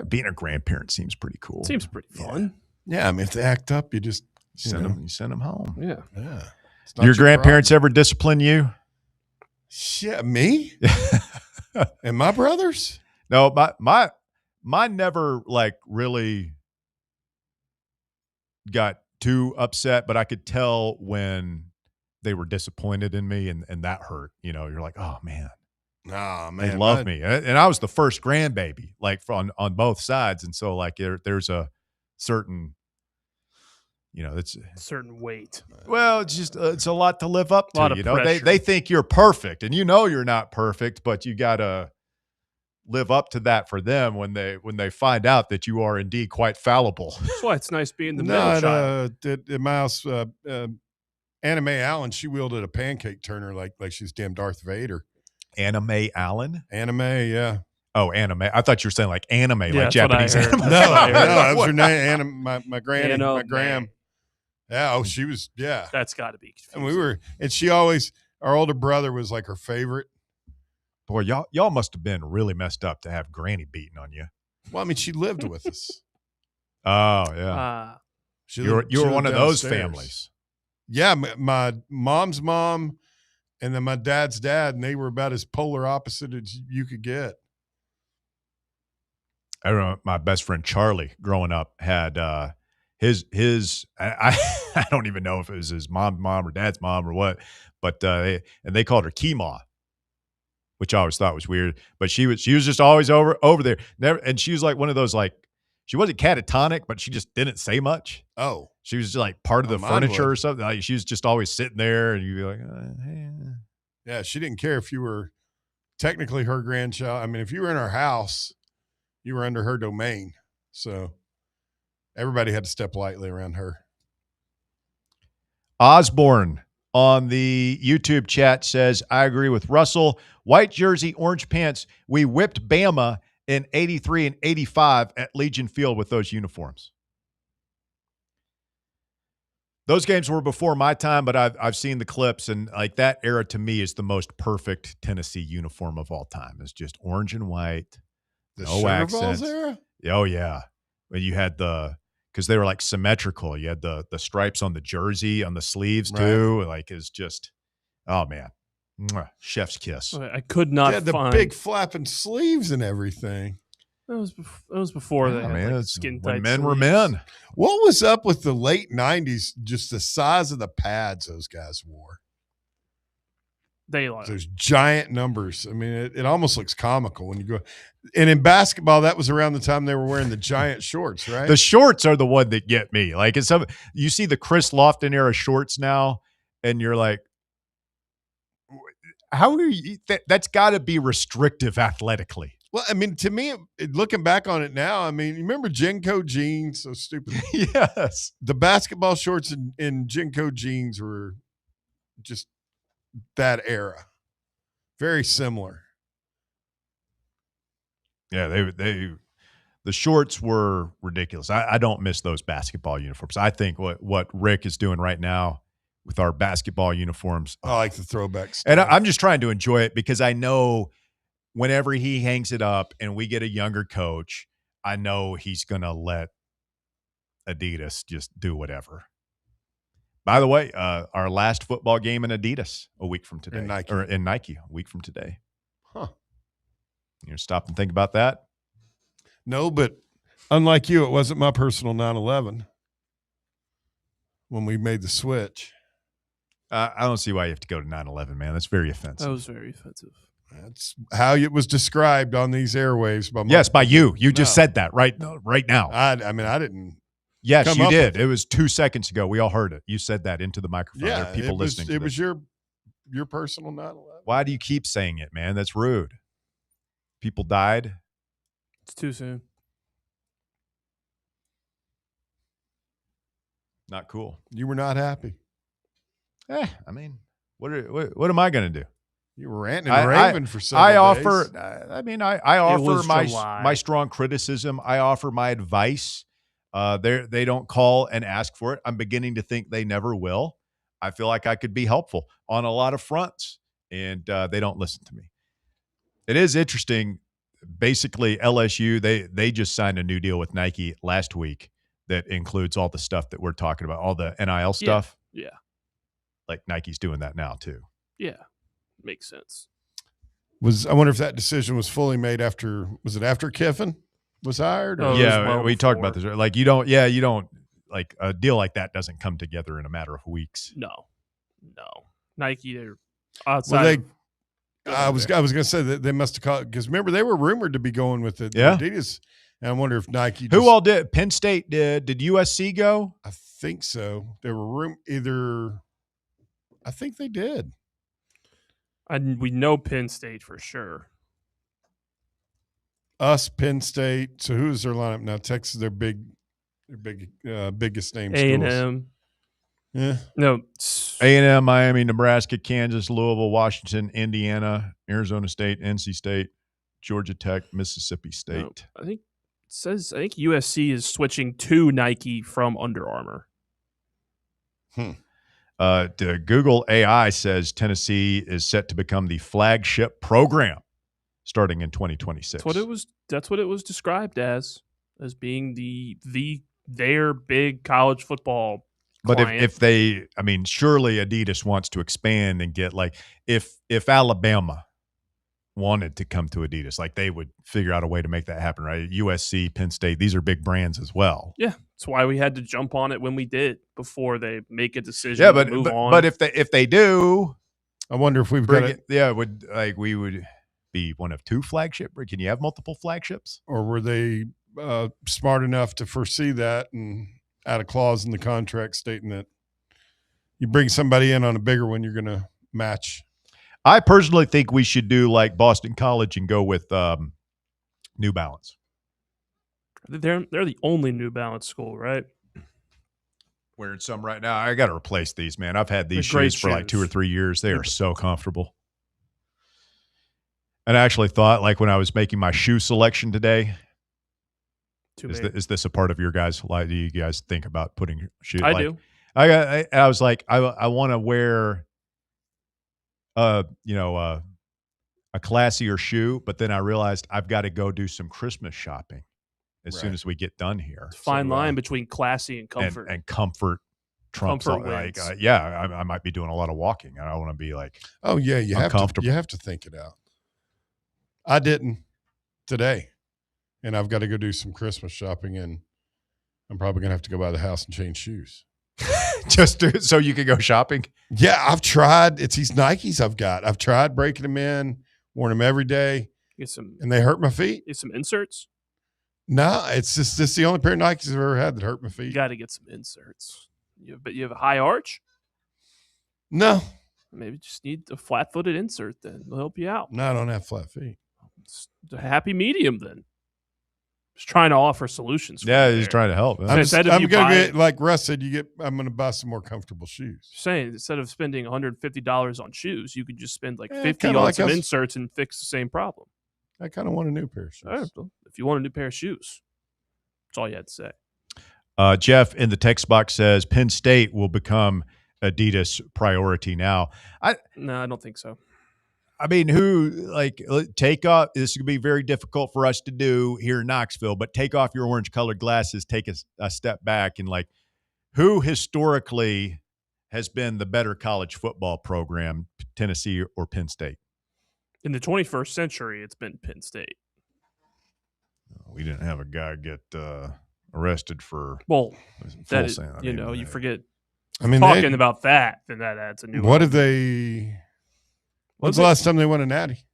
Being a grandparent seems pretty cool. Seems pretty fun. Yeah. I mean, if they act up, you just send them home. Yeah. Yeah. Your grandparents ever discipline you? Shit, me? And my brothers? No, mine never like really got too upset, but I could tell when they were disappointed in me and that hurt. You're like, oh man. Nah, man. They love me. And I was the first grandbaby, like on both sides. And so like there's a certain, it's certain weight. Well, it's just, it's a lot to live up to, A lot of pressure. they think you're perfect and you're not perfect, but you got to live up to that for them when they find out that you are indeed quite fallible. That's why it's nice being the middle child. At my house, Anna Mae Allen, she wielded a pancake turner like she's damn Darth Vader. Anna Mae Allen? Anna Mae, yeah. Oh, Anna Mae. I thought you were saying like anime, like that's Japanese what I heard. anime. No, that was her name. Anna, my granny, Anna my gram. Mae. Yeah, she was, yeah. That's got to be confusing. And she always, our older brother was like her favorite. Boy, y'all must have been really messed up to have Granny beating on you. Well, I mean, she lived with us. Oh, yeah. You were one of those families. Yeah, my mom's mom and then my dad's dad, and they were about as polar opposite as you could get. I remember my best friend Charlie growing up had his I don't even know if it was his mom's mom or dad's mom or what, but they called her Keema, which I always thought was weird. But she was just always over there. Never, and she was like one of those, like, she wasn't catatonic, but she just didn't say much. Oh. She was just like part of the mine furniture would. or something. Like, she was just always sitting there and you'd be like, hey. Yeah, she didn't care if you were technically her grandchild. I mean, if you were in her house, you were under her domain. So everybody had to step lightly around her. Osborne on the YouTube chat says, I agree with Russell. White jersey, orange pants. We whipped Bama in 83 and 85 at Legion Field with those uniforms. Those games were before my time, but I've seen the clips, and like that era to me is the most perfect Tennessee uniform of all time. It's just orange and white, The no Sugar accents. Balls era? Oh yeah, but you had because they were like symmetrical. You had the stripes on the jersey on the sleeves too. Like it's just, oh man, mwah, chef's kiss. I could not the find big flapping sleeves and everything. That was before they Yeah, had man, like, it's skin when tight men were sleeves. men. What was up with the late 90s, just the size of the pads those guys wore? They like Those giant numbers. I mean, it almost looks comical when you go. And in basketball, that was around the time they were wearing the giant shorts, right? The shorts are the one that get me. Like it's you see the Chris Lofton era shorts now, and you're like, how are you? That's got to be restrictive athletically. Well, I mean, to me, looking back on it now, I mean, you remember Jinko jeans? So stupid. Yes. The basketball shorts in Jinko jeans were just that era. Very similar. Yeah, the shorts were ridiculous. I don't miss those basketball uniforms. I think what Rick is doing right now with our basketball uniforms. I like the throwback stuff. And I'm just trying to enjoy it because I know whenever he hangs it up and we get a younger coach, I know he's going to let Adidas just do whatever. By the way, our last football game in Adidas a week from today. In Nike a week from today. Huh. You stop and think about that? No, but unlike you, it wasn't my personal 9/11 when we made the switch. I don't see why you have to go to 9/11, man. That's very offensive. That was very offensive. That's how it was described on these airwaves. By you. You just said that right now. I mean, I didn't. Yes, you did. It was 2 seconds ago. We all heard it. You said that into the microphone. Yeah, there are people listening. It was your personal 9/11. Why do you keep saying it, man? That's rude. People died. It's too soon. Not cool. You were not happy. I mean, what am I going to do? You were ranting and raving for several days. I offer my strong criticism. I offer my advice. They don't call and ask for it. I'm beginning to think they never will. I feel like I could be helpful on a lot of fronts, and they don't listen to me. It is interesting. Basically, LSU, they just signed a new deal with Nike last week that includes all the stuff that we're talking about, all the NIL stuff. Yeah. Like Nike's doing that now too. Yeah. Makes sense. I wonder if that decision was fully made after Kiffin was hired? Or we talked about this. Like you don't like a deal like that doesn't come together in a matter of weeks. No. Nike, they're outside. I was going to say that they must have called, because remember they were rumored to be going with it. Yeah. Adidas. And I wonder if Nike. Who all did? Penn State did. Did USC go? I think so. There were I think they did. We know Penn State for sure. Us, Penn State. So who's their lineup now? Texas, their biggest name. A&M. Yeah. No. A&M, Miami, Nebraska, Kansas, Louisville, Washington, Indiana, Arizona State, NC State, Georgia Tech, Mississippi State. No, I think USC is switching to Nike from Under Armour. The Google AI says Tennessee is set to become the flagship program starting in 2026. That's what it was described as being their big college football. But client. Surely Adidas wants to expand and get if Alabama wanted to come to Adidas, they would figure out a way to make that happen, right? USC, Penn State, these are big brands as well. Yeah, that's why we had to jump on it when we did before they make a decision. To move on. But if they do, I wonder if we've got it. Yeah, we would be one of two flagship. Can you have multiple flagships? Or were they smart enough to foresee that and add a clause in the contract stating that you bring somebody in on a bigger one, you're going to match? I personally think we should do like Boston College and go with New Balance. They're the only New Balance school, right? Wearing some right now. I got to replace these, man. I've had these They're shoes for like 2 or 3 years. They are so comfortable. And I actually thought, when I was making my shoe selection today, is this a part of your guys' life? Do you guys think about putting shoes? I do. I was like, I want to wear a classier shoe, but then I realized I've got to go do some Christmas shopping as soon as we get done here. Fine line between classy and comfort. And comfort trumps. I might be doing a lot of walking. I don't want to be like, oh yeah, you have to think it out. I didn't today, and I've got to go do some Christmas shopping, and I'm probably gonna have to go by the house and change shoes. Just so you can go shopping? Yeah, I've tried. It's these Nikes I've tried breaking them in, worn them every day, and they hurt my feet. Get some inserts? No, it's just the only pair of Nikes I've ever had that hurt my feet. You got to get some inserts. But you have a high arch? No. Maybe just need a flat-footed insert then. It'll help you out. No, I don't have flat feet. It's a happy medium then. Just trying to offer solutions. He's trying to help. I'm going to get, like Russ said, I'm going to buy some more comfortable shoes. Saying instead of spending $150 on shoes, you could just spend $50 on some inserts and fix the same problem. I kind of want a new pair of shoes. All right, well, if you want a new pair of shoes, that's all you had to say. Jeff in the text box says Penn State will become Adidas priority now. No, I don't think so. I mean, take off, this is going to be very difficult for us to do here in Knoxville, but take off your orange colored glasses, take a step back, and who historically has been the better college football program, Tennessee or Penn State? In the 21st century, it's been Penn State. We didn't have a guy get arrested for you forget. I mean, talking about that, then that adds a new. What did they? When's the last time they won a natty?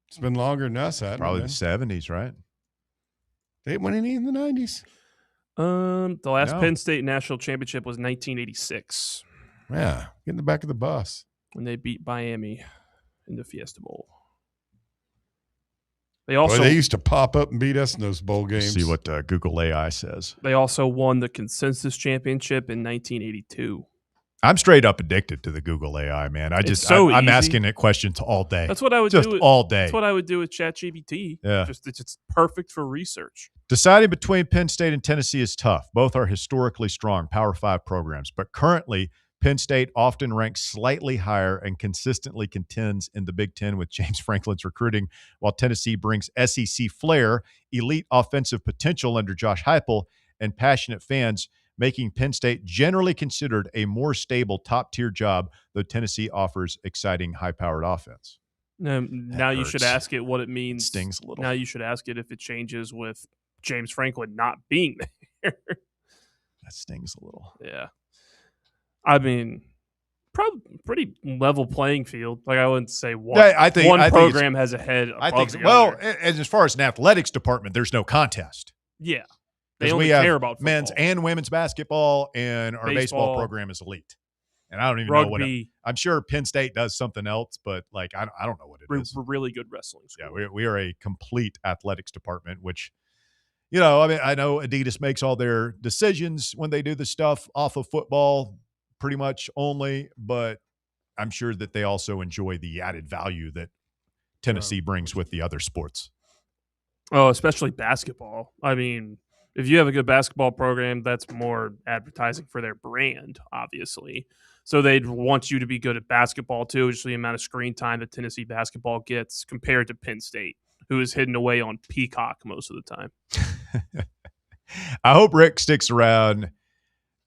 It's been longer than us. Probably the 70s, right? They didn't win any in the 90s. The last Penn State national championship was 1986. Yeah, get in the back of the bus. When they beat Miami in the Fiesta Bowl. They used to pop up and beat us in those bowl games. See what Google AI says. They also won the consensus championship in 1982. I'm straight up addicted to the Google AI, man. I'm asking it questions all day. That's what I would do all day. That's what I would do with ChatGPT. Yeah. It's perfect for research. Deciding between Penn State and Tennessee is tough. Both are historically strong Power 5 programs, but currently Penn State often ranks slightly higher and consistently contends in the Big Ten with James Franklin's recruiting, while Tennessee brings SEC flair, elite offensive potential under Josh Heupel, and passionate fans, making Penn State generally considered a more stable top-tier job, though Tennessee offers exciting, high-powered offense. Now you should ask it what it means. Stings a little. Now you should ask it if it changes with James Franklin not being there. That stings a little. Yeah. I mean, probably pretty level playing field. I wouldn't say one program has a head above the other. And as far as an athletics department, there's no contest. Yeah. They only care about football. Men's and women's basketball, and our baseball program is elite. And I don't even know what I'm sure Penn State does something else, but I don't know what it is. We're really good wrestling school. Yeah, we are a complete athletics department, which, I know Adidas makes all their decisions when they do the stuff off of football pretty much only, but I'm sure that they also enjoy the added value that Tennessee brings with the other sports. Oh, especially basketball. I mean, if you have a good basketball program, that's more advertising for their brand, obviously. So they'd want you to be good at basketball too, just the amount of screen time that Tennessee basketball gets compared to Penn State, who is hidden away on Peacock most of the time. I hope Rick sticks around.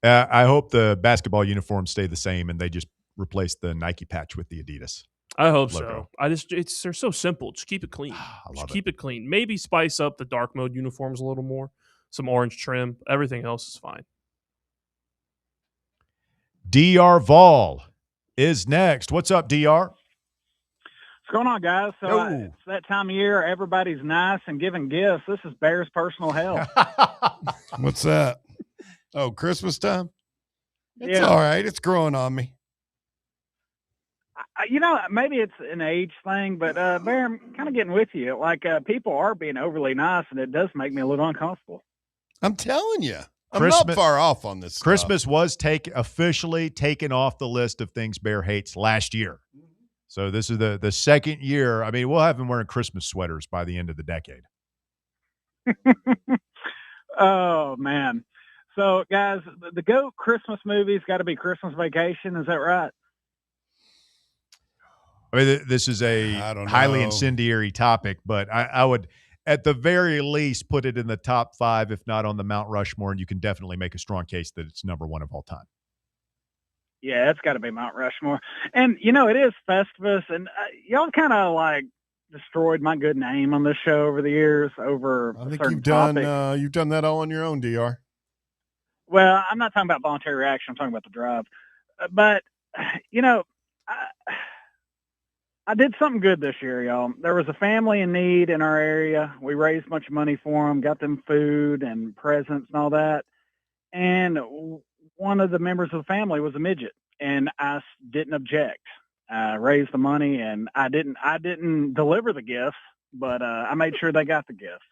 I hope the basketball uniforms stay the same and they just replace the Nike patch with the Adidas. I hope logo. so. They're so simple. Just keep it clean. Keep it clean. Maybe spice up the dark mode uniforms a little more. Some orange trim. Everything else is fine. DR Vol is next. What's up, DR? What's going on, guys? So it's that time of year. Everybody's nice and giving gifts. This is Bear's personal hell. What's that? Oh, Christmas time? It's Yeah. all right. It's growing on me. Maybe it's an age thing, but Bear, I'm kind of getting with you. People are being overly nice, and it does make me a little uncomfortable. I'm telling you. I'm not far off on this stuff. Christmas was officially taken off the list of things Bear hates last year. So this is the second year. I mean, we'll have him wearing Christmas sweaters by the end of the decade. Oh, man. So, guys, the GOAT Christmas movie's got to be Christmas Vacation. Is that right? I mean, this is a highly know. incendiary topic, but I would, at the very least, put it in the top 5, if not on the Mount Rushmore, and you can definitely make a strong case that it's number 1 of all time. Yeah, it's got to be Mount Rushmore. And, it is Festivus, and y'all kind of, destroyed my good name on this show over the years over I think certain you've done topics. you've done that all on your own, DR. Well, I'm not talking about voluntary reaction. I'm talking about the drive. But, I did something good this year, y'all. There was a family in need in our area. We raised a bunch of money for them, got them food and presents and all that. And one of the members of the family was a midget, and I didn't object. I raised the money, and I didn't deliver the gifts, but I made sure they got the gifts.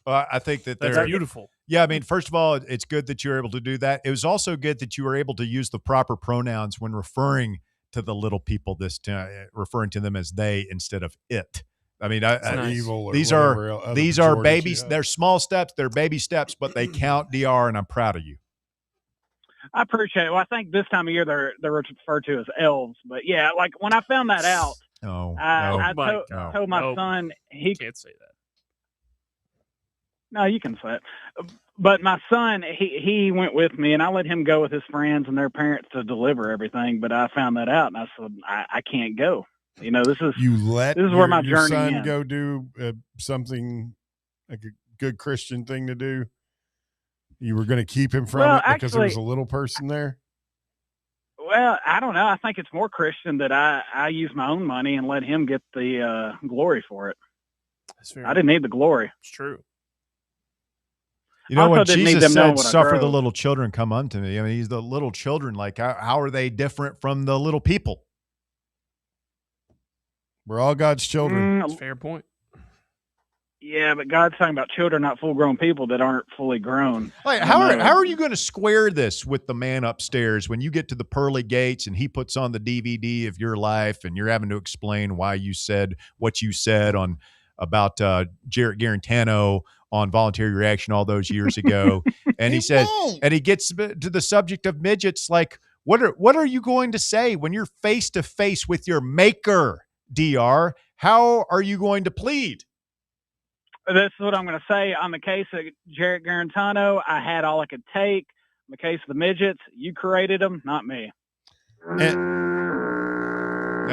Well, I think that That's they're beautiful. Yeah, I mean, first of all, it's good that you're able to do that. It was also good that you were able to use the proper pronouns when referring to the little people, referring to them as they instead of it. I mean, Evil or these whatever are other these are pejoratives babies. you have. They're small steps. They're baby steps, but they count, DR, and I'm proud of you. I appreciate it. Well, I think this time of year they're referred to as elves. But yeah, like when I found that out, I told my son he can't say that. No, you can say it. But my son, he went with me, and I let him go with his friends and their parents to deliver everything. But I found that out, and I said, I can't go. You know, this is where my your journey son ends. go do something like a good Christian thing to do. You were going to keep him from it because there was a little person there. Well, I don't know. I think it's more Christian that I use my own money and let him get the glory for it. I didn't need the glory. It's true. You know, when Also didn't need Jesus them knowing said, what I suffer the drove. little children come unto me. I mean, he's the little children. Like, how are they different from the little people? We're all God's children. That's a fair point. Yeah, but God's talking about children, not full-grown people that aren't fully grown. Like, how are you going to square this with the man upstairs when you get to the pearly gates and he puts on the DVD of your life and you're having to explain why you said what you said about Jarrett Garantano on Voluntary Reaction all those years ago, and he says, and he gets to the subject of midgets, like, what are you going to say when you're face to face with your maker, DR? How are you going to plead? This is what I'm going to say. On the case of Jarrett Garantano, I had all I could take. In the case of the midgets, you created them, not me. No,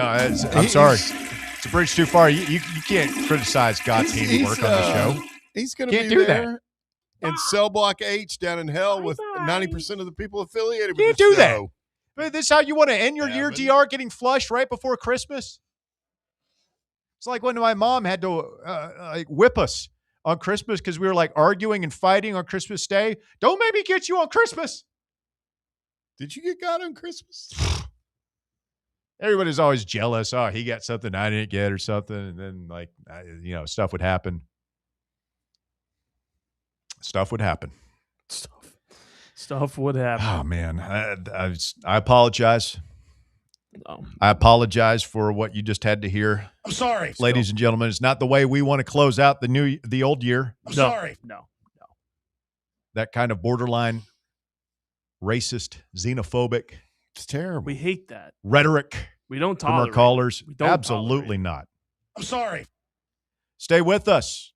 I'm sorry. It's a bridge too far. You can't criticize God's handiwork on the show. He's going to Can't be do there in Cell Block H down in hell with 90% of the people affiliated with Can't the do show. that. But this is how you want to end your year, DR, getting flushed right before Christmas? It's like when my mom had to whip us on Christmas because we were like arguing and fighting on Christmas Day. Don't make me get you on Christmas. Did you get God on Christmas? Everybody's always jealous. Oh, he got something I didn't get or something. And then, like, stuff would happen. Stuff would happen. Stuff would happen. Oh, man. I apologize. No. I apologize for what you just had to hear. I'm sorry. Ladies and gentlemen, it's not the way we want to close out the old year. I'm sorry. No. That kind of borderline racist, xenophobic. It's terrible. We hate that. Rhetoric. We don't from our tolerate callers. it. We don't Absolutely not. I'm sorry. Stay with us.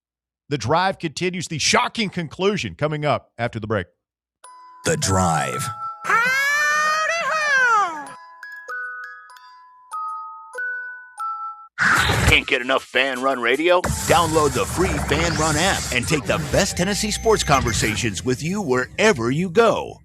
The Drive continues. The shocking conclusion coming up after the break. The Drive. Can't get enough Fan Run Radio? Download the free Fan Run app and take the best Tennessee sports conversations with you wherever you go.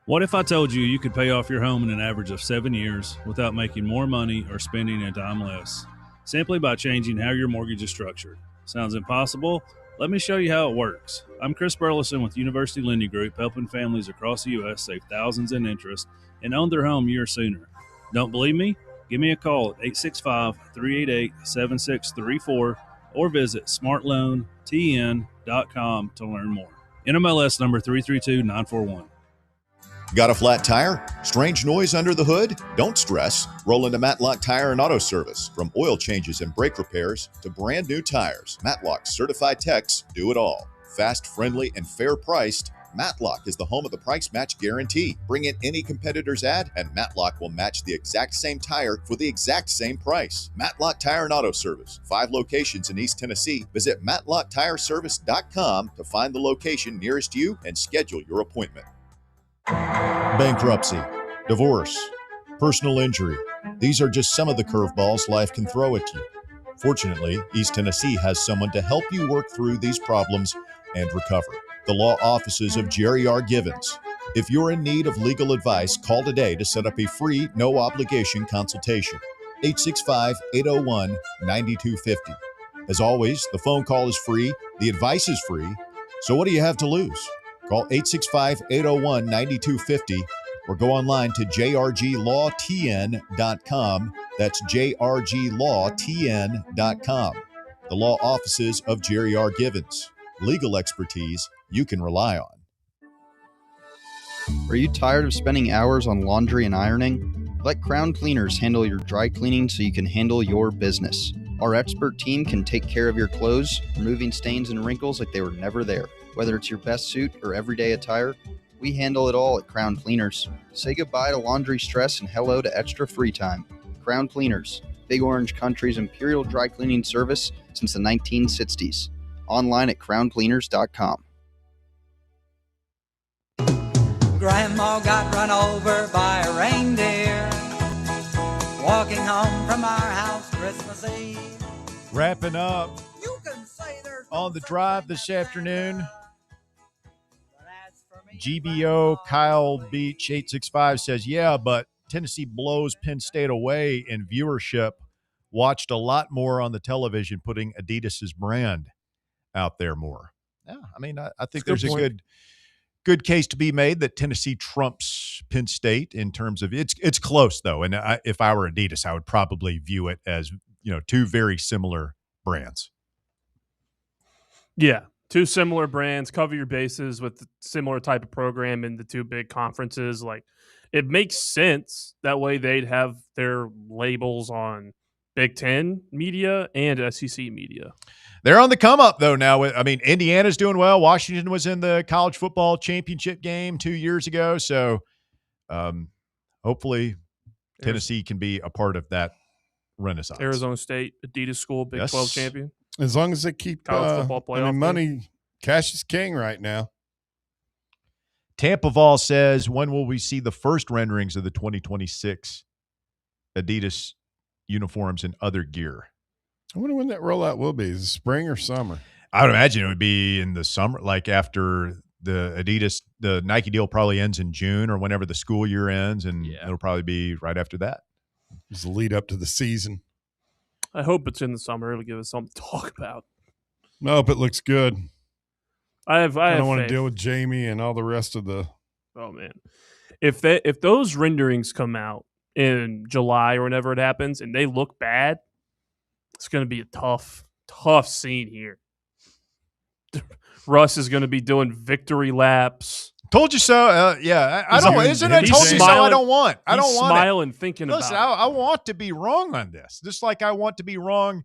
What if I told you you could pay off your home in an average of 7 years without making more money or spending a dime less, simply by changing how your mortgage is structured? Sounds impossible? Let me show you how it works. I'm Chris Burleson with University Lending Group, helping families across the U.S. save thousands in interest and own their home years sooner. Don't believe me? Give me a call at 865-388-7634 or visit smartloantn.com to learn more. NMLS number 332941. Got a flat tire? Strange noise under the hood? Don't stress. Roll into Matlock Tire and Auto Service. From oil changes and brake repairs to brand new tires, Matlock's certified techs do it all. Fast, friendly, and fair priced, Matlock is the home of the price match guarantee. Bring in any competitor's ad and Matlock will match the exact same tire for the exact same price. Matlock Tire and Auto Service. 5 locations in East Tennessee. Visit matlocktireservice.com to find the location nearest you and schedule your appointment. Bankruptcy, divorce, personal injury. These are just some of the curveballs life can throw at you. Fortunately, East Tennessee has someone to help you work through these problems and recover. The law offices of Jerry R. Givens. If you're in need of legal advice, call today to set up a free, no-obligation consultation. 865-801-9250. As always, the phone call is free, the advice is free, so what do you have to lose? Call 865-801-9250 or go online to jrglawtn.com. That's jrglawtn.com. The law offices of Jerry R. Givens. Legal expertise you can rely on. Are you tired of spending hours on laundry and ironing? Let Crown Cleaners handle your dry cleaning so you can handle your business. Our expert team can take care of your clothes, removing stains and wrinkles like they were never there. Whether it's your best suit or everyday attire, We handle it all at Crown Cleaners. Say goodbye to laundry stress and hello to extra free time. Crown Cleaners, Big Orange Country's imperial dry cleaning service since the 1960s. Online at crowncleaners.com. Grandma got run over by a reindeer walking home from our house Christmas Eve. Wrapping up on the drive this afternoon. GBO Kyle Beach 865 says, yeah, but Tennessee blows Penn State away in viewership. Watched a lot more on the television, putting Adidas's brand out there more. Yeah, I mean, I think there's a good case to be made that Tennessee trumps Penn State in terms of it's close though. And if I were Adidas, I would probably view it as, two very similar brands. Yeah. Two similar brands, cover your bases with similar type of program in the two big conferences. Like, it makes sense. That way they'd have their labels on Big Ten media and SEC media. They're on the come up though now. I mean, Indiana's doing well. Washington was in the college football championship game 2 years ago. So hopefully Tennessee can be a part of that renaissance. Arizona State, Adidas school, Big 12 champion. As long as they keep college football playoff. Money, cash is king right now. Tampa Vol says, when will we see the first renderings of the 2026 Adidas uniforms and other gear? I wonder when that rollout will be. Is it spring or summer? I would imagine it would be in the summer, like after the Nike deal probably ends in June or whenever the school year ends, and it'll probably be right after that. It's the lead up to the season. I hope it's in the summer. It'll give us something to talk about. Nope, it looks good. I don't want to deal with Jamie and all the rest of the. Oh man, if those renderings come out in July or whenever it happens and they look bad, it's going to be a tough scene here. Russ is going to be doing victory laps. Told you so. Yeah, I don't. Isn't it told you so? I don't want. I don't want. Smiling, thinking Listen, about. I want to be wrong on this. Just like I want to be wrong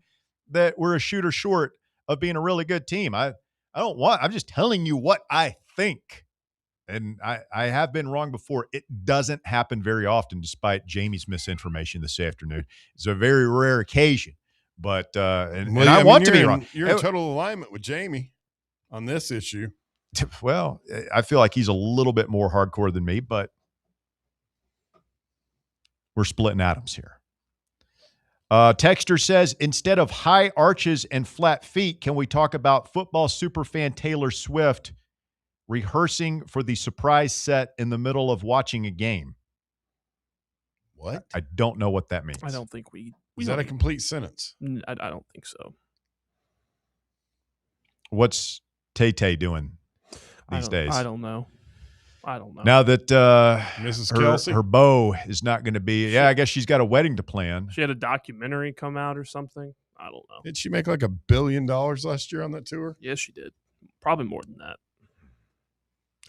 that we're a shooter short of being a really good team. I don't want. I'm just telling you what I think, and I have been wrong before. It doesn't happen very often, despite Jamie's misinformation this afternoon. It's a very rare occasion, but and I want to be wrong. You're in total alignment with Jamie on this issue. Well, I feel like he's a little bit more hardcore than me, but we're splitting atoms here. Texter says, instead of high arches and flat feet, can we talk about football superfan Taylor Swift rehearsing for the surprise set in the middle of watching a game? What? I don't know what that means. I don't think we Is that a complete sentence? I don't think so. What's Tay-Tay doing these days? I don't know. Now that Mrs. Kelsey, her beau is not going to be. Yeah, I guess she's got a wedding to plan. She had a documentary come out or something. I don't know. Did she make like $1 billion last year on that tour? Yes, she did. Probably more than that.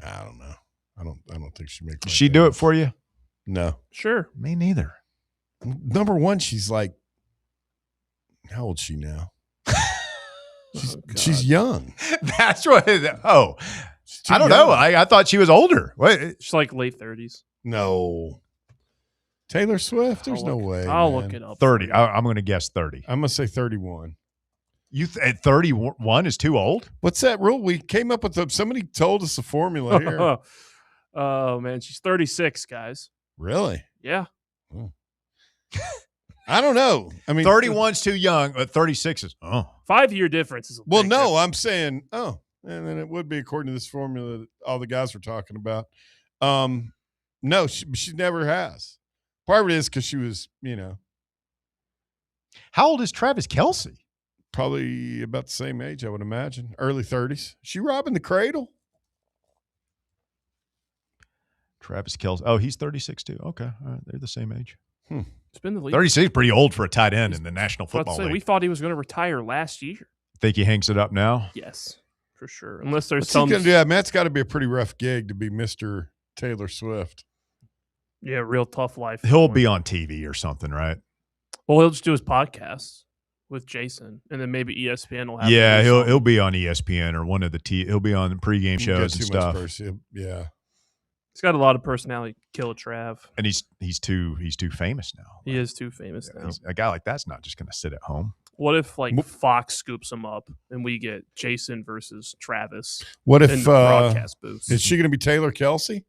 I don't know. I don't think she made. Did she do it for you? No. Sure. Me neither. Number one, she's like, how old is she now? She's young. That's what. I don't know. I thought she was older. Wait, she's like late 30s. No. Taylor Swift? There's no way. I'll look it up. 30. I'm going to guess 30. I'm going to say 31. You at 31 is too old? What's that rule? We came up with somebody told us the formula here. Oh, man. She's 36, guys. Really? Yeah. Oh. I don't know. I mean, 31's too young, but 36 is 5-year difference is well, no, I'm saying, and then it would be according to this formula that all the guys were talking about. No, she never has. Part of it is because she was, How old is Travis Kelce? Probably about the same age, I would imagine. Early 30s. She robbing the cradle. Travis Kelce. Oh, he's 36 too. Okay. All right. They're the same age. It's been the league. 36 is pretty old for a tight end in the National Football League. We thought he was going to retire last year. Think he hangs it up now? Yes, for sure. Unless there's What's he gonna do? Yeah, Matt's got to be a pretty rough gig to be Mr. Taylor Swift. Yeah, real tough life. He'll be on TV or something, right? Well, he'll just do his podcasts with Jason, and then maybe ESPN will have. Yeah, he'll be on ESPN or one of the he'll be on pregame shows and stuff. Yeah. He's got a lot of personality. Kill a Trav. And he's too famous now. He is too famous now. A guy like that's not just going to sit at home. What if like Fox scoops him up and we get Jason versus Travis? What if in the broadcast booth? Is she going to be Taylor Kelsey?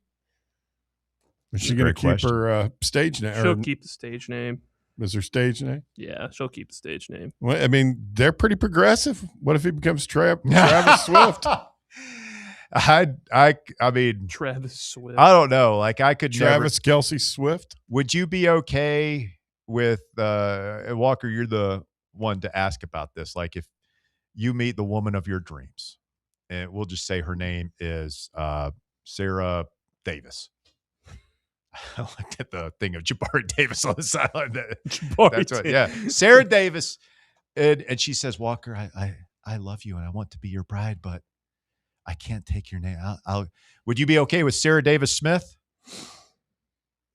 Is she going to keep her stage name? She'll keep the stage name. Is her stage name? Yeah, she'll keep the stage name. Well, I mean, they're pretty progressive. What if he becomes Travis Swift? I mean, Travis Swift. I don't know. Like I could Travis Kelsey Swift. Would you be okay with Walker? You're the one to ask about this. Like if you meet the woman of your dreams, and we'll just say her name is Sarah Davis. I looked at the thing of Jabari Davis on the sideline. That's right. Yeah, Sarah Davis, and she says, "Walker, I love you and I want to be your bride, but I can't take your name. Would you be okay with Sarah Davis Smith?"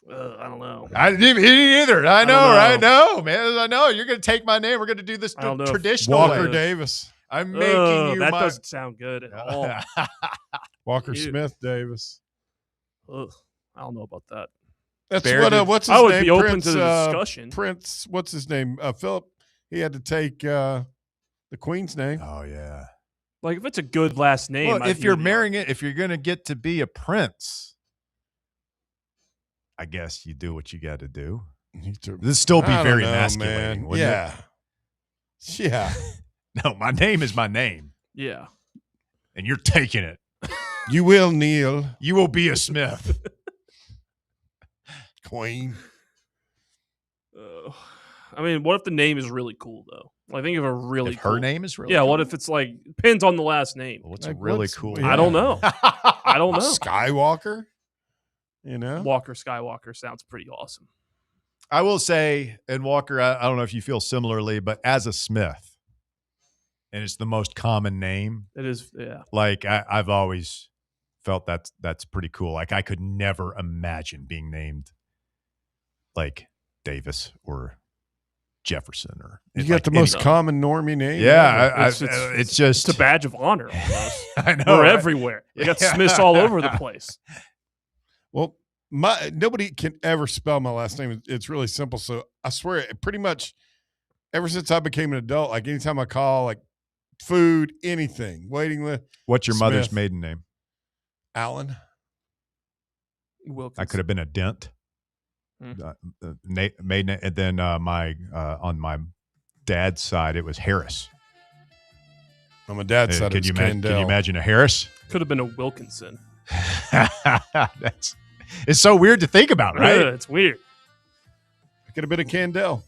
I don't know. Me either. I know, right? No, man. I know. You're going to take my name. We're going to do this traditional Walker way. Davis. I'm making you that my... doesn't sound good at all. Walker Smith Davis. Ugh, I don't know about that. That's what's his name? I would be open Prince, to the discussion. Prince, what's his name? Philip. He had to take the Queen's name. Oh, yeah. Like if it's a good last name. Well, if you're marrying it, if you're going to get to be a prince, I guess you do what you got to do. This still be very masculine, wouldn't it? Yeah. No, my name is my name. Yeah. And you're taking it. You will, Neil. You will be a Smith. Queen. I mean, what if the name is really cool though? I think of a really her name is really cool. cool? What if it's like depends on the last name? What's a really cool name? I don't know. I don't know. Skywalker. You know, Walker Skywalker sounds pretty awesome. I will say, and Walker, I don't know if you feel similarly, but as a Smith, and it's the most common name. It is, yeah. Like I've always felt that's pretty cool. Like I could never imagine being named like Davis or Jefferson or you got the most common normie name. Yeah, it's just a badge of honor. Almost. I know we're right? everywhere. We got Smiths all over the place. Well, nobody can ever spell my last name. It's really simple. So I swear, pretty much ever since I became an adult, like anytime I call like food, anything, waiting list. What's your mother's maiden name? Allen. Wilkins. I could have been a Dent. Maiden, and then my on my dad's side it was Harris. On my dad's side, can you imagine a Harris? Could have been a Wilkinson. It's so weird to think about, right? Yeah, it's weird. It could have been a Candell.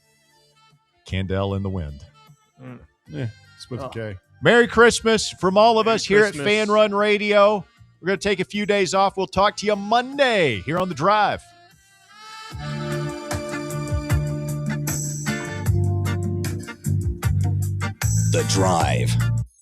Candell in the wind. Yeah, it's with a K. Merry Christmas from all of us here at Christmas. Fan Run Radio. We're going to take a few days off. We'll talk to you Monday here on The Drive. The Drive.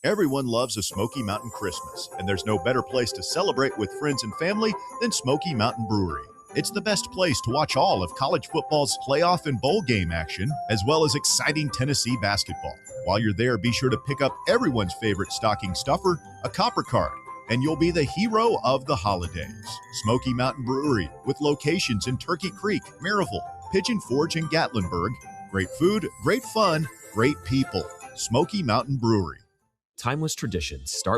Everyone loves a Smoky Mountain Christmas, and there's no better place to celebrate with friends and family than Smoky Mountain Brewery. It's the best place to watch all of college football's playoff and bowl game action, as well as exciting Tennessee basketball. While you're there, be sure to pick up everyone's favorite stocking stuffer, a Copper Card, and you'll be the hero of the holidays. Smoky Mountain Brewery, with locations in Turkey Creek, Maryville, Pigeon Forge, and Gatlinburg. Great food, great fun, great people. Smoky Mountain Brewery. Timeless traditions start